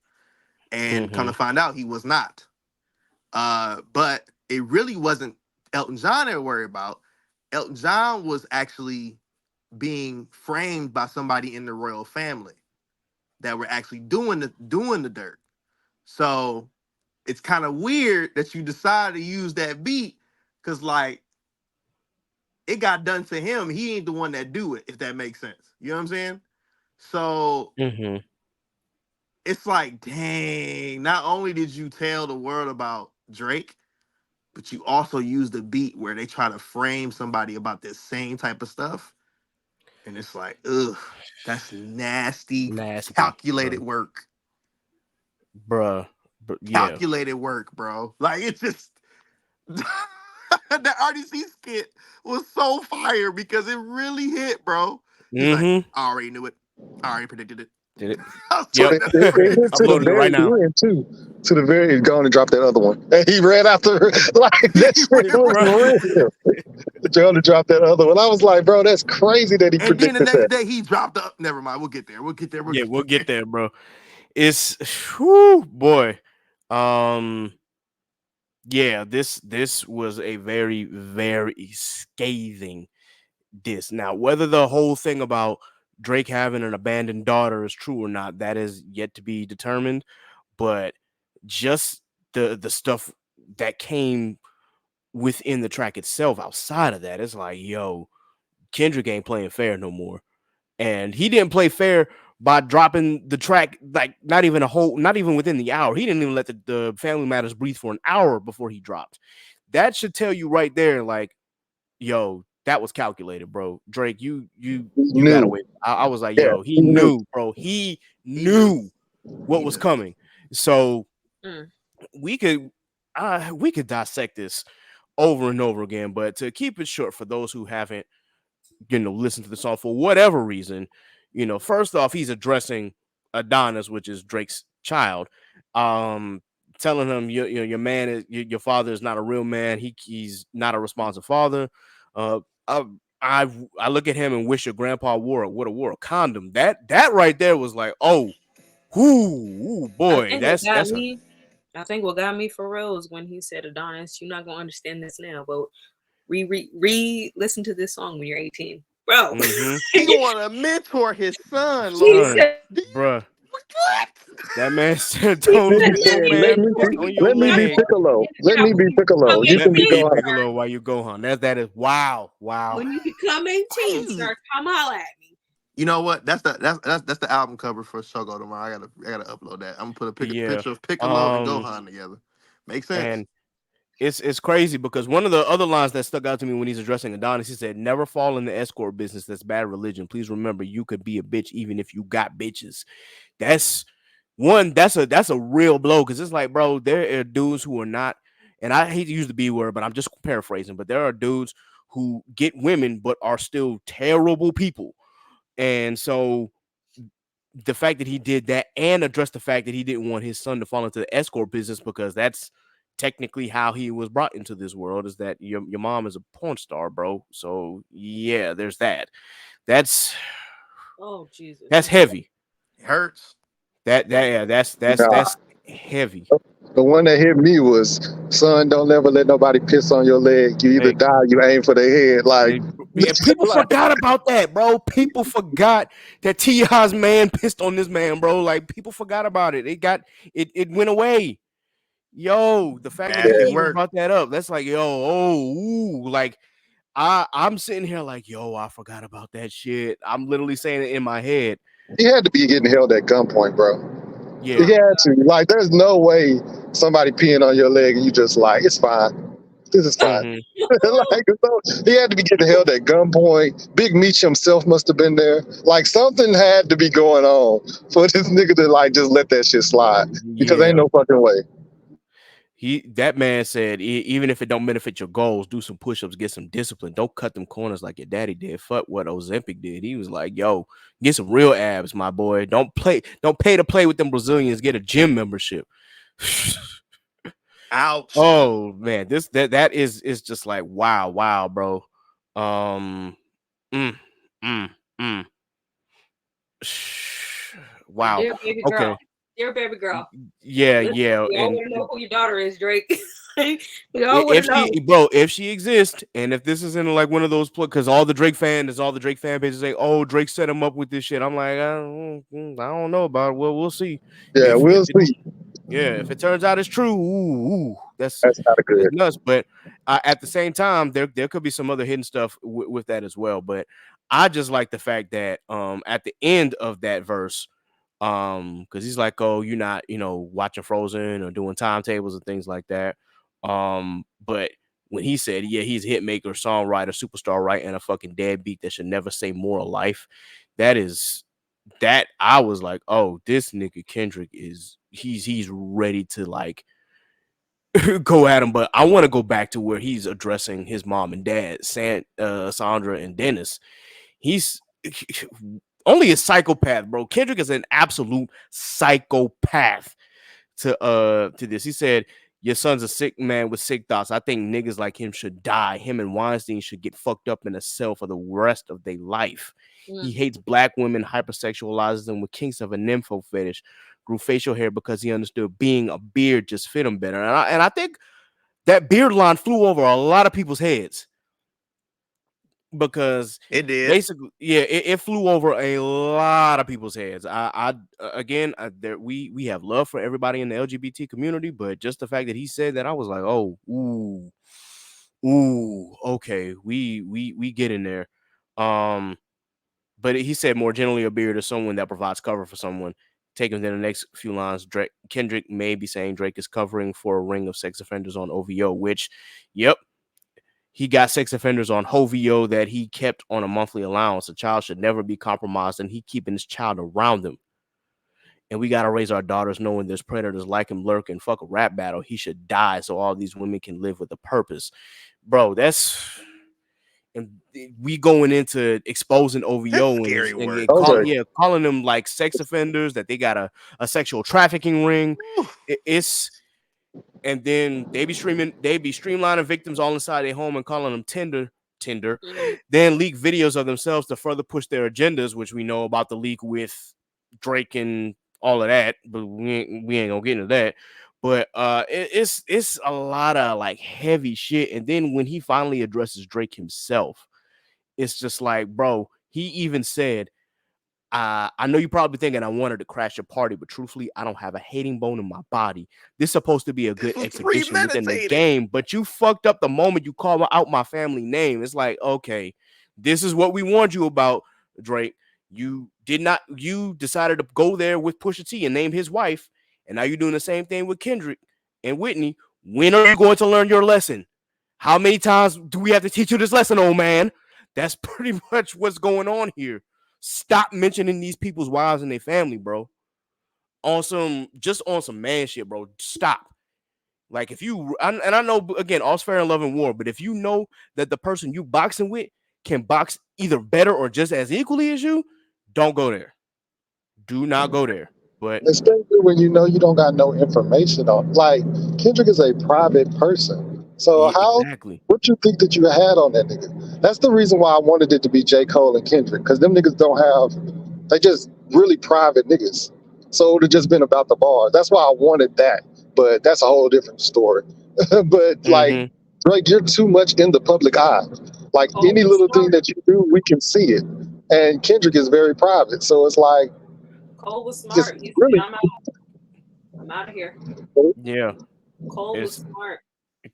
and come Mm-hmm. to find out he was not. But it really wasn't Elton John they were worried about. Elton John was actually being framed by somebody in the royal family that were actually doing the dirt. So it's kind of weird that you decide to use that beat, because like it got done to him. He ain't the one that do it, if that makes sense. You know what I'm saying? So Mm-hmm. it's like, dang, not only did you tell the world about Drake, but you also used the beat where they try to frame somebody about this same type of stuff. And it's like, ugh, that's nasty, Nasty, calculated bro. work. Bruh. Yeah. Calculated work, bro. Like, it's just that RDC skit was so fire because it really hit, bro. He's like, Mm-hmm. I already knew it. I already predicted it. Did it? I was So Yep. like, it, that's it, it crazy. hit to the Uploading it right very now. end too. To the very end, going to drop that other one. And he ran after her. Like that He shit ran was right. Bruh. real. Going to drop that other one. I was like, bro, that's crazy that he And then the predicted next that. day he dropped up. Never mind. We'll get there. We'll get there. We'll Yeah, we'll get get there. there, bro. It's whew, boy. Um yeah, this was a very, very scathing diss. Now, whether the whole thing about Drake having an abandoned daughter is true or not, that is yet to be determined. But just the stuff that came within the track itself, outside of that, it's like, yo, Kendrick ain't playing fair no more. And he didn't play fair by dropping the track, like not even within the hour. He didn't even let the Family Matters breathe for an hour before he dropped. That should tell you right there, like, yo, that was calculated, bro. Drake, He you got knew. away. I was like, Yeah, yo, he he knew. knew, bro. He He knew. knew what He was knew. coming. So Mm. we could we could dissect this over and over again, but to keep it short for those who haven't, listened to the song for whatever reason, first off, he's addressing Adonis, which is Drake's child, um, telling him your man is your father is not a real man. He's not a responsive father. Uh, I, I look at him and wish your grandpa would have wore a condom. That right there was like, oh, I boy, think what got that's a me, I think what got me for real is when he said, "Adonis, you're not gonna understand this now, but listen to this song when you're 18, bro." mm-hmm, He want to mentor his son, He Lord. son, said, Do bruh. you, what? That man said, he "Don't said, leave "Let your me Let man me mentor pissed be. you. on your Let You're me not be leg. gonna Piccolo. understand it Let now, me but be when you Piccolo. become You Let can me be 18, be Gohan. Piccolo while you go, hon. That is wow, wow. when you become 18, Wait. start come holler at me." You know what? That's the album cover for Shogo tomorrow. I gotta upload that. I'm gonna put a Yeah. picture of Piccolo and Um, Gohan together. Makes sense. and it's crazy because one of the other lines that stuck out to me when he's addressing Adonis, he said, "Never fall in the escort business. That's bad religion. Please remember, you could be a bitch even if you got bitches." That's one. That's a real blow because it's like, bro, there are dudes who are not, and I hate to use the B word, but I'm just paraphrasing. But there are dudes who get women but are still terrible people, and so the fact that he did that and addressed the fact that he didn't want his son to fall into the escort business because that's technically how he was brought into this world, is that your mom is a porn star, bro. So yeah, there's that. That's Oh Jesus. that's heavy. It hurts. Yeah, Nah. that's heavy. The one that hit me was, son, don't ever let nobody piss on your leg. You either Like, die, you aim for their head. Like, and people like forgot about that, bro. People forgot that T.I.'s man pissed on this man, bro. Like, people forgot about it. It went away. Yo, the fact that he Nasty yeah, even work. brought that up, that's like, yo, oh, ooh, like I'm sitting here like, yo, I forgot about that shit. I'm literally saying it in my head. he had to be getting held at gunpoint, bro. He Yeah. Oh had God. to. Like, there's no way somebody peeing on your leg and you just like, it's fine. This is fine. Mm-hmm. Like, so he had to be getting held at gunpoint. Big Meech himself must have been there. Like, something had to be going on for this nigga to like just let that shit slide because ain't Yeah. no fucking way. That man said, even if it don't benefit your goals, do some push-ups, get some discipline. Don't cut them corners like your daddy did. Fuck what Ozempic did. He was like, yo, get some real abs, my boy. Don't pay to play with them Brazilians. Get a gym membership. Ouch. Oh man, that is just like wow, bro. Um, mm, mm, mm. Wow. Dear baby girl. Okay. Dear baby girl. Yeah, We all and want to know who your daughter is, Drake. We all want if to know. if she exists, and if this isn't like one of those because all the Drake fan pages say, "Oh, Drake set him up with this shit." I'm like, I don't know about it. Well, we'll see. Yeah, If we'll it, see. yeah, if it turns out it's true, that's That's not good. nuts. But at the same time, there could be some other hidden stuff with that as well. But I just like the fact that at the end of that verse, because he's like, oh, you're not watching Frozen or doing timetables and things like that. But when he said, yeah, he's a hit maker, songwriter, superstar, right, and a fucking deadbeat that should never say more of life, that is that I was like, oh, this nigga Kendrick he's ready to like go at him. But I want to go back to where he's addressing his mom and dad, Sandra and Dennis. He's only a psychopath, bro. Kendrick is an absolute psychopath to this. He said, your son's a sick man with sick thoughts. I think niggas like him should die. Him and Weinstein should get fucked up in a cell for the rest of their life. He hates black women, hypersexualizes them with kinks of a nympho fetish, grew facial hair because he understood being a beard just fit him better. And I think that beard line flew over a lot of people's heads because It did. basically, yeah, it flew over a lot of people's heads. Again, there we have love for everybody in the LGBT community, but just the fact that he said that, I was like, oh, okay, we get in there. But he said more generally, a beard is someone that provides cover for someone. Taking to the next few lines, Kendrick may be saying Drake is covering for a ring of sex offenders on OVO, which, yep, he got sex offenders on HOVO that he kept on a monthly allowance. A child should never be compromised, and he keeping his child around him. And we got to raise our daughters knowing there's predators like him lurking. Fuck a rap battle. He should die so all these women can live with a purpose. Bro, and we going into exposing That's OVO scary work. Those are calling them like sex offenders, that they got a sexual trafficking ring. It's and then they be streamlining victims all inside their home and calling them Tinder, then leak videos of themselves to further push their agendas, which we know about the leak with Drake and all of that, but we ain't gonna get into that. But it's a lot of like heavy shit. And then when he finally addresses Drake himself, it's just like, bro, he even said, I know you're probably thinking I wanted to crash your party, but truthfully, I don't have a hating bone in my body. This is supposed to be a good This was exhibition within the premeditated. game, but you fucked up the moment you called out my family name. It's like, okay, this is what we warned you about, Drake. You decided to go there with Pusha T and name his wife, and now you're doing the same thing with Kendrick and Whitney. When are you going to learn your lesson? How many times do we have to teach you this lesson, old man? That's pretty much what's going on here. Stop mentioning these people's wives and their family, bro. On some man shit, bro. Stop. Like if you and I know again, all's fair in love and war, but if you know that the person you boxing with can box either better or just as equally as you, don't go there. Do not go there. But especially when you know you don't got no information on. Like Kendrick is a private person, so yeah, how? exactly. What you think that you had on that nigga? That's the reason why I wanted it to be J. Cole and Kendrick, because them niggas don't have. They just really private niggas. So it would have just been about the bar. That's why I wanted that. But that's a whole different story. But like Mm-hmm. Drake, you're too much in the public eye. Like Cole any was little thing smart. that you do, we can see it. And Kendrick is very private, so it's like Cole was just smart. He said, really. I'm out of here. Yeah. Cole was It's smart.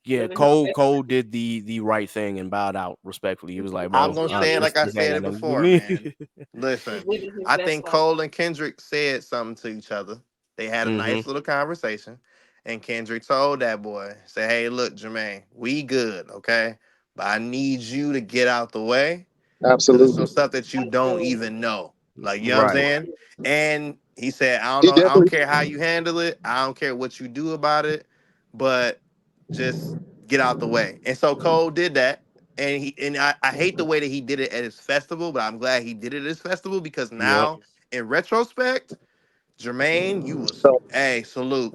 yeah, Living his best Cole life. did the right thing and bowed out respectfully. He was like, I'm bro, gonna Yep. say it like I this ain't said got it nothing to do before, man. with me. He's Listen, living his I best think life. Cole and Kendrick said something to each other. They had a Mm-hmm. nice little conversation, and Kendrick told that boy, "Say, hey, look, Jermaine, we good, okay? But I need you to get out the way because it's some Absolutely. stuff that you don't Absolutely. even know. Like, you know what I'm Right. saying?" And he said, "I don't He know. I don't definitely care how you handle it. I don't care what you do about it. but just get out the way. And so Cole did that. And I hate the way that he did it at his festival, but I'm glad he did it at his festival because Yep. now, in retrospect, Jermaine, you was So, hey, salute.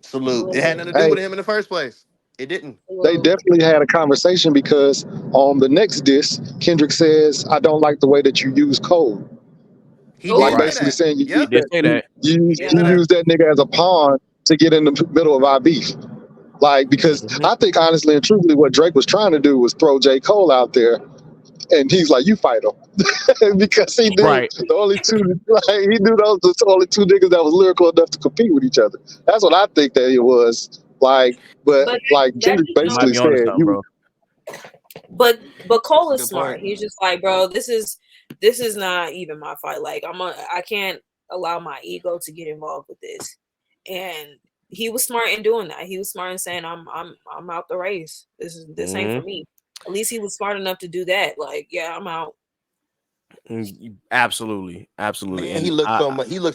Salute. It had Salute. nothing to do hey, with him in the first place. It didn't. they Salute. definitely had a conversation because on the next disc, Kendrick says, "I don't like the way that you use code." He Like did Right. say basically that. saying you He use Yep. did that say that. He did you say Yeah. that. use that nigga as a pawn to get in the middle of our beef. Like because Mhm. I think honestly and truthfully, what Drake was trying to do was throw J. Cole out there, and he's like, "You fight him," because he knew Right. the only two, like he knew those was the only two niggas that was lyrical enough to compete with each other. That's what I think that it was. Like, but But like that Kendrick just You might basically be onto goes. said, something, "You bro. But That's Cole a is good smart. point. He's just like, bro, this is not even my fight. Like I can't allow my ego to get involved with this. And he was smart in doing that. He was smart in saying, I'm out the race. This ain't for Mhm. me. At least he was smart enough to do that. Like, yeah, I'm out. Absolutely, absolutely, Man, and he looks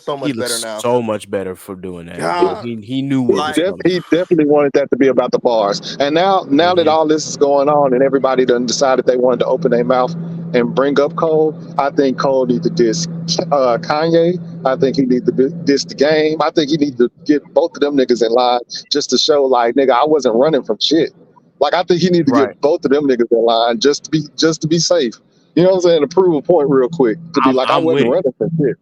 so he much better looks now. so much better for doing that, bro. God. He knew what was Like coming. He definitely wanted that to be about the bars. And now that Hmm. all this is going on and everybody done decided they wanted to open their mouth and bring up Cole, I think Cole needs to diss Kanye. I think he needs to diss the game. I think he needs to get both of them niggas in line just to show like, nigga, I wasn't running from shit. Like I think he need to Right. get both of them niggas in line just to be safe. You know what I'm saying? To prove a point real quick. To be like, I I'm with wasn't it. running from shit.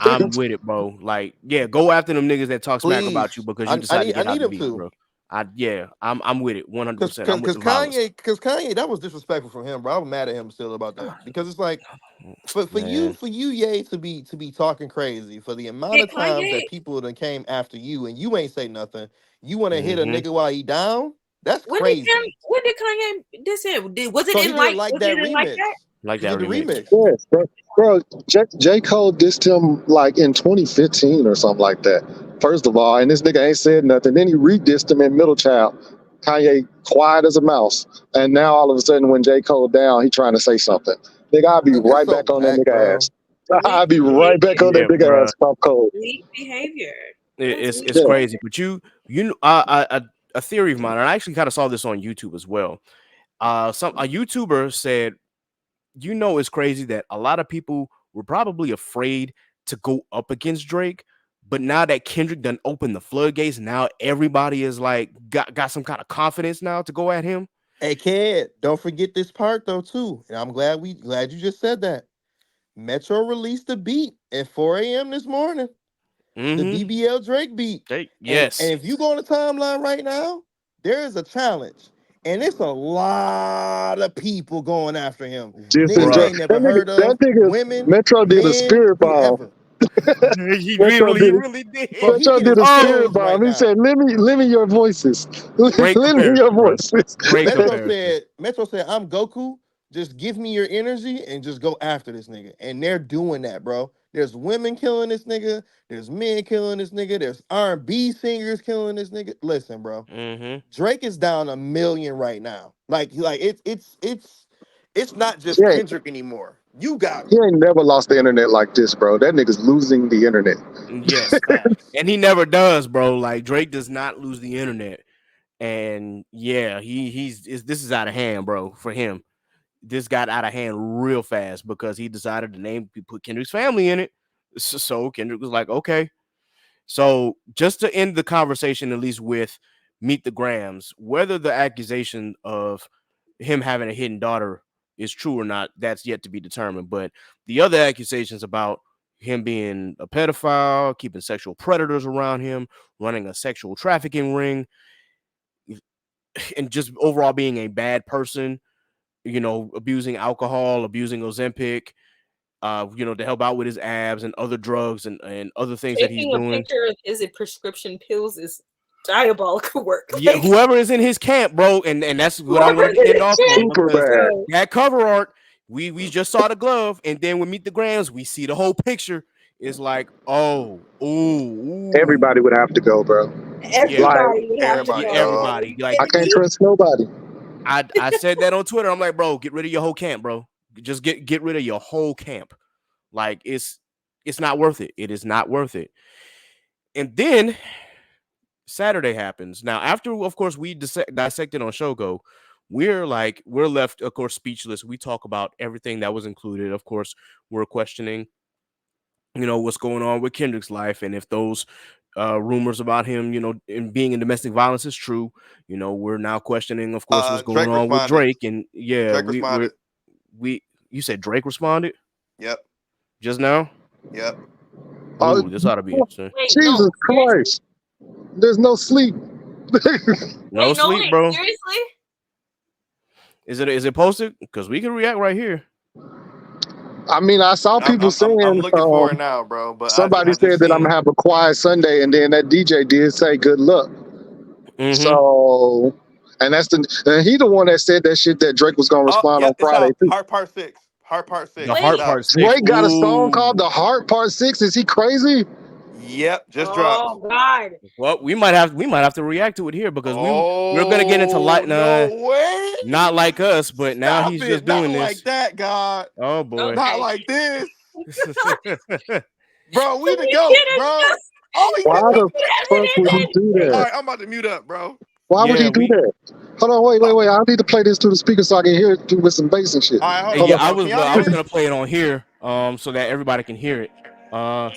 I'm with it, bro. Like, yeah, go after them niggas that talk smack about you please. because you decide to I get out need the him beef, to. bro. I'm with it 100%. I'm with Cause the violence, Kanye, that was disrespectful from him, bro. I'm mad at him still about that. Because it's like man. for you, Ye, to be talking crazy for the amount Did of times Kanye that people that came after you and you ain't say nothing, you want to hit a Hmm. nigga while he down? That's when did crazy. when did Kanye diss him? So he didn't like Was that it in like remix. that? Like He that did the remix. remix. Yes, bro. J. Cole dissed him like in 2015 or something like that. First of all, and this nigga ain't said nothing. Then he re-dissed him in Middle Child. Kanye quiet as a mouse. And now all of a sudden when J. Cole down, he trying to say something. Nigga, I'll be That's right so back on that whack, nigga bro. ass. Weak I'll be right back on behavior. that Yeah, nigga bro. ass, Pop Cole. Weak behavior. It, That's it's weak it's Yeah. crazy. behavior. But a theory of mine, and I actually kind of saw this on YouTube as well. Some a YouTuber said, it's crazy that a lot of people were probably afraid to go up against Drake, but now that Kendrick done opened the floodgates, now everybody is like got some kind of confidence now to go at him. Hey, kid, don't forget this part though too. And I'm glad you just said that. Metro released the beat at 4 a.m. this morning. The Mm-hmm. BBL Drake beat. And Yes. if you go on the timeline right now, there is a challenge. And it's a lot of people going after him. Dissing Niggas you J. Bruh. ain't That never nigga, heard that of, nigga, women, Metro did a men, spirit bomb. whoever. he Metro really, he did a really Bro, did. he Metro getting did a Oh, spirit skills right bomb. He now. said, "Lend me your voices. great Lend me your comparison, bro. voices." Great comparison. Metro said, I'm Goku. Just give me your energy and just go after this nigga. And they're doing that, bro. There's women killing this nigga. There's men killing this nigga. There's R&B singers killing this nigga. Listen, bro. Mm-hmm. Drake is down 1 million right now. Like it's not just Yeah, Kendrick anymore. You got he ain't never lost the internet like this, bro. That nigga's losing the internet. Yes. facts. And he never does, bro. Like Drake does not lose the internet. And yeah, this is out of hand, bro, for him. This got out of hand real fast because he decided to put Kendrick's family in it. So Kendrick was like, okay. So just to end the conversation, at least with Meet the Grams, whether the accusation of him having a hidden daughter is true or not, that's yet to be determined. But the other accusations about him being a pedophile, keeping sexual predators around him, running a sexual trafficking ring, and just overall being a bad person, abusing alcohol, abusing Ozempic, to help out with his abs and other drugs and other things that he's Taking a doing. picture of his prescription pills is diabolical work. Yeah, Like whoever is in his camp, bro, and that's what I whoever wanted to end off on Super because bad. that cover art, we just saw the glove, and then we Meet the Grams, we see the whole picture. It's like, oh, ooh, Everybody would have to go, bro. yeah, Like, everybody would have to yeah, Everybody, go. dog. everybody. Like I can't trust nobody. I said that on Twitter. I'm like, bro, get rid of your whole camp, bro. Just get rid of your whole camp. Like it's not worth it. It is not worth it. And then Saturday happens. Now, after of course we dissected on Shogo, we're left, of course, speechless. We talk about everything that was included. Of course, we're questioning, what's going on with Kendrick's life, and if those rumors about him, in being in domestic violence is true. We're now questioning, of course, what's going Drake on with responded. Drake, and yeah, Drake responded. we you said Drake responded Yep. just now. Yep. Uh, Ooh, this ought to be interesting. Wait, no, Jesus seriously? Christ. There's no sleep. No sleep, Wait, bro. seriously? Is it posted? Because we can react right here. I mean, I saw people I'm saying looking for it now, bro. But somebody I just said that I'm seen. gonna have a quiet Sunday, and then that DJ did say good luck. Mm-hmm. So, and he the one that said that shit that Drake was gonna Oh, respond on yep, it's Friday out. too. Heart Part 6. Heart Part The 6. It's Heart Wait. out. Part 6. Drake got a song called Ooh. "The Heart Part 6." Is he crazy? Yep, just dropped. Oh God. Well, we might have to react to it here because we're gonna get into Oh, no way. not like us, but now Stop he's just it. Not doing like this. that, God. Oh boy. Not Okay. like this. All Bro, we the We GOAT, could have bro. just Oh, he Why did the fuck would he ended do it. All that? right, I'm about to mute up, bro. Why would yeah, he do that? Hold on, wait, Oh, wait, wait. I need to play this to the speaker so I can hear it with some bass and shit. all right, hold Hold on, yeah, on. I bro. was Can y'all well, I hear was this? gonna play it on here, so that everybody can hear it. Uh,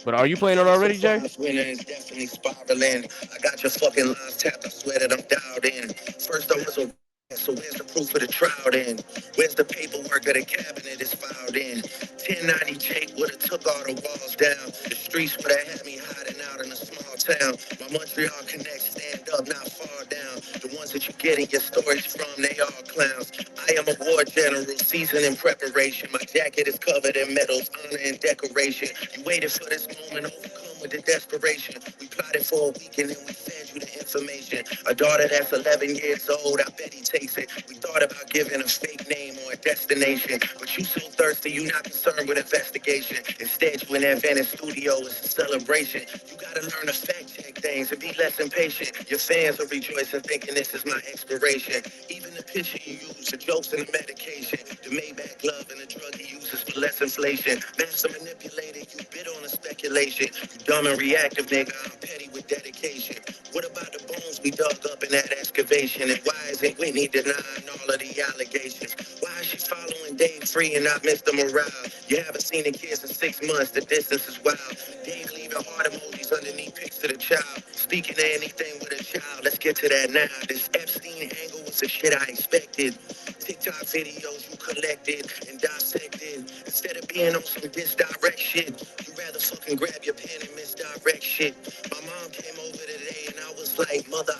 but are you playing it already, Jay? Winner is definitely spiraling. I got your fucking lines tapped. I swear that I'm dialed in. First I was a so where's the proof of the trial then? Where's the paperwork of the cabinet is filed in? 1090 Jake would've took all the walls down. The streets would've had me hiding out in a small town. My Montreal connects stand up, not fall down. The ones that you getting your stories from, they all clowns. I am a war general, seasoned in preparation. My jacket is covered in medals, honor and decoration. You waited for this moment, overcome with the desperation. We plotted for a week and then we fed you the information. A daughter that's 11 years old, I bet he takes it. We thought about giving a fake name or a destination, but you so thirsty, you not concerned with investigation. Instead, you in that Venice studio, it's a celebration. You gotta learn to fact check things and be less impatient. Your fans are rejoicing, thinking this is my expiration. Even the picture you use, the jokes and the medication, the Maybach glove and the drug he uses for less inflation. Master manipulated, you bid on the speculation. You dumb and reactive, nigga, I'm petty with dedication. What about the bones we dug up in that excavation? And why isn't Whitney denying all of the allegations? Why is she following Dave free and not Mr. Morale? You haven't seen the kids in 6 months, the distance is wild. Dave leaving heart emojis underneath pics of the child. Speaking of anything with a child, let's get to that now. This Epstein angle was the shit I expected. TikTok videos you collected and dissected. Instead of being on some disdirect shit, you rather fucking grab your pen and misdirect shit. My mom came over today and I was like, mother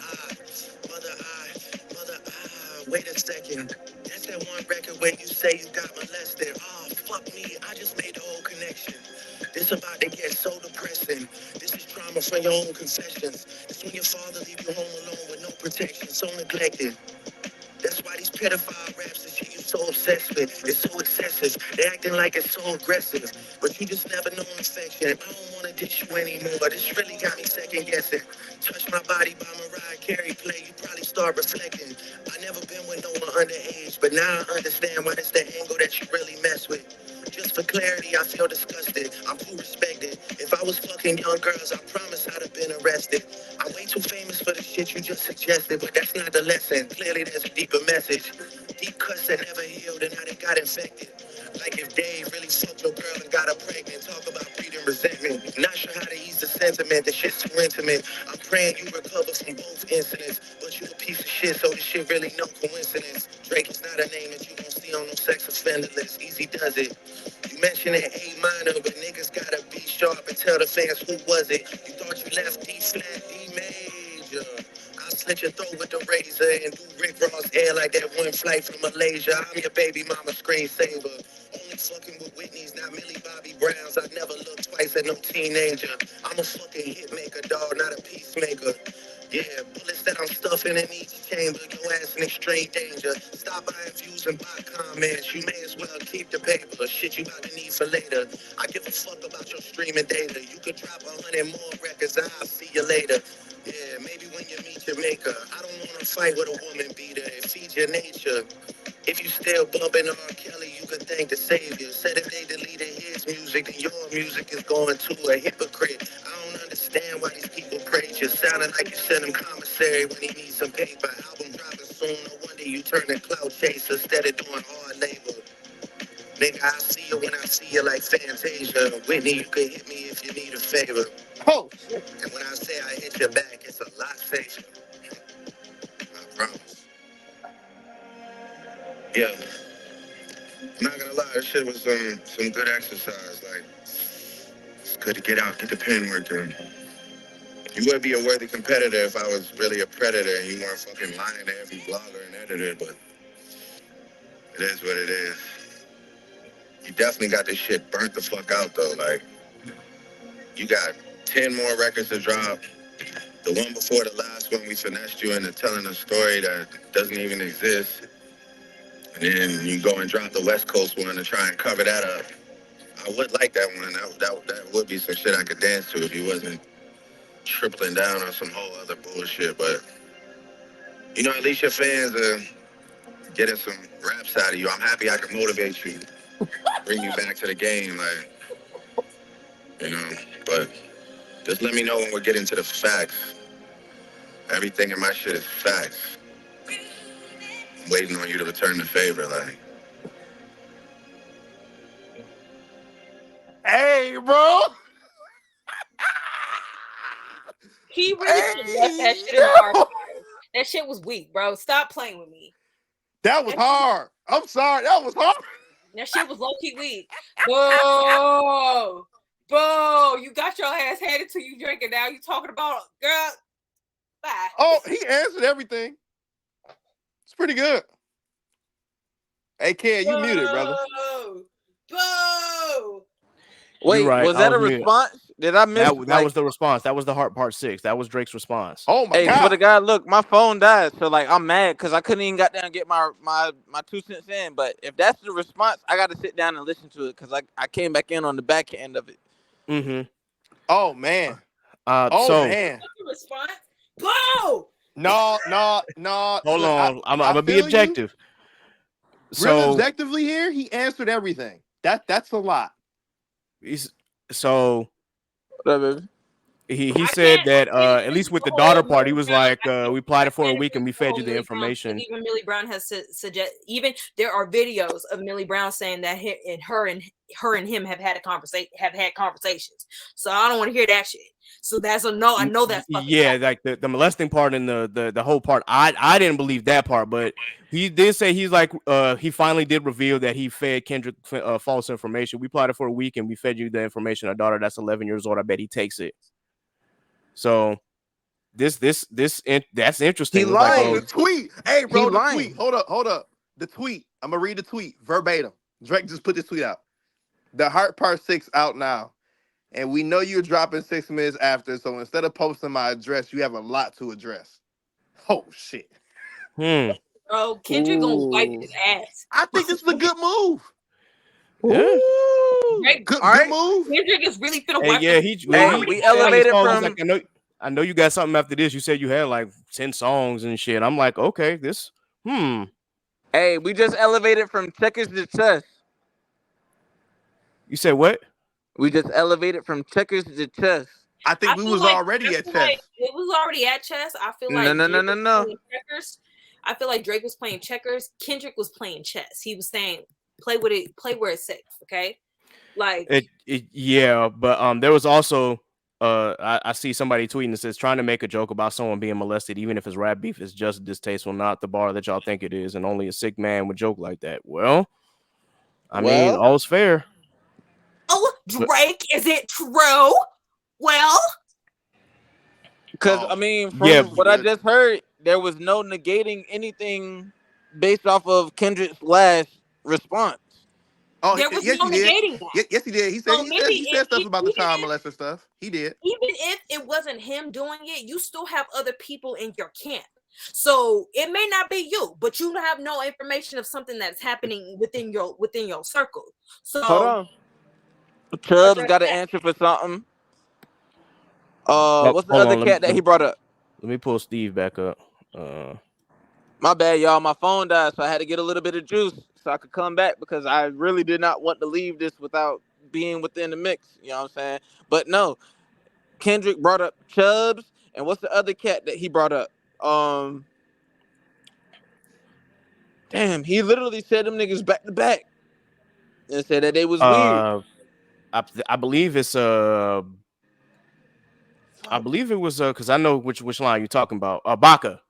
wait a second. That's that one record where you say you got molested. Oh, fuck me, I just made the whole connection. This about to get so depressing. This is trauma from your own confessions. It's when your father leave you home alone with no protection, so neglected. That's why these pedophile raps and shit you so obsessed with. It's so excessive. They acting like it's so aggressive. But you just never know affection. I don't wanna dish you anymore. This really got me second guessing. Touch My Body by Mariah Carey play, you probably start reflecting. I never been with no one underage, but now I understand why it's the angle that you really mess with. Just for clarity, I feel disgusted. I'm too respected. If I was fucking young girls, I promise I'd have been arrested. I'm way too famous for the shit you just suggested, but that's not the lesson. Clearly, there's a deeper message. Deep cuts that never healed and how they got infected. Like if Dave really fucked your girl and got her pregnant, talk about breeding resentment. Not sure how to ease the sentiment, the shit's too intimate. I'm praying you recover from both incidents, but you a piece of shit, so this shit really no coincidence. Drake is not a name that you gon' see on no sex offender list. Easy does it. You mentioned it A minor, but niggas gotta be sharp and tell the fans who was it. You thought you left D flat, D major. I'll slit your throat with the razor and do Rick Ross air like that one flight from Malaysia. I'm your baby mama screensaver. Only fucking with Whitney's, not Millie Bobby Browns. I never looked twice at no teenager. I'm a fucking hit maker, dog, not a peacemaker. Yeah, bullets that I'm stuffing in each chamber. Your ass in extreme danger. Stop buying views and buy comments. You may as well keep the paper. Shit you about to need for later. I give a fuck about your streaming data. You could drop 100 more records. I'll see you later. Yeah, maybe when you meet your maker. I don't wanna fight with a woman beater. It feeds your nature. If you still bumping R. Kelly, you could thank the savior. Said if they deleted his music, then your music is going to a hypocrite. I don't understand why these people praise You're sounding like you sent him commissary when he needs some paper. Album dropping soon, no wonder you turning cloud chaser instead of doing hard labor. Nigga, I see you when I see you like Fantasia. Whitney, you can hit me if you need a favor. Oh, And when I say I hit your back, it's a lot safer. I promise. Yeah. I'm not gonna lie, this shit was some good exercise. Like, it's good to get out, get the pen working. You would be a worthy competitor if I was really a predator and you weren't fucking lying to every blogger and editor, but it is what it is. You definitely got this shit burnt the fuck out though. Like, you got 10 more records to drop. The one before the last one, we finessed you into telling a story that doesn't even exist. And then you go and drop the West Coast one to try and cover that up. I would like that one. That would be some shit I could dance to if you wasn't tripling down on some whole other bullshit. But, you know, at least your fans are getting some raps out of you. I'm happy I can motivate you, bring you back to the game, like, you know. But just let me know when we're getting to the facts. Everything in my shit is facts. I'm waiting on you to return the favor, like. hey, bro. He really should have left that Hey, shit in the archive. yo. That shit was weak, bro. Stop playing with me. That was hard. I'm sorry. That was hard. That shit was low-key weak. Bro, you got your ass handed to you drinking. Now you talking about, girl, bye. Oh, he answered everything. It's pretty good. Hey, Ken, you muted, brother. Bro. Wait, You're right. was I that a was muted. response? Did I miss That was the response. That was the Heart Part 6. That was Drake's response. Oh my Hey, God. swear to God, look, my phone died, so like I'm mad because I couldn't even got down and get my 2 cents in. But if that's the response, I got to sit down and listen to it because I came back in on the back end of it. Mm-hmm. Oh man. So man. Response. Bro. No. hold Look, on. I'm I gonna be feel objective. You. Real So objectively here, he answered everything. That's a lot. so What up, baby? he said that at least with the daughter part, he was like, we applied it for a week and we fed you the information. Even Millie Brown has suggest. Even there are videos of Millie Brown saying that her and him have had conversations. So I don't want to hear that shit. So that's a no. I know that's fucking yeah, like the molesting part and the whole part. I didn't believe that part, but he did say he's like he finally did reveal that he fed Kendrick false information. We applied it for a week and we fed you the information. A daughter that's 11 years old. I bet he takes it. So that's interesting. He It's like, lying. Oh, the tweet. Hey, bro, He the lying. tweet. Hold up. The tweet. I'm gonna read the tweet verbatim. Drake just put this tweet out. The Heart Part 6 out now. And we know you're dropping 6 minutes after, so instead of posting my address, you have a lot to address. Oh shit. Bro, Kendrick gonna wipe his ass. I think this is a good move. Yeah. Drake, Good move. Kendrick is really finna Hey, wipe yeah, his we elevated from. like, I know you got something after this. You said you had like 10 songs and shit. I'm like, okay, this. Hey, we just elevated from checkers to chess. You said what? We just elevated from checkers to chess. I think we was already at chess. It was already at chess. I feel like No. checkers. I feel like Drake was playing checkers. Kendrick was playing chess. He was saying, "Play with it. Play where it's safe." Okay, like yeah, but there was also I see somebody tweeting that says trying to make a joke about someone being molested, even if his rap beef is just distasteful, not the bar that y'all think it is, and only a sick man would joke like that. Well, I mean, all's fair. Oh, Drake, is it true? Well, because I mean, from what I just heard, there was no negating anything based off of Kendrick's last response. Oh, there was yes, no he did. negating that. Yes, he did. He said he said stuff about the child molester stuff. He did. Even if it wasn't him doing it, you still have other people in your camp. So it may not be you, but you have no information of something that's happening within your circle. So hold on. Chubb's got to answer for something. What's the other cat that he brought up? Let me pull Steve back up. My bad, y'all. My phone died, so I had to get a little bit of juice so I could come back because I really did not want to leave this without being within the mix. You know what I'm saying? But no, Kendrick brought up Chubbs, And what's the other cat that he brought up? Um, Damn, he literally said them niggas back to back and said that they was weird. Uh, I believe it's I Fuck. believe it was because I know which line you're talking about. Baca.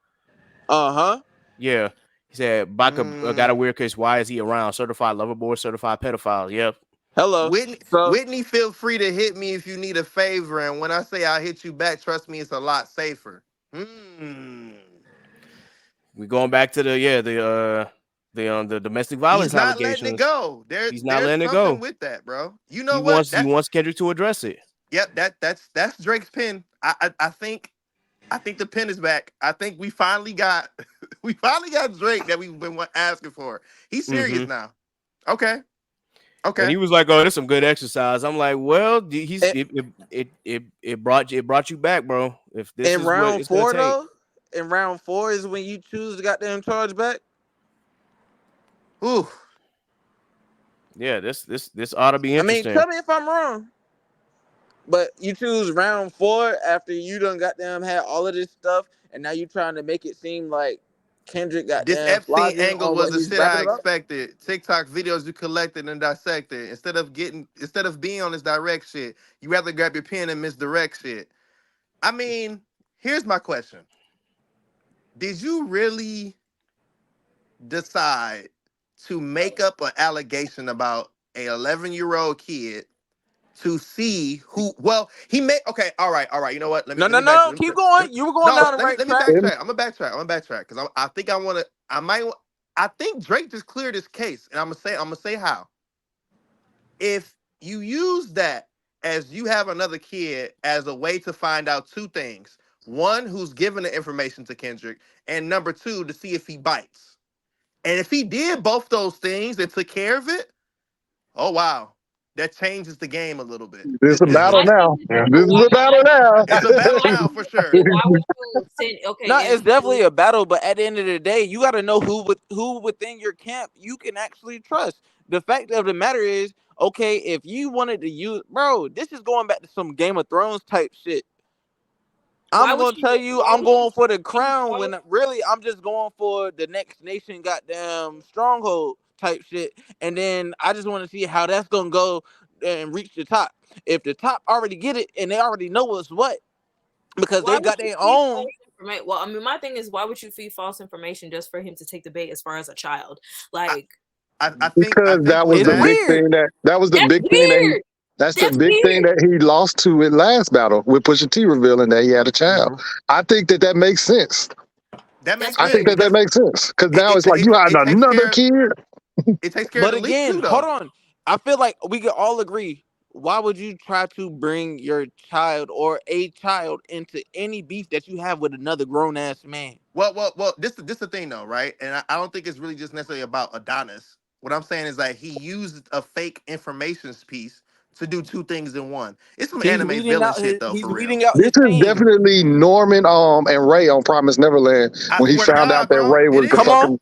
Uh-huh. Yeah. He said Baca got a Mm. weird case. Why is he around? Certified lover boy, certified pedophile. Yep. Hello. Whitney, So Whitney, feel free to hit me if you need a favor. And when I say I hit you back, trust me, it's a lot safer. Hmm. We going back to the domestic He's violence not letting it allegations. go. He's not There's letting it something go. with that, bro. You know He what? wants he wants Kendrick to address it. Yep. That's Drake's pen. I think the pen is back. I think we finally got we finally got Drake that we've been asking for. He's Hmm. serious now. Okay. And Okay. he was like, "Oh, that's some good exercise." I'm like, "Well, he's in, it brought you back, bro. If this in is what round it's gonna four take, though, in round four is when you choose the goddamn charge back. Ooh. yeah, this ought to be I mean, interesting." tell me if I'm wrong. But you choose round four after you done goddamn had all of this stuff, and now you trying to make it seem like Kendrick This goddamn Epstein flogging angle on was what the he's shit rapping I about. expected. TikTok videos you collected and dissected. Instead of being on this direct shit, you rather grab your pen and misdirect shit. I mean, here's my question. Did you really decide to make up an allegation about a 11-year-old kid to see who? Well, he made. Okay, all right. You know what? Let me No, let no, me back. no, keep Let going. me You were going no. down the right Let me track. Him, backtrack. I'm gonna backtrack because I think I want to. I might. I think Drake just cleared his case, and I'm gonna say how. If you use that as you have another kid as a way to find out two things: one, who's giving the information to Kendrick, and number two, to see if he bites. And if he did both those things and took care of it, oh wow, that changes the game a little bit. this is a battle My thing now. is, This but is a battle now. It's a battle my now thing for is, but sure. why would you send? Okay, No, if it's definitely a battle, but at the end of the day, you got to know who within your camp you can actually trust. The fact of the matter is, okay, if you wanted to use, bro, this is going back to some Game of Thrones type shit. why I'm would gonna you? tell you, Why I'm would you? going for the Why crown would when really I'm just going for the next nation goddamn stronghold type shit. And then I just want to see how that's gonna go and reach the top. If the top already get it and they already know what's what, because Why they would got you their feed own. false information? Well, I mean, my thing is, why would you feed false information just for him to take the bait as far as a child? I, Like, I Because think that was with It's the that, big weird. thing that was the that's big thing weird. that's the That's big thing weird. that he lost to in last battle with Pusha T revealing that he had a child. I think that makes sense. that That's makes I sense think weird. that because makes sense because it now it, it's like it, you had it takes another care kid. of But the leak again, too hold though. on. I feel like we could all agree. Why would you try to bring your child or a child into any beef that you have with another grown ass man? Well. This the thing though, right? And I don't think it's really just necessarily about Adonis. What I'm saying is like he used a fake information piece to do two things in one. It's some anime villain shit though, He's for real. weeding out This his is team. definitely Norman and Ray on Promise Neverland I when he swear to found out God, that bro, Ray it was the Come is. on. fucking.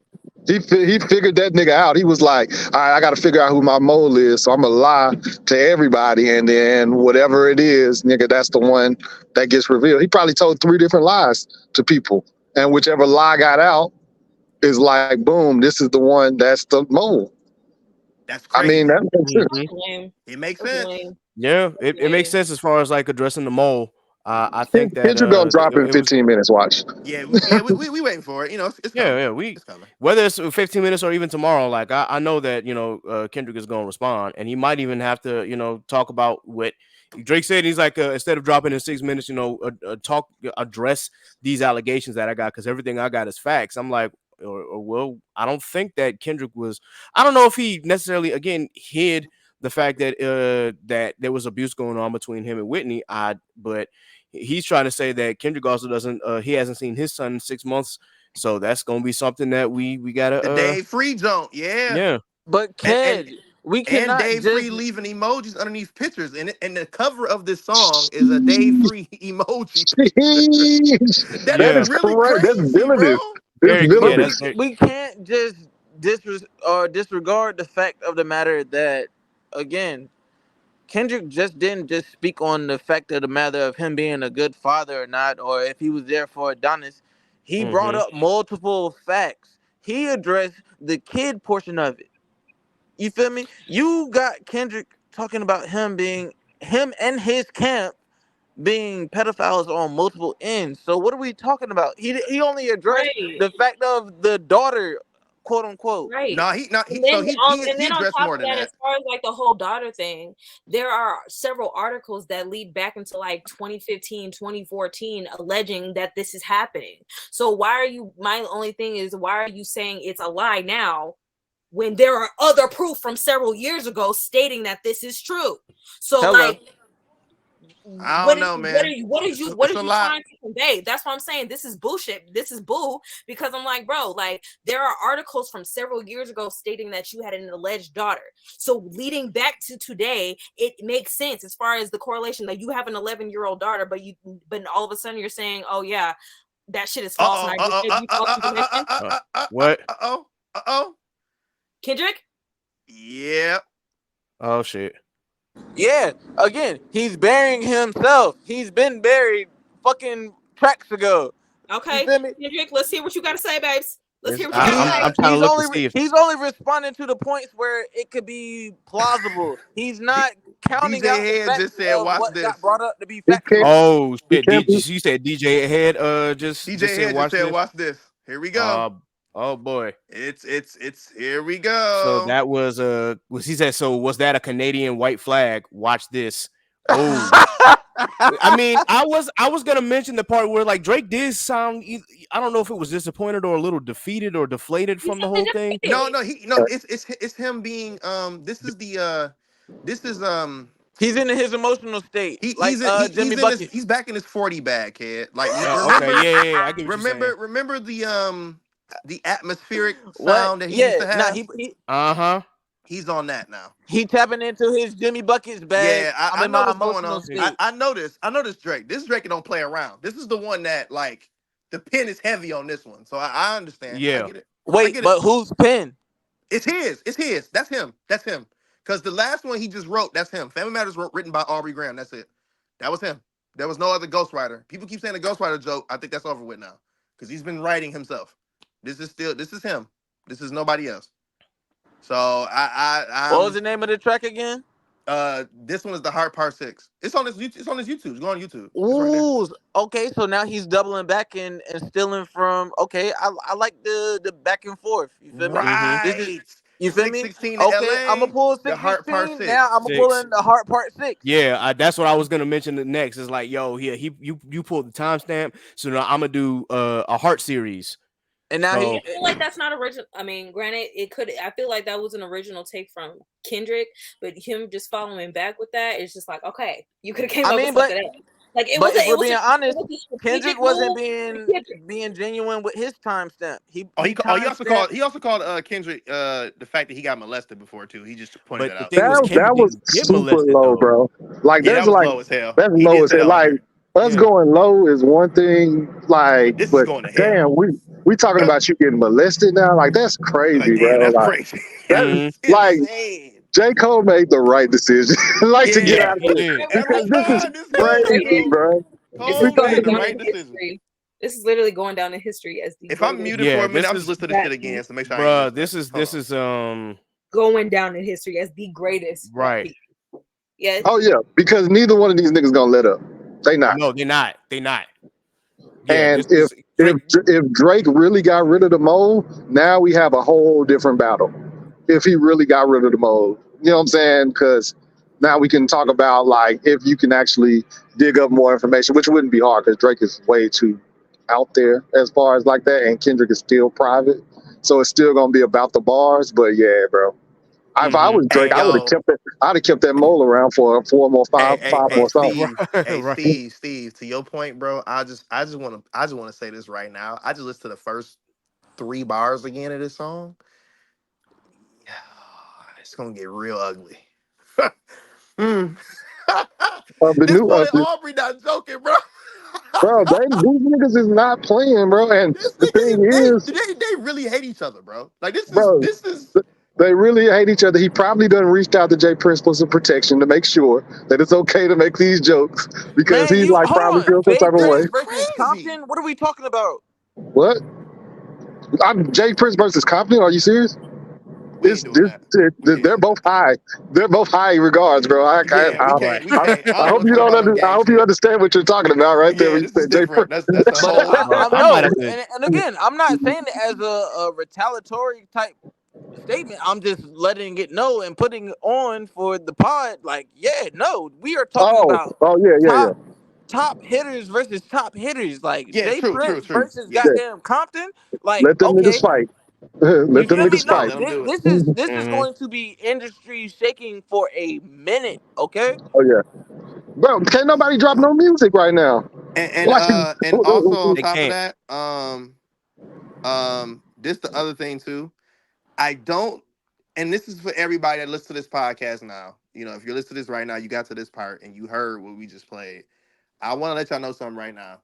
He figured that nigga out. He was like, all right, I got to figure out who my mole is, so I'm gonna lie to everybody, and then whatever it is, nigga, that's the one that gets revealed. He probably told 3 different lies to people, and whichever lie got out is like, boom, this is the one that's the mole. That's I mean, crazy. that makes sense. Hmm. That's lame. It makes That's sense. lame. Yeah, That's it makes lame. sense as far as like addressing the mole. I think that Kendrick gonna drop it in it was 15 minutes. Watch. Yeah, we waiting for it. You know, it's yeah, coming. yeah. We It's coming. whether it's 15 minutes or even tomorrow, like I know that Kendrick is going to respond, and he might even have to talk about what Drake said. He's like instead of dropping in 6 minutes, address these allegations that I got because everything I got is facts. I'm like, well, I don't think that Kendrick was. I don't know if he necessarily again hid the fact that that there was abuse going on between him and Whitney. But he's trying to say that Kendrick also doesn't. He hasn't seen his son in 6 months, so that's gonna be something that we gotta The Dave Free joint, yeah. yeah. But And and Ked, we and cannot Dave just Free leaving emojis underneath pictures. And the cover of this song is a Dave Free emoji picture. That is Yeah, That's really correct. That's crazy, bro. villainous. It's but that's villainous. very we can't just disregard the fact of the matter that again, Kendrick just didn't just speak on the fact of the matter of him being a good father or not, or if he was there for Adonis. He brought Mm-hmm. up multiple facts. He addressed the kid portion of it. You feel me? You got Kendrick talking about him and his camp being pedophiles on multiple ends. So what are we talking about? He only addressed Right. the fact of the daughter, quote unquote. Right. No, he not he. And So then he and he then on addressed top more of than that, that. as far as like the whole daughter thing, there are several articles that lead back into like 2015, 2014, alleging that this is happening. So why are you, my only thing is, why are you saying it's a lie now when there are other proof from several years ago stating that this is true? So Hello. like, I don't know, man. what It's are a you lot. trying to convey? That's what I'm saying. This is bullshit. This is bull, because I'm like, bro, like there are articles from several years ago stating that you had an alleged daughter. So leading back to today, it makes sense as far as the correlation that you have an 11-year-old daughter, but all of a sudden you're saying, oh yeah, that shit is Uh false, and oh. I just gave you false information. What? Oh. Oh. Kendrick. Yeah. Oh shit. Yeah. Again, he's burying himself. He's been buried fucking tracks ago. You Okay, feel me? Kendrick. Let's hear what you got to say, babes. Let's hear what you got to He's say. I'm trying to he's look to only see if. he's only responding to the points where it could be plausible. He's D- not counting DJ out the Head just facts said, of "Watch what got this." brought up to be He can't. factual. Oh He shit! can't Did be. you said DJ Head just DJ said Head just watch said, this? "Watch this." Here we go. Oh boy. It's here we So go. that was he said, so was that a Canadian white flag? Watch this. Oh, I mean, I was gonna mention the part where like Drake did sound I don't know if it was disappointed or a little defeated or deflated You from the whole sounded thing. No, defeated. no, no. It's him being This is this is He's in his emotional state, like Jimmy he's in his Bucket. he's back in his 40 bag, kid. Like Okay, yeah, yeah, I get what you're saying. remember the atmospheric What? sound that he used Yeah. to Nah. have. Uh-huh. He's on that now. He tapping into his Jimmy Buckets bag. Yeah, I'm I in know my what's going emotional on. state. I know this. I know this Drake. This Drake don't play around. This is the one that like the pen is heavy on this one. So I understand. I Yeah. get it. I Wait, get it. but whose pen? It's his. It's his. That's him. That's him. Because the last one he just wrote, that's him. Family Matters written by Aubrey Graham. That's it. That was him. There was no other ghostwriter. People keep saying the ghostwriter joke. I think that's over with now. Because he's been writing himself. This is him. This is nobody else. So What was the name of the track again? this one is the Heart Part 6. It's on his YouTube. It's on his YouTube. Go on YouTube. It's right there. Ooh, okay. So now he's doubling back and stealing from. Okay, I like the back and forth. You feel me? Mm-hmm. This is Right. you feel me? 616 to Okay, I'm gonna LA. pull The Heart Part 616. 6. Now I'm gonna pull Six. in the Heart Part 6. Yeah, that's what I was gonna mention. The next is like, yo, you pulled the timestamp, so now I'm gonna do a heart series. And now So I feel like that's not original. I mean, granted, it could. I feel like that was an original take from Kendrick, but him just following back with that is just like, okay, you could have came I up mean, with something else. Like but if we're it was being honest, a strategic Kendrick wasn't move. being genuine with his timestamp. He He timestamped. also called Kendrick the fact that he got molested before too. He just pointed but that the out. thing was Kendrick That was didn't get super molested low, though. bro. Like Yeah, that there's was like low as hell. that's He low did as say hell. that on Like there. us Yeah. going low is one thing, like, But this is but going to hell. damn, we talking about you getting molested now. Like that's Like, crazy, damn, bro. that's Like crazy. that, Mm, That's like insane. J. Cole made the right decision, like to get Yeah. yeah, out of he this did. Every because this is time this goes, crazy, bro. bro. This We is Cole going talking made the about down right in decision. history. This is literally going down in history as the If I'm greatest. muted for Yeah, a minute, this I'm just is listening to this That shit again to make sure I ain't bruh, missed that. this is Hold this on. is going down in history as the greatest rap right. beat. Yeah, Oh yeah, because neither one of these niggas gonna let up. They not. No, they're not. They're not. Yeah, And this is if Drake. if Drake really got rid of the mole, now we have a whole different battle. If he really got rid of the mole, you know what I'm saying? Because now we can talk about like if you can actually dig up more information, which wouldn't be hard because Drake is way too out there as far as like that, and Kendrick is still private, so it's still gonna be about the bars. But yeah, bro. If I Mm-hmm. was Hey Drake, I would have yo, kept it. I'd have kept that mole around for four more, five hey more songs. Steve. Hey Right. Steve, to your point, bro, I just wanna say this right now. I just listened to the first 3 bars again of this song. It's gonna get real ugly. Mm. The This new boy Aubrey not joking, bro. bro, these niggas is not playing, bro. And This the nigga is thing is, they really hate each other, bro. Like this is bro, this is They really hate each other. He probably done reached out to Jay Prince for some protection to make sure that it's okay to make these jokes because Man, he you like hold probably on. feels some Jay type of way. Prince That's versus crazy. Compton. What are we talking about? What? I'm Jay Prince versus Compton. Are you serious? We ain't doing that. We can't They're do both that. high. They're both high regards, bro. Yeah, we Right. can't. We can't. I I don't even hope want you to talk don't about no I gang hope you shit. understand what you're talking about right there Yeah, when you this is said Jay different. Prince. That's a But whole. Well, I I might have know, to. and again, I'm not saying it as a retaliatory type statement. I'm just letting it know and putting it on for the pod. Like, yeah, no, we are talking Oh, about oh yeah, yeah, yeah. top top hitters versus top hitters. Like Yeah, Jay true, true, Prince true. versus Yeah, Yeah. goddamn Compton. Like, Let them niggas okay, fight. you Let them feel me? niggas yeah. No, fight. Let them do it. this is Hmm. going to be industry shaking for a minute. Okay. Oh yeah, bro. Can't nobody drop no music right now. Like, And also on They top of can't. that, this the other thing too. I don't, and this is for everybody that listens to this podcast now. You know, if you're listening to this right now, you got to this part and you heard what we just played. I want to let y'all know something right now.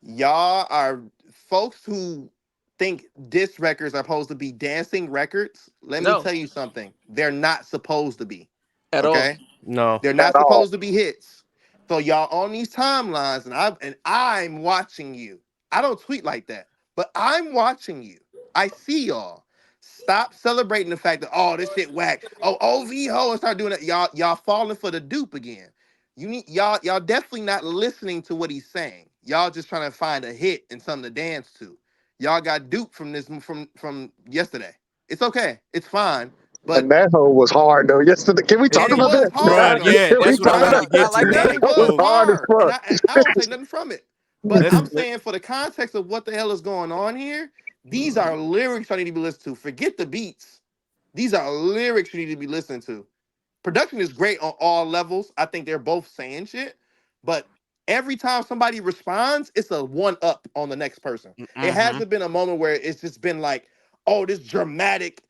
Y'all are folks who think disc records are supposed to be dancing records. Let me No, tell you something. They're not supposed to be. at all. Okay? No. They're at not all. supposed to be hits. So y'all on these timelines, and I'm watching you. I don't tweet like that, but I'm watching you. I see y'all. Stop celebrating the fact that this shit whack. Oh, OVO and start doing it. Y'all falling for the dupe again. Y'all definitely not listening to what he's saying. Y'all just trying to find a hit and something to dance to. Y'all got duped from this from yesterday. It's okay. It's fine. But And that hoe was hard though. Yesterday, can we and talk it about was that? Bro, hard though. yeah, Can we that's what I talk wanted about to Bruh, I get that? to, like And that. man. it That was was So hard as hard. And fuck. I don't take nothing from it. But let's I'm let, saying for the context of what the hell is going on here, these are lyrics I need to be listened to. Forget the beats. These are lyrics you need to be listening to. Production is great on all levels. I think they're both saying shit, but every time somebody responds, it's a one up on the next person. It hmm hasn't been a moment where it's just been like, oh, this dramatic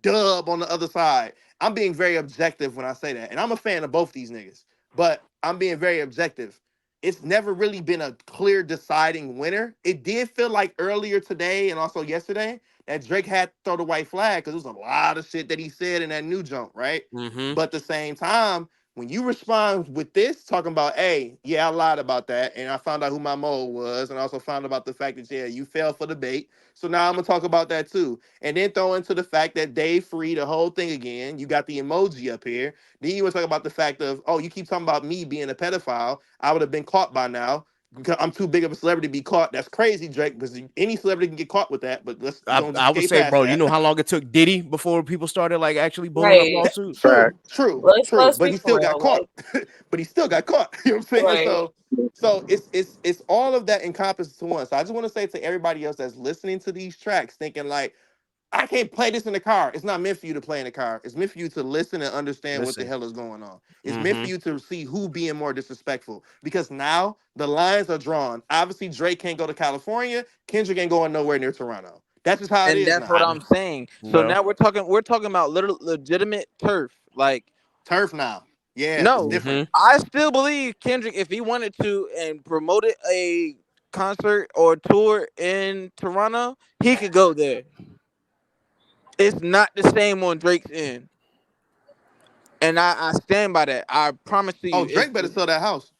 dub on the other side. I'm being very objective when I say that, and I'm a fan of both these niggas, but I'm being very objective. It's never really been a clear deciding winner. It did feel like earlier today and also yesterday that Drake had to throw the white flag because there was a lot of shit that he said in that new jump, right? hmm But at the same time, when you respond with this, talking about, hey, yeah, I lied about that, and I found out who my mole was, and I also found out about the fact that, yeah, you fell for the bait. So now I'm gonna talk about that too. And then throw into the fact that Dave free the whole thing again. You got the emoji up here. Then you want to talk about the fact of, oh, you keep talking about me being a pedophile. I would have been caught by now. Because I'm too big of a celebrity to be caught. That's crazy, Drake, because any celebrity can get caught with that. But we're gonna just I would skate say, past bro, you that. know how long it took Diddy before people started like actually blowing up Right. lawsuits? Fact. True, true, true. Let's But be he for still got real. caught. But he still got caught. You know what I'm saying? Right. So it's all of that encompassed to one. So I just want to say to everybody else that's listening to these tracks, thinking like, I can't play this in the car. It's not meant for you to play in the car. It's meant for you to listen and understand what the Listen. hell is going on. It's meant for Hmm. you to see who being more disrespectful. Because now the lines are drawn. Obviously, Drake can't go to California. Kendrick ain't going nowhere near Toronto. That's just how it And is that's now. what I'm saying. So No. now we're talking about little legitimate turf. Like, Turf now. Yeah, it's no, different. Hmm. I still believe Kendrick, if he wanted to and promoted a concert or tour in Toronto, he could go there. It's not the same on Drake's end. And I stand by that. I promise to Oh, you. Drake better sell that house.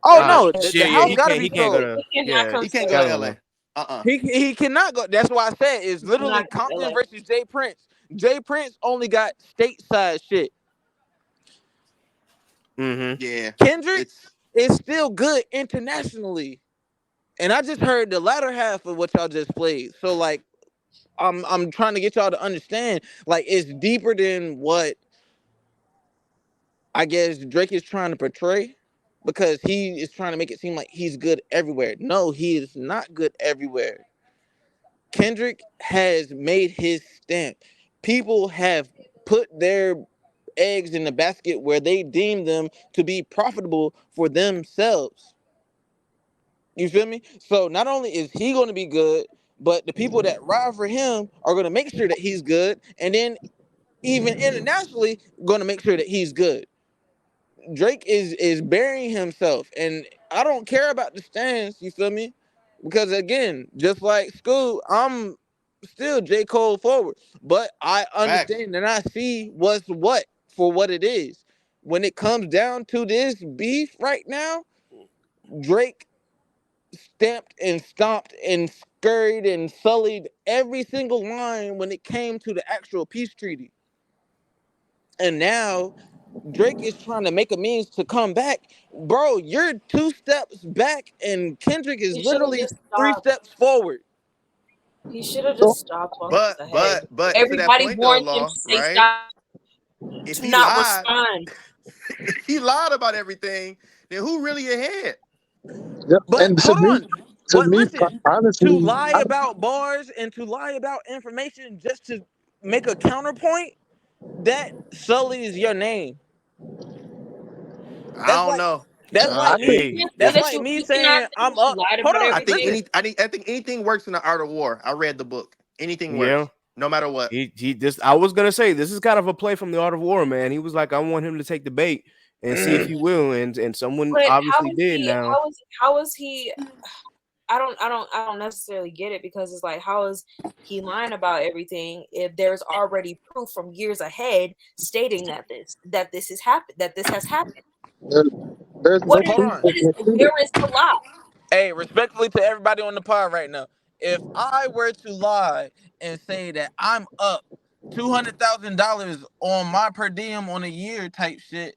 Oh Yeah. no, the Yeah, yeah, house he gotta can't. be He can't go sold. to. He cannot Yeah, come He can't to go to Cali no. LA. Uh-uh. He cannot go. That's why I said it's he cannot literally come to Compton LA. versus Jay Prince. Jay Prince only got stateside shit. Hmm. Yeah. Kendrick It's is still good internationally. And I just heard the latter half of what y'all just played. So like I'm trying to get y'all to understand, like it's deeper than what I guess Drake is trying to portray, because he is trying to make it seem like he's good everywhere. No, he is not good everywhere. Kendrick has made his stamp. People have put their eggs in the basket where they deem them to be profitable for themselves. You feel me? So not only is he going to be good, but the people that ride for him are going to make sure that he's good, and then even internationally going to make sure that he's good. Drake is burying himself, and I don't care about the stands. You feel me? Because again, just like school, I'm still J. Cole forward. But I Facts. understand and I see what's what for what it is. When it comes down to this beef right now, Drake stamped and stomped and scurried and sullied every single line when it came to the actual peace treaty. And now Drake is trying to make a means to come back. Bro, you're 2 steps back and Kendrick is He should have literally just three stopped. steps forward. He should have So, just stopped while he was But ahead. but but to that Everybody point though, warned him to Law, say right? stop, If to he not lied, respond. if he lied about everything, then who really ahead? yep. But And hold on. to But me, listen, to honestly, lie about bars and to lie about information just to make a counterpoint, that sullies your name. That's I don't like know. that's I like think me. you Hey, can't say That's that like me you cannot saying say I'm that you up. lied Hold about on, everything. listen. I think anything works in the art of war. I read the book. Anything yeah. works, no matter what. He just I was gonna say this is kind of a play from the Art of War, man. He was like, I want him to take the bait and see if he will, and someone But obviously did now. how is he I don't necessarily get it because it's like how is he lying about everything if there's already proof from years ahead stating that this has happened. there, there's no Hold proof on. that's been Where treated. is the lie? Hey, respectfully to everybody on the pod right now, if I were to lie and say that I'm up $200,000 on my per diem on a year type shit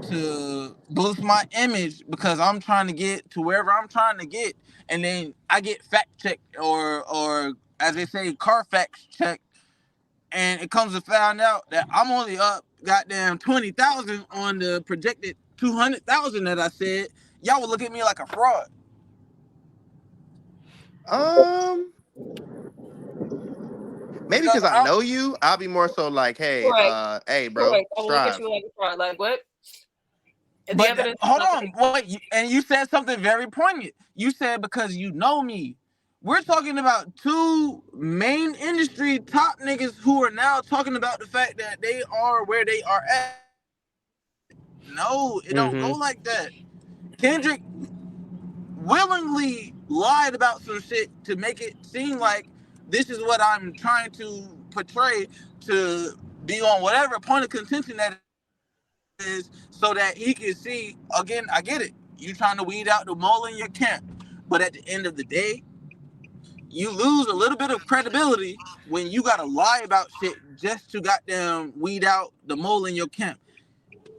to boost my image because I'm trying to get to wherever I'm trying to get, and then I get fact checked or as they say Carfax checked, and it comes to find out that I'm only up goddamn 20,000 on the projected 200,000 that I said, y'all would look at me like a fraud. Um, maybe Because because I know you, I'll be more so like, Correct. hey, bro, Correct. I will look at strive. you like a fraud. Like what? And the but evidence is hold not on, and you said something very poignant. You said because you know me. We're talking about two main industry top niggas who are now talking about the fact that they are where they are at. No, it don't go Mm-hmm. like that. Kendrick willingly lied about some shit to make it seem like this is what I'm trying to portray to be on whatever point of contention that is so that he can see again. I get it. You trying to weed out the mole in your camp, but at the end of the day, you lose a little bit of credibility when you gotta lie about shit just to goddamn weed out the mole in your camp.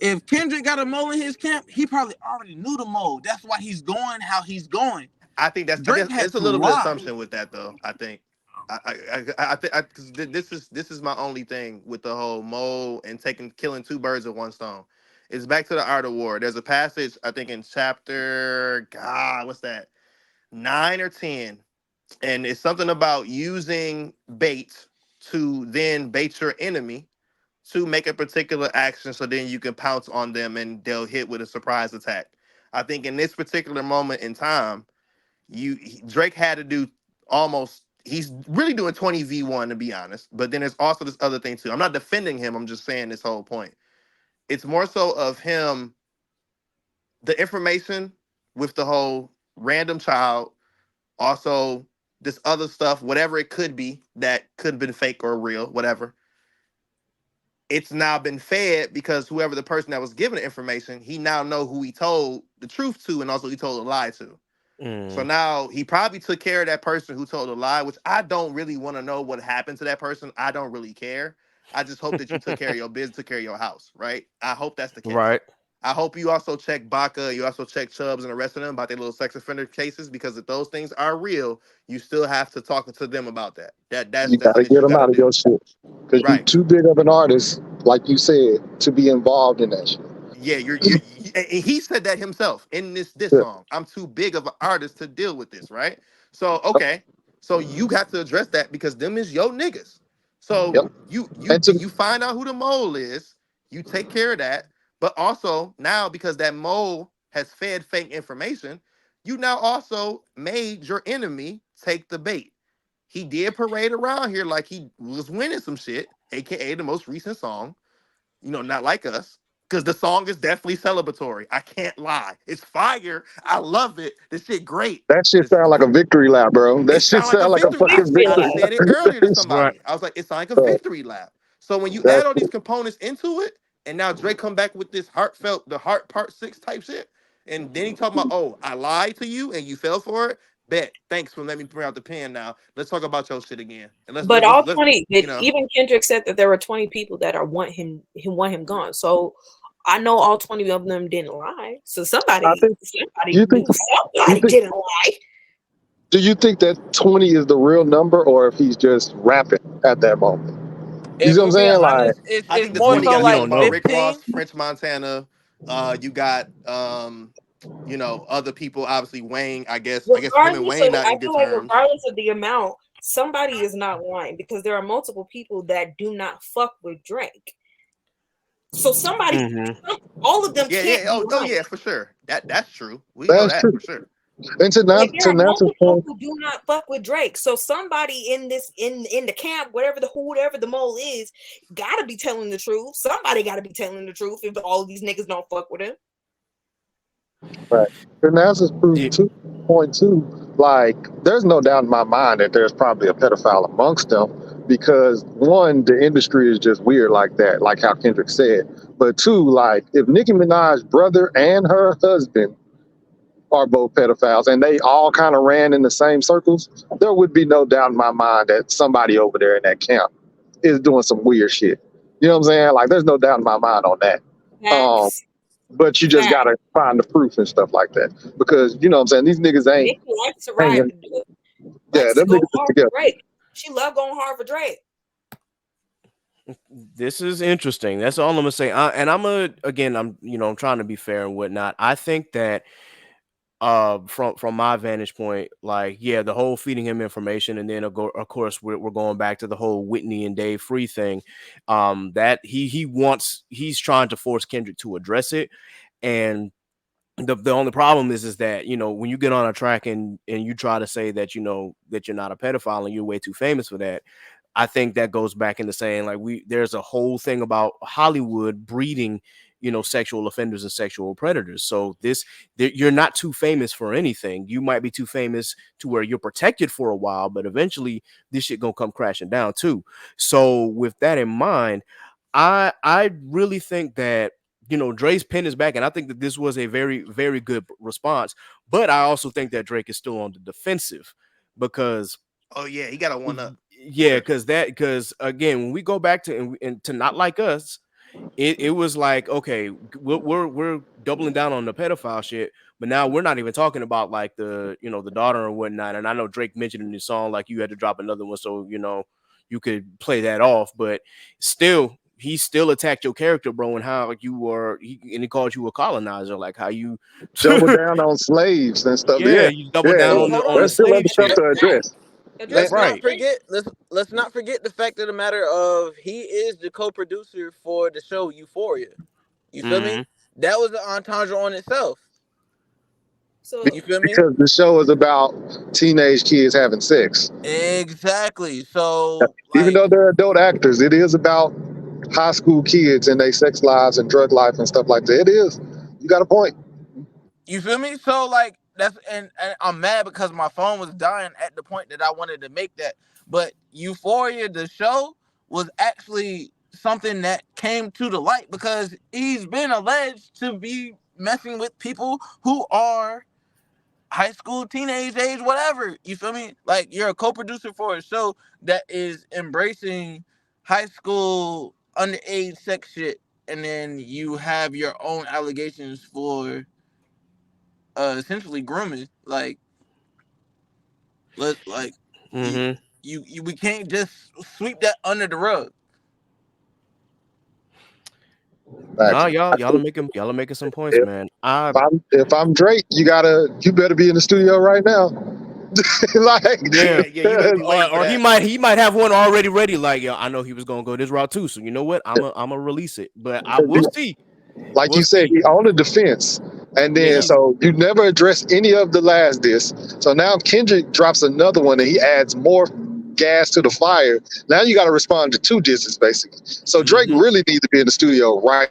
If Kendrick got a mole in his camp, he probably already knew the mole. That's why he's going how he's going. I Drake guess had it's a to little bit of lie. assumption with that though. I think. I think because this is my only thing with the whole mole and killing two birds with one stone. It's back to the art of war. There's a passage I think in chapter God, what's that, 9 or 10, and it's something about using bait to then bait your enemy to make a particular action, so then you can pounce on them and they'll hit with a surprise attack. I think in this particular moment in time, Drake had to do almost. He's really doing 20v1 to be honest. But then there's also this other thing too. I'm not defending him. I'm just saying this whole point. It's more so of him, the information with the whole random child, also this other stuff, whatever it could be that could have been fake or real, whatever. It's now been fed because whoever the person that was given the information, he now know who he told the truth to and also he told a lie to. So Mm. now he probably took care of that person who told a lie, which I don't really want to know what happened to that person. I don't really care. I just hope that you took care of your business, took care of your house, right? I hope that's the case. Right. I hope you also check Baca, you also check Chubbs and the rest of them about their little sex offender cases, because if those things are real, you still have to talk to them about that. That's You that's got to something that get you them got to out of do. your shit because you Right. too big of an artist, like you said, to be involved in that shit. Yeah, and he said that himself in this Yeah. song. I'm too big of an artist to deal with this, right? So okay, so you got to address that because them is your niggas. So Yep. you And to you find out who the mole is, you take care of that, but also now because that mole has fed fake information, you now also made your enemy take the bait. He did parade around here like he was winning some shit, aka the most recent song. Not like us. Because the song is definitely celebratory. I can't lie. It's fire. I love it. This shit great. That shit sound like a victory lap, bro. That It shit sounds like a sound like a victory. fucking I victory. said it earlier to Right. somebody. I was like, it sounds like a So, victory lap. So when you that's add all these components into it, and now Drake come back with this heartfelt, the heart part 6 type shit, and then he talking about, oh, I lied to you and you fell for it. Bet. Thanks for letting me bring out the pen now. Let's talk about your shit again. And But all let's 20, you know. even Kendrick said that there were 20 people that are want him gone. So I know all 20 of them didn't lie. So I somebody think you think you somebody think didn't lie. do you think that 20 is the real number or if he's just rapping at that moment? You If see what I'm we're being saying? Like honest, it's I it's think the more 20 so got We like talking don't about know. Rick Ross, 15. French Montana. You got other people, obviously Wayne, I guess him and Regardless of, Wayne not I in good feel like terms. regardless of the amount, somebody is not lying because there are multiple people that do not fuck with Drake. So somebody, Mm-hmm. all of them Yeah, can't yeah. be Oh, lying. yeah, for sure. That's true. We know that's that true. for sure. And to Like there are Nance's multiple point, who do not fuck with Drake. So somebody in this in the camp, whatever the mole is, gotta be telling the truth. Somebody gotta be telling the truth if all of these niggas don't fuck with him. right? To Nance's Yeah. point too, like there's no doubt in my mind that there's probably a pedophile amongst them because one, the industry is just weird like that, like how Kendrick said. But two, like if Nicki Minaj's brother and her husband are both pedophiles and they all kind of ran in the same circles, there would be no doubt in my mind that somebody over there in that camp is doing some weird shit. You know what I'm saying? Like, there's no doubt in my mind on that. Um, Facts. but you just Facts. gotta find the proof and stuff like that because you know what I'm saying. These niggas ain't Nicki likes to ride, hanging. Yeah, likes to them go niggas is hard for together. Drake. She love going hard for Drake. This is interesting. That's all I'm gonna say. And again, I'm trying to be fair and whatnot. I think that from my vantage point, like, yeah, the whole feeding him information, and then of course we're going back to the whole Whitney and Dave Free thing. That he's trying to force Kendrick to address it, and the only problem is that when you get on a track and you try to say that that you're not a pedophile and you're way too famous for that. I think that goes back into saying like there's a whole thing about Hollywood breeding, sexual offenders and sexual predators. So you're not too famous for anything. You might be too famous to where you're protected for a while, but eventually this shit gonna come crashing down too. So with that in mind, I really think that Dre's pen is back, and I think that this was a very, very good response. But I also think that Drake is still on the defensive because Oh yeah, he got a one up for yeah, sure. because again, when we go back to and to Not Like Us, it was like, okay, we're doubling down on the pedophile shit, but now we're not even talking about like the daughter or whatnot. And I know Drake mentioned in his song like you had to drop another one so you could play that off, but still. He still attacked your character, bro, and how you were, and he called you a colonizer, like how you, Double down on slaves and stuff. yeah, Yeah, you double yeah. down So on the hold on the on. There's still slave other stuff shit, to address. Address Let's that. not right? forget. Let's not forget the fact of the matter of he is the co-producer for the show Euphoria. You feel me? Mm-hmm. That was the entendre on itself. So You feel me? Because the show is about teenage kids having sex. Exactly. So Even like though they're adult actors, it is about high school kids and their sex lives and drug life and stuff like that. It is. You got a point. you feel me? So like that's and I'm mad because my phone was dying at the point that I wanted to make that. But Euphoria, the show, was actually something that came to the light because he's been alleged to be messing with people who are high school, teenage age, whatever. You feel me? Like you're a co-producer for a show that is embracing high school underage sex shit, and then you have your own allegations for essentially grooming. Like let like you, Mm-hmm. you we can't just sweep that under the rug. No, Facts. y'all are making some points, If man. I'm Drake, you better be in the studio right now. Like Yeah. Yeah, you better be waiting for Or he that. might have one already ready. Like, yo, I know he was gonna go this route too. So you know what? I'm gonna release it. But I will see. like We'll you said, see. he on the defense. And then Yeah. so you never address any of the last diss. So now Kendrick drops another one and he adds more gas to the fire. Now you gotta respond to two disses basically. So Drake Mm-hmm. really needs to be in the studio right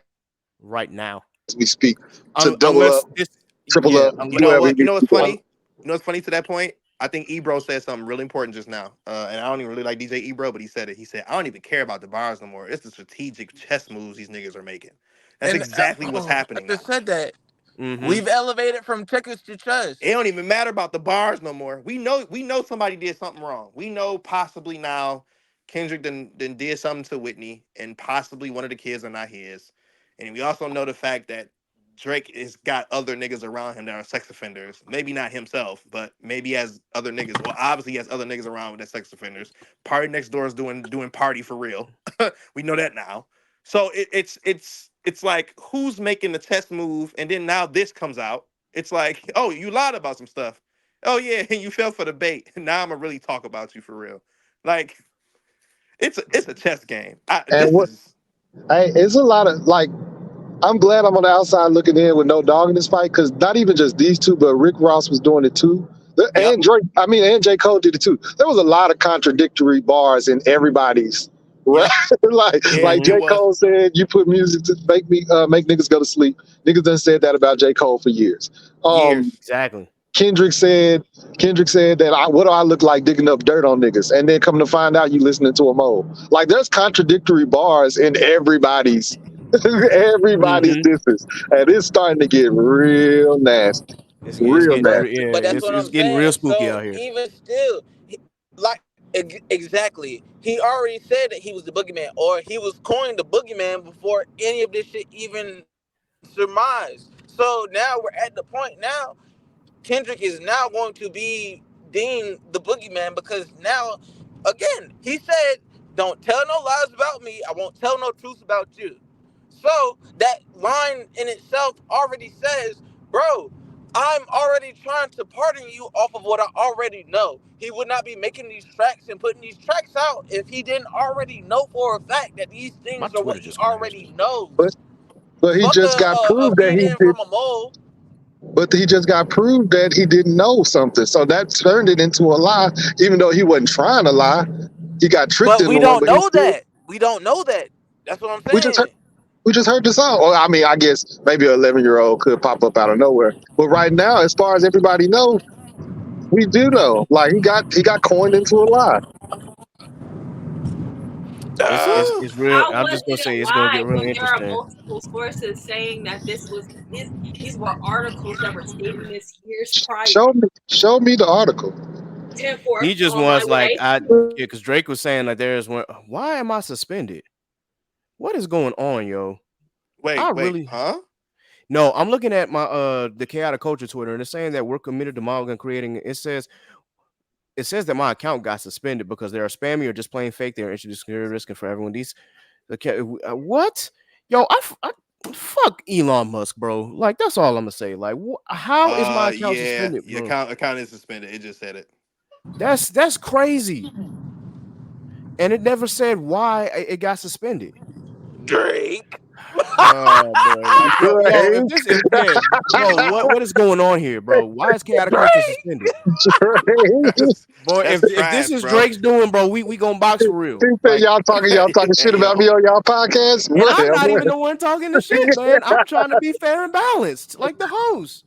right now. as we speak to double Unless up, this, triple yeah, up, You know whoever he what? You needs know to what's do. funny? You know what's funny to that point? I think Ebro said something really important just now. And I don't even really like DJ Ebro, but he said it. He said, I don't even care about the bars no more. It's the strategic chess moves these niggas are making. That's And exactly what's I happening just now. said that mm-hmm. we've elevated from checkers to chess. It don't even matter about the bars no more. We know somebody did something wrong. We know possibly now Kendrick then did something to Whitney, and possibly one of the kids are not his. And we also know the fact that Drake has got other niggas around him that are sex offenders. Maybe not himself, but maybe he has other niggas. Well, obviously he has other niggas around with that sex offenders. Party Next Door is doing party for real. We know that now. So it's like who's making the test move, and then now this comes out. It's like, oh, you lied about some stuff. Oh yeah, and you fell for the bait. Now I'm gonna really talk about you for real. Like it's a chess game. And This what is it's a lot of like I'm glad I'm on the outside looking in with no dog in this fight because not even just these two, but Rick Ross was doing it too. yep, And Drake, I mean, and J. Cole did it too. There was a lot of contradictory bars in everybody's right. yep, yeah, like Mm-hmm. J. it was Cole said, "You put music to make niggas go to sleep." Niggas done said that about J. Cole for years. years. Exactly. Kendrick said, that what do I look like digging up dirt on niggas? And then come to find out you listening to a mole. Like there's contradictory bars in everybody's everybody's Mm-hmm. disses. And it's starting to get real nasty. It's Real getting But nasty. yeah, but that's what it's I'm getting real saying. spooky So out here. even still, like exactly, he already said that he was the boogeyman, or he was coined the boogeyman before any of this shit even surmised. So now we're at the point now. Kendrick is now going to be deemed the boogeyman because now, again, he said, "Don't tell no lies about me. I won't tell no truth about you." So that line in itself already says, "Bro, I'm already trying to pardon you off of what I already know." He would not be making these tracks and putting these tracks out if he didn't already know for a fact that these My things are what Twitter he just crashed. already knows. But he Fuck just got a proved that feed he in did from a mole. but he just got proved that he didn't know something. So that turned it into a lie, even though he wasn't trying to lie. He got tricked But we into one, don't but he know still that. We don't know that. That's what I'm we just heard saying. we just heard the song. Well, I mean, I guess maybe an 11-year-old could pop up out of nowhere. But right now, as far as everybody knows, we do know. Like he got coined into a lie. Uh, It's real. How I'm was just gonna it say a it's gonna get lie real when there are interesting. multiple sources saying that these were articles that were taken this years prior? Show me the article. 10-4 He just on my wants like way. yeah, because Drake was saying like there's one. Why am I suspended? What is going on, yo? I Wait, really huh? no. I'm looking at my the chaotic culture Twitter and it's saying that we're committed to modeling and creating. It says that my account got suspended because they are spammy or just plain fake. They're introducing risk and for everyone. These okay, what? Yo, fuck Elon Musk, bro. Like that's all I'm gonna say. Like, how is my account Yeah, suspended, your bro? account is suspended. It just said it. That's crazy. And it never said why it got suspended. Drake. Oh boy, like yo, if Drake, this if yeah, bro, what is going on here, bro? Why is chaotic culture Drake. suspended? Drake. Boy, That's if this trash, is bro. Drake's doing, bro, we gonna box for He real. said Like, y'all talking Hey, shit about me yo. on y'all podcast. and I'm not Whatever. even the one talking the shit, man. I'm trying to be fair and balanced, like the host.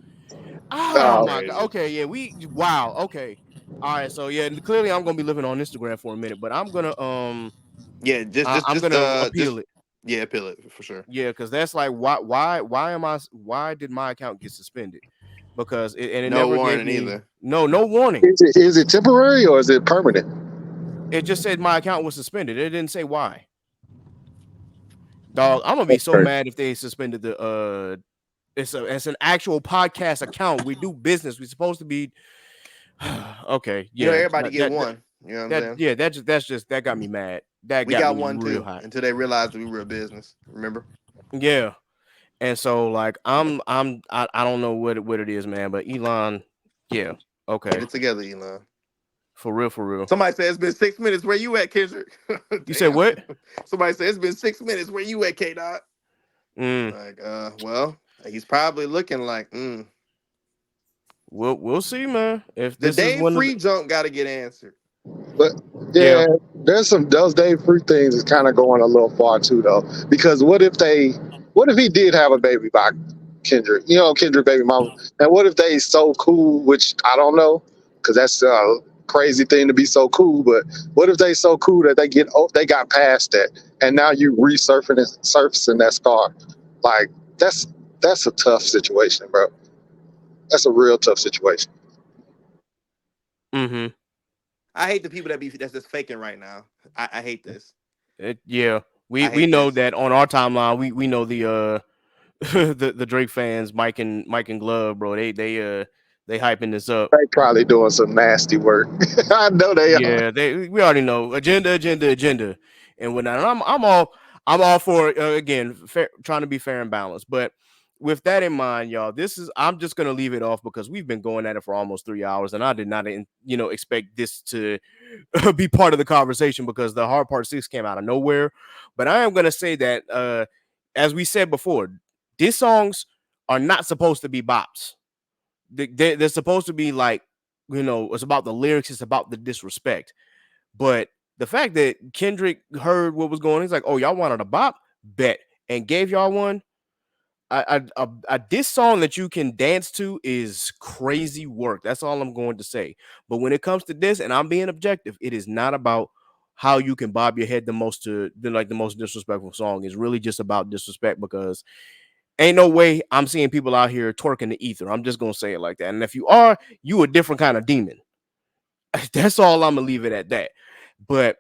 That's Oh Oh, my god. crazy. Okay, yeah, wow. Okay, all right. So yeah, clearly I'm gonna be living on Instagram for a minute, but I'm gonna Yeah, I'm gonna appeal just it. yeah, appeal it for sure. Yeah, because that's like why did my account get suspended? Because it No never gave warning me either. no warning. is it temporary or is it permanent? It just said my account was suspended. It didn't say why. Dog, I'm gonna be That's so crazy. mad if they suspended the it's an actual podcast account. We do business. We're supposed to be okay. You know, Yeah, everybody get one. You know what I'm saying? yeah, that got me mad. That We got got me one real too hot. until they realized we were a business. Remember? Yeah. And so like I don't know what it is, man, but Elon, yeah, Get okay. it together, Elon. For real, for real. Somebody said it's been 6 minutes. Where you at, Kendrick? You said Damn. what? Somebody said it's been 6 minutes. Where you at, K Dot? Mm, Like, well, he's probably looking like, we'll see, man. If the this is Dave one of the Free junk got to get answered. But yeah, yeah, there's some those Dave Fruit things is kind of going a little far too though. Because what if he did have a baby by Kendrick? You know, Kendrick baby mama. And what if they so cool, which I don't know, because that's a crazy thing to be so cool. But what if they so cool that they got past that, and now you surfacing that scar? Like that's that's a tough situation, bro. That's a real tough situation. Mm-hmm. I hate the people that's just faking right now. I hate this. Yeah, we I we hate know this. that on our timeline. We know the the Drake fans, Mike and Glove, bro. They hyping this up. They probably doing some nasty work. I know they are. Yeah, we already know agenda, and whatnot. And I'm all for again trying to be fair and balanced. But with that in mind, y'all, I'm just gonna leave it off because we've been going at it for almost 3 hours, and I did not expect this to be part of the conversation because the hard part 6 came out of nowhere. But I am gonna say that as we said before, these songs are not supposed to be bops. They're supposed to be like, it's about the lyrics, it's about the disrespect. But the fact that Kendrick heard what was going on, he's like, oh, y'all wanted a bop? Bet. And gave y'all one. A diss song that you can dance to is crazy work. That's all I'm going to say. But when it comes to this, and I'm being objective, it is not about how you can bob your head the most disrespectful song. It's really just about disrespect because ain't no way I'm seeing people out here twerking the ether. I'm just gonna say it like that. And if you are, you a different kind of demon. That's all I'm gonna leave it at that. But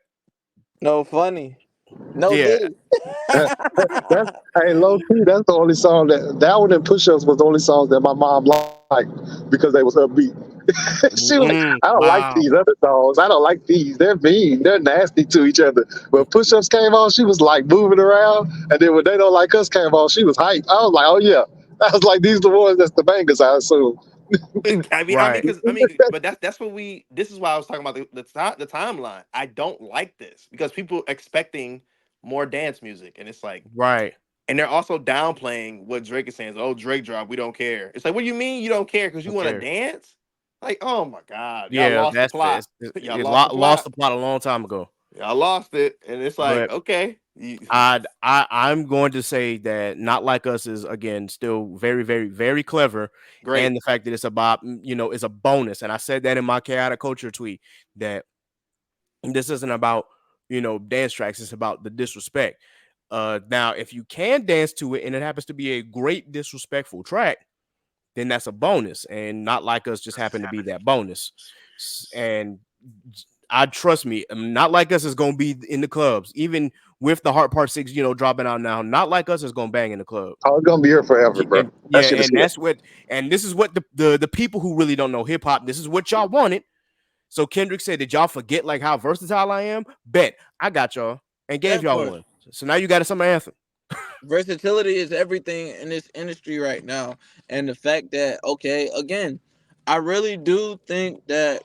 No funny. No yeah, diddy. That, that's hey, low key. That's the only song that one and Push Ups was the only songs that my mom liked because they was upbeat. She was like, I don't like these wow, other songs. I don't like these. They're mean. They're nasty to each other. When Push Ups came on, she was like moving around, and then when They Don't Like Us came on, she was hyped. I was like, oh yeah. I was like, these the ones that's the bangers. I assume. right, Because but that's what we. This is why I was talking about the timeline. I don't like this because people expecting more dance music, and it's like, right. and they're also downplaying what Drake is saying. Oh, Drake drop, we don't care. It's like, what do you mean you don't care because you want to Okay. dance? Like, oh my god, y'all Yeah, lost the that's the plot. Y'all it lost the lost plot. the plot a long time ago. Y'all lost it, and it's like, But okay, I'm going to say that Not Like Us is again still very, very, very clever. And great. the fact that it's about, is a bonus. And I said that in my chaotic culture tweet that this isn't about, dance tracks, it's about the disrespect. Now if you can dance to it and it happens to be a great disrespectful track, then that's a bonus. And Not Like Us just happened to be that bonus. And I trust me, Not Like Us is gonna be in the clubs, even with the Heart Part 6, dropping out now. Not Like Us is gonna bang in the club. I was gonna be here forever, bro. And That yeah, shit is and here. this is what the people who really don't know hip hop, this is what y'all wanted. So Kendrick said, did y'all forget like how versatile I am? Bet I got y'all and gave That y'all part. one. So now you got a summer anthem. Versatility is everything in this industry right now. And the fact that, okay, again, I really do think that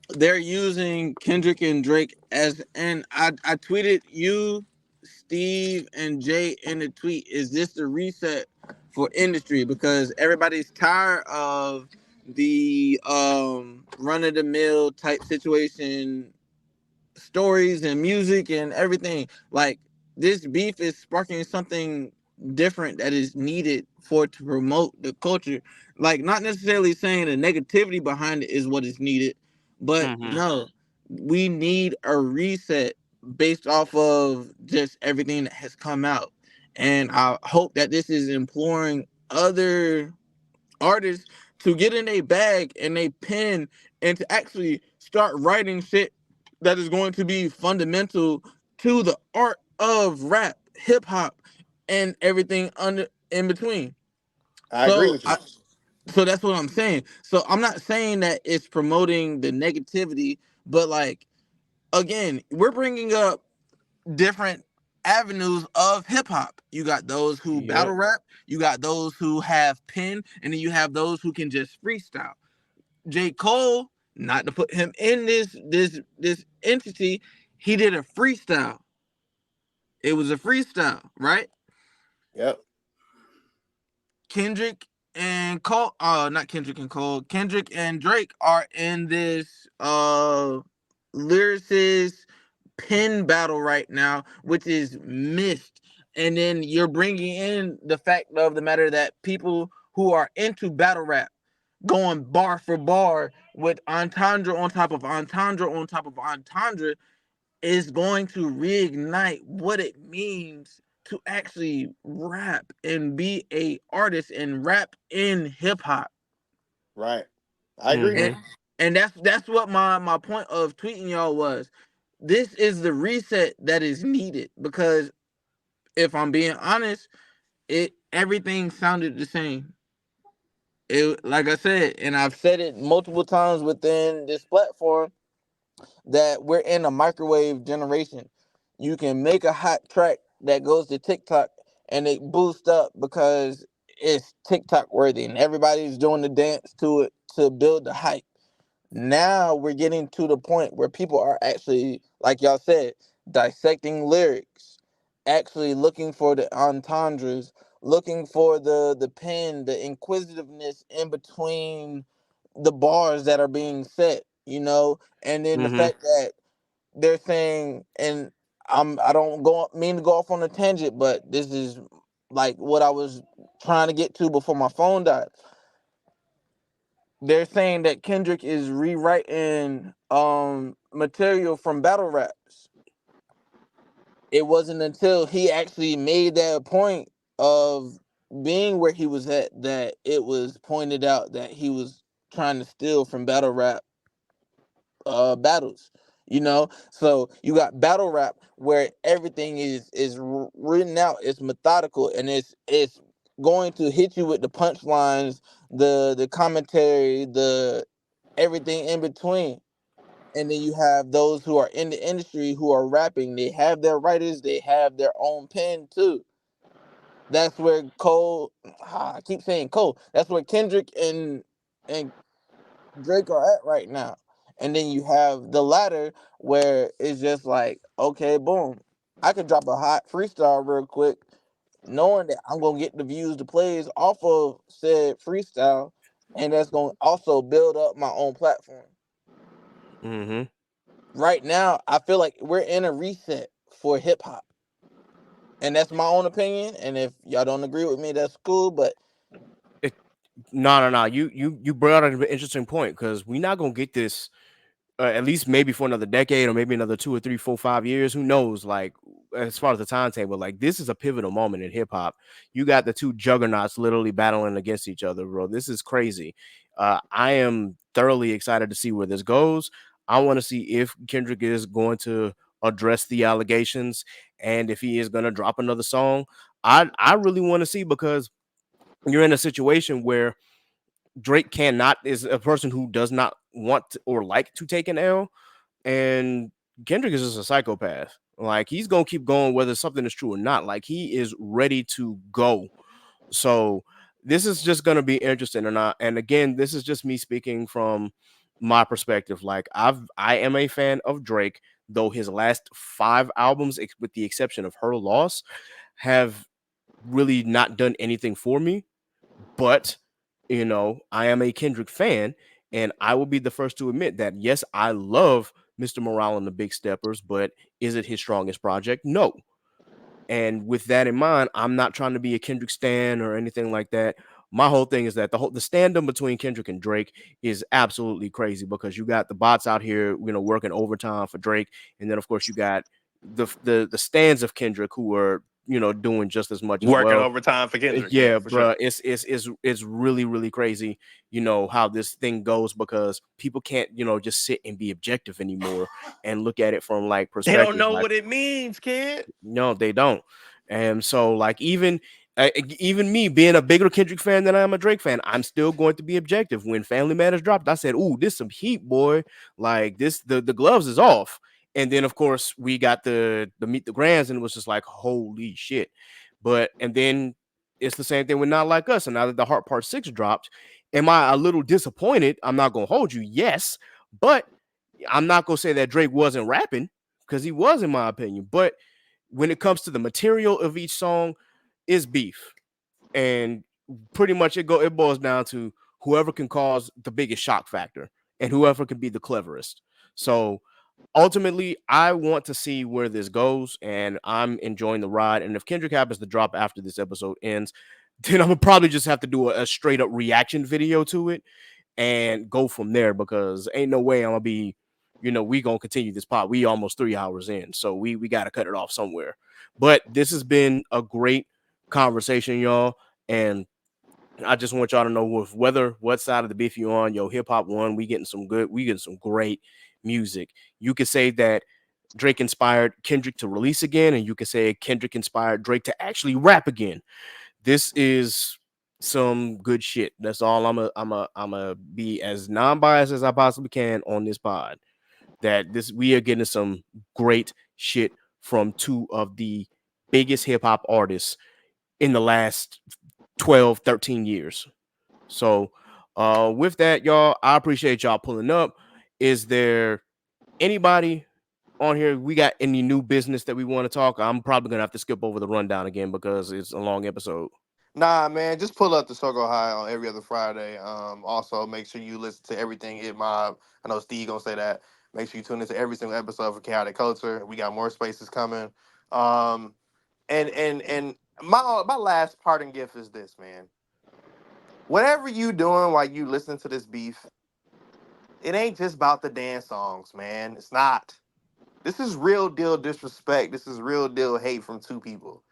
they're using Kendrick and Drake as, and I tweeted you, Steve, and Jay in the tweet. Is this the reset for industry? Because everybody's tired of the run of the mill type situation, stories and music and everything. Like, this beef is sparking something different that is needed for it to promote the culture. Like, not necessarily saying the negativity behind it is what is needed, but Mm-hmm. no, we need a reset based off of just everything that has come out. And I hope that this is imploring other artists to get in a bag and a pen and to actually start writing shit that is going to be fundamental to the art of rap, hip hop, and everything under in between. I agree So with you. I, so that's what I'm saying. So I'm not saying that it's promoting the negativity, but like, again, we're bringing up different avenues of hip hop. You got those who Yep. battle rap, you got those who have pen, and then you have those who can just freestyle. J. Cole, not to put him in this entity, he did a freestyle. It was a freestyle, right? Yep. Kendrick and Cole, not Kendrick and Cole, Kendrick and Drake are in this lyricist pen battle right now, which is missed. And then you're bringing in the fact of the matter that people who are into battle rap going bar for bar with entendre on top of entendre on top of entendre is going to reignite what it means to actually rap and be a artist and rap in hip hop. Right. I agree. And Mm-hmm. that's what my point of tweeting y'all was. This is the reset that is needed because if I'm being honest, it everything sounded the same. It like I said, and I've said it multiple times within this platform that we're in a microwave generation. You can make a hot track that goes to TikTok and it boosts up because it's TikTok worthy and everybody's doing the dance to it to build the hype. Now we're getting to the point where people are actually, like y'all said, dissecting lyrics, actually looking for the entendres, looking for the pen, the inquisitiveness in between the bars that are being set, and then the Mm-hmm. fact that they're saying, and I don't mean to go off on a tangent, but this is like what I was trying to get to before my phone died. They're saying that Kendrick is rewriting material from battle raps. It wasn't until he actually made that point of being where he was at that it was pointed out that he was trying to steal from battle rap battles. So you got battle rap where everything is written out, it's methodical, and it's going to hit you with the punchlines, the commentary, the everything in between. And then you have those who are in the industry who are rapping. They have their writers, they have their own pen too. That's where Cole, I keep saying Cole. That's where Kendrick and Drake are at right now. And then you have the latter where it's just like, okay, boom. I could drop a hot freestyle real quick, knowing that I'm gonna get the views, the plays off of said freestyle, and that's gonna also build up my own platform. Mm-hmm. Right now, I feel like we're in a reset for hip hop. And that's my own opinion. And if y'all don't agree with me, that's cool. But No. You brought up an interesting point because we're not gonna get this at least maybe for another decade or maybe another 2 or 3, 4, 5 years. Who knows? Like as far as the timetable, like this is a pivotal moment in hip hop. You got the two juggernauts literally battling against each other, bro. This is crazy. I am thoroughly excited to see where this goes. I want to see if Kendrick is going to address the allegations and if he is going to drop another song. I really want to see because you're in a situation where Drake cannot is a person who does not want or like to take an L, and Kendrick is just a psychopath. Like he's gonna keep going whether something is true or not. Like he is ready to go. So this is just gonna be interesting or not. And again, this is just me speaking from my perspective. Like I am a fan of Drake, though his last 5 albums, with the exception of Her Loss, have really not done anything for me. But, I am a Kendrick fan, and I will be the first to admit that, yes, I love Mr. Morale and the Big Steppers, but is it his strongest project? No. And with that in mind, I'm not trying to be a Kendrick stan or anything like that. My whole thing is that the stand-up between Kendrick and Drake is absolutely crazy because you got the bots out here, working overtime for Drake, and then of course you got the stands of Kendrick who are doing just as much as Working well. overtime for Kendrick. Yeah, Yeah, for sure. bro, it's really really crazy, how this thing goes because people can't, just sit and be objective anymore and look at it from like They don't perspective. know Like, what it means, kid. no, they don't. And so, like, even me being a bigger Kendrick fan than I am a Drake fan, I'm still going to be objective. When Family Matters dropped, I said, "Ooh, this some heat, boy! Like this, the gloves is off." And then, of course, we got the Meet the Grands, and it was just like, "Holy shit!" But and then it's the same thing with Not Like Us. And now that the Heart Part 6 dropped, am I a little disappointed? I'm not gonna hold you, yes, but I'm not gonna say that Drake wasn't rapping because he was, in my opinion. But when it comes to the material of each song, is beef, and pretty much it boils down to whoever can cause the biggest shock factor and whoever can be the cleverest. So ultimately, I want to see where this goes, and I'm enjoying the ride. And if Kendrick happens to drop after this episode ends, then I'm gonna probably just have to do a straight up reaction video to it and go from there, because ain't no way I'm gonna be, we gonna continue this pod. We almost 3 hours in, so we gotta cut it off somewhere. But this has been a great conversation, y'all, and I just want y'all to know, with whether what side of the beef you on, yo, hip hop won. We getting some great music. You could say that Drake inspired Kendrick to release again, and you could say Kendrick inspired Drake to actually rap again. This is some good shit. That's all I'm a be as non-biased as I possibly can on this pod. That this we are getting some great shit from two of the biggest hip hop artists in the last 12, 13 years. So with that, y'all, I appreciate y'all pulling up. Is there anybody on here? We got any new business that we want to talk? I'm probably gonna have to skip over the rundown again because it's a long episode. Nah, man, just pull up the Circle High on every other Friday. Also make sure you listen to everything Hit Mob. I know Steve gonna say that. Make sure you tune into every single episode for Chaotic Culture. We got more spaces coming. Um, and my last parting gift is this, man. Whatever you doing while you listen to this beef, it ain't just about the dance songs, man. It's not. This is real deal disrespect. This is real deal hate from two people.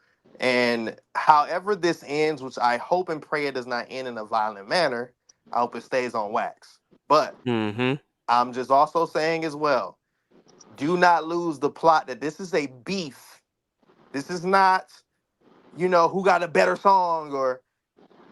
And however this ends, which I hope and pray it does not end in a violent manner, I hope it stays on wax. But Mm-hmm. I'm just also saying as well, do not lose the plot that this is a beef. This is not, who got a better song or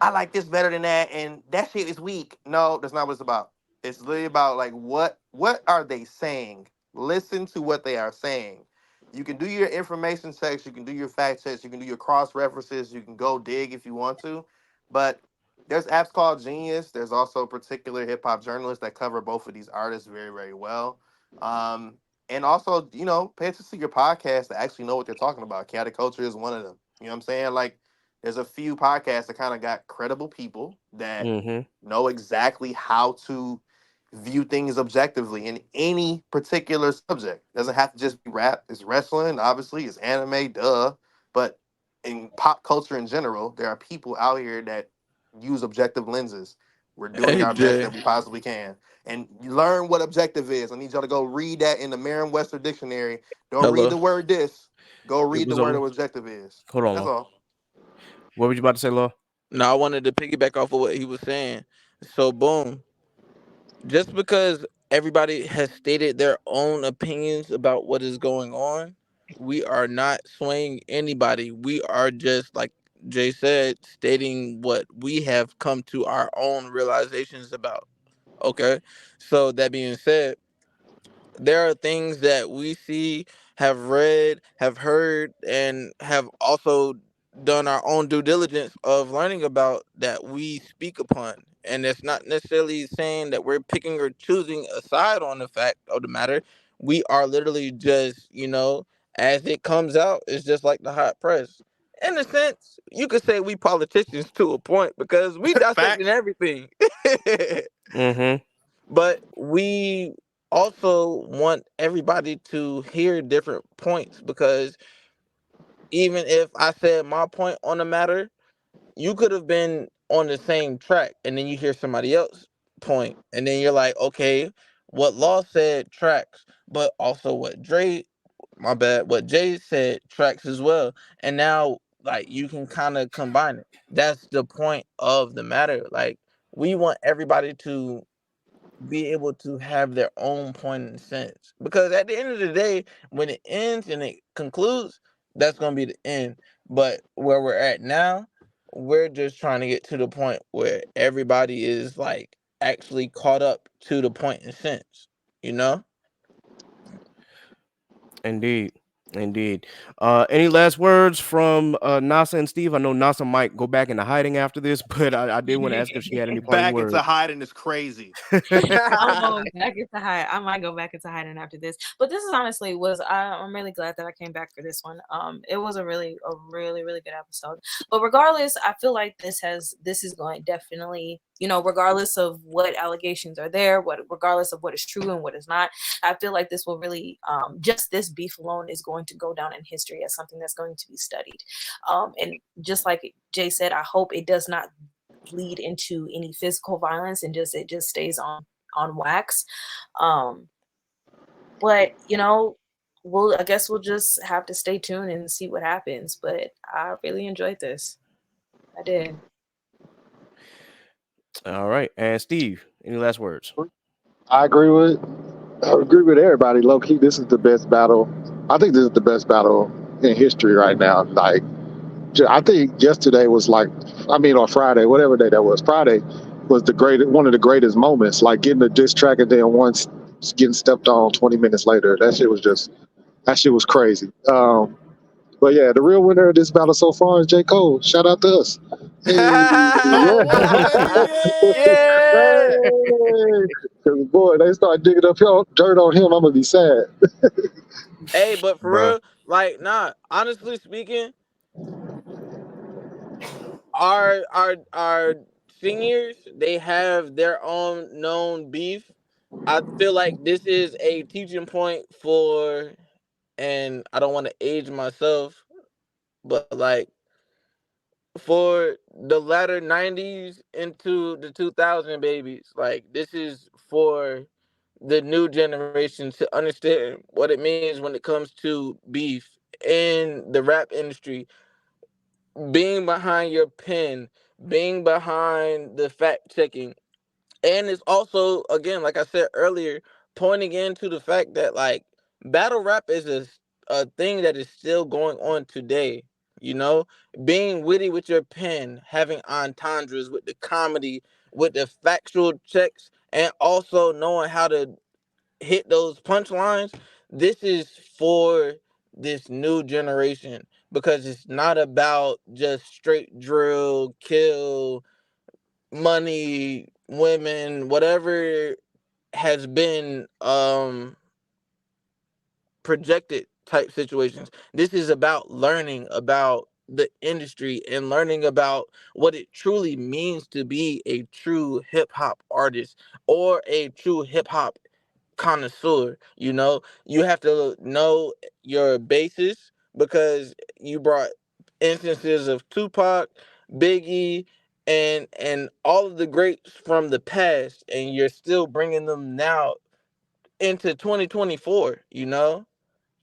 I like this better than that, and that shit is weak. No, that's not what it's about. It's literally about like what are they saying? Listen to what they are saying. You can do your information checks, you can do your fact checks, you can do your cross references, you can go dig if you want to, but there's apps called Genius. There's also particular hip hop journalists that cover both of these artists very very well. Um, and also, pay attention to your podcast to actually know what they're talking about. Chaotic Culture is one of them. You know what I'm saying? Like there's a few podcasts that kind of got credible people that Mm-hmm. know exactly how to view things objectively in any particular subject. It doesn't have to just be rap. It's wrestling, obviously, it's anime, duh. But in pop culture in general, there are people out here that use objective lenses. We're doing Hey our best Jay. that we possibly can. And learn what objective is. I need y'all to go read that in the Merriam-Webster dictionary. Don't read Hello. the word this. Go It read the was word over. of objective is. Hold on, That's Law. all. What were you about to say, Law? No, I wanted to piggyback off of what he was saying. So boom. Just because everybody has stated their own opinions about what is going on, we are not swaying anybody. We are just like Jay said, stating what we have come to our own realizations about. Okay. So that being said, there are things that we see, have read, have heard, and have also done our own due diligence of learning about that we speak upon. And it's not necessarily saying that we're picking or choosing a side on the fact of the matter. We are literally just, as it comes out, it's just like the hot press. In a sense, you could say we politicians to a point because we dissecting Facts. everything. Mm-hmm. But we also want everybody to hear different points because even if I said my point on the matter, you could have been on the same track and then you hear somebody else point and then you're like, okay, what Law said tracks, but also what what Jay said tracks as well. And now like you can kind of combine it. That's the point of the matter. Like we want everybody to be able to have their own point and sense. Because at the end of the day, when it ends and it concludes, that's gonna be the end. But where we're at now, we're just trying to get to the point where everybody is like actually caught up to the point and sense. You know? Indeed. Indeed. Any last words from Nasa and Steve? I know Nasa might go back into hiding after this, but I did want to ask if she had any parting Back into words. hiding is crazy. I'm going back into hide. I might go back into hiding after this. But this is honestly I'm really glad that I came back for this one. It was a really really good episode. But regardless, I feel like this is going definitely regardless of what allegations are there, regardless of what is true and what is not, I feel like this will really, just this beef alone is going to go down in history as something that's going to be studied. And just like Jay said, I hope it does not lead into any physical violence and it just stays on wax. Um, but I guess we'll just have to stay tuned and see what happens. But I really enjoyed this. I did. All right. And Steve, any last words? I agree with everybody. Low key, this is the best battle. I think this is the best battle in history right now. Like, I think yesterday was like, I mean, on Friday, whatever day that was, Friday was one of the greatest moments. Like getting the diss track and then once getting stepped on 20 minutes later. That shit was crazy. But yeah, the real winner of this battle so far is J. Cole. Shout out to us. Hey, Oh, yeah. what, baby? Yeah. Hey, 'cause boy, they start digging up dirt on him. I'm gonna be sad. Hey, but for Bruh. real, like, nah. Honestly speaking, our seniors, they have their own known beef. I feel like this is a teaching point for, and I don't want to age myself, but like for the latter 90s into the 2000 babies, like this is for the new generation to understand what it means when it comes to beef in the rap industry, being behind your pen, being behind the fact checking. And it's also, again, like I said earlier, pointing into the fact that like battle rap is a thing that is still going on today. You know, being witty with your pen, having entendres with the comedy, with the factual checks, and also knowing how to hit those punchlines. This is for this new generation because it's not about just straight drill, kill, money, women, whatever has been projected type situations. This is about learning about the industry and learning about what it truly means to be a true hip hop artist or a true hip hop connoisseur. You have to know your basis because you brought instances of Tupac, Biggie, and all of the greats from the past, and you're still bringing them now into 2024.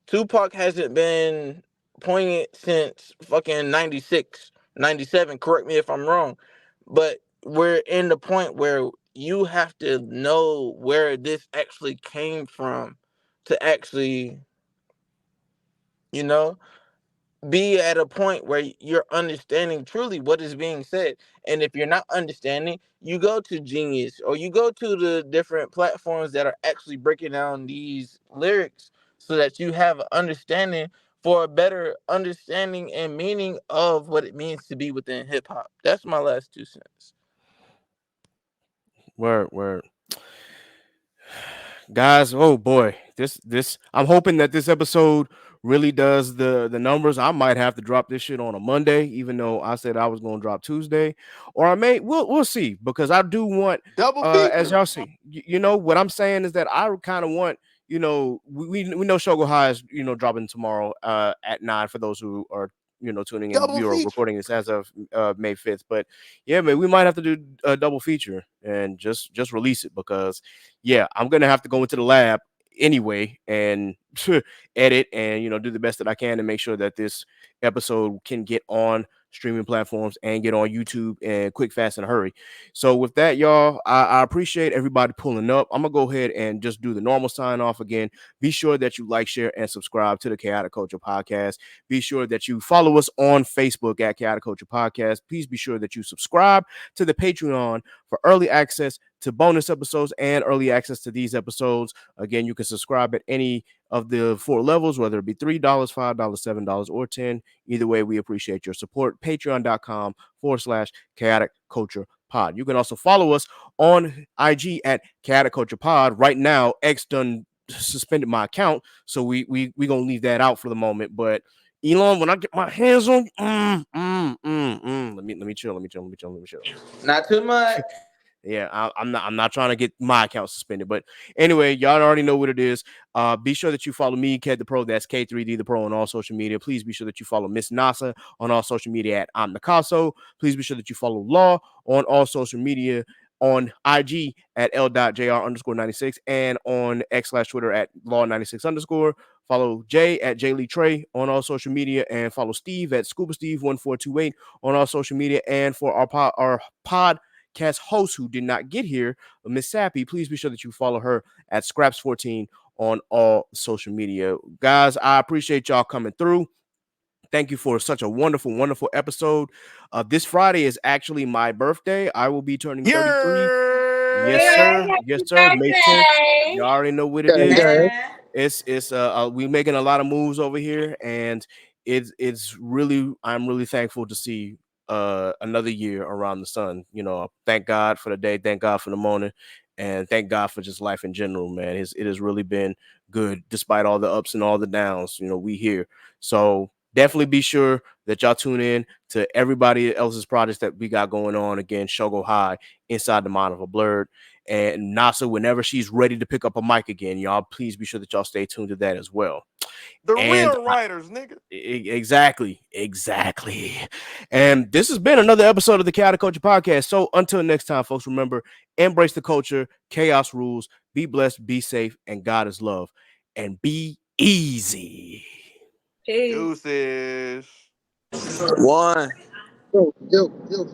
Tupac hasn't been poignant since fucking 96, 97. Correct me if I'm wrong. But we're in the point where you have to know where this actually came from to actually, you know, be at a point where you're understanding truly what is being said. And if you're not understanding, you go to Genius or you go to the different platforms that are actually breaking down these lyrics so that you have an understanding for a better understanding and meaning of what it means to be within hip hop. That's my last 2 cents. Word. Guys, oh boy, this I'm hoping that this episode really does the numbers. I might have to drop this shit on a Monday, even though I said I was going to drop Tuesday, or I may we'll see, because I do want, Double as feature. y'all see, what I'm saying is that I kind of want, we know Shogo High is, dropping tomorrow at 9 for those who are, tuning in. Double We are feature. recording this as of May 5th, but yeah, man, we might have to do a double feature and just release it, because yeah, I'm gonna have to go into the lab anyway and edit and do the best that I can to make sure that this episode can get on streaming platforms and get on YouTube and quick, fast, and hurry. So with that, y'all, I appreciate everybody pulling up. I'm gonna go ahead and just do the normal sign off again. Be sure that you like, share, and subscribe to the Chaotic Culture Podcast. Be sure that you follow us on Facebook at Chaotic Culture Podcast. Please be sure that you subscribe to the Patreon for early access to bonus episodes and early access to these episodes. Again, you can subscribe at any of the 4 levels, whether it be $3, $5, $7, or 10. Either way, we appreciate your support. Patreon.com/chaotic culture pod. You can also follow us on IG at chaotic culture pod. Right now, X done suspended my account, so we gonna leave that out for the moment. But Elon, when I get my hands on, let me chill. Not too much. Yeah, I'm not trying to get my account suspended, but anyway, y'all already know what it is. Be sure that you follow me, Ked the Pro. That's K3D the Pro on all social media. Please be sure that you follow Miss Nasa on all social media at I'm Nakaso. Please be sure that you follow Law on all social media on IG at L.JR_96 and on X/Twitter at Law96_. Follow Jay at Lee Trey on all social media and follow Steve at Scuba Steve 1428 on all social media. And for our podcast host who did not get here, Miss Sappy, please be sure that you follow her at Scraps14 on all social media. Guys, I appreciate y'all coming through. Thank you for such a wonderful, wonderful episode. This Friday is actually my birthday. I will be turning 33. Yes, Yeah. sir. Yay, Yes, happy sir. May 10th. You birthday! already know what it Gang, is. gang. It's we making a lot of moves over here, and it's really, I'm really thankful to see another year around the sun. You know, thank God for the day, thank God for the morning, and thank God for just life in general, man. It has really been good despite all the ups and all the downs. You know, we here. So definitely be sure that y'all tune in to everybody else's projects that we got going on. Again, Shogo High, Inside the Mind of a Blurred, and Nasa whenever she's ready to pick up a mic again. Y'all please be sure that y'all stay tuned to that as well. The And real writers, nigga. exactly. And this has been another episode of the Chaotic Culture Podcast. So until next time, folks, remember, embrace the culture, chaos rules, be blessed, be safe, and God is love. And be easy. Peace. Deuces. One. Yo, yo, yo.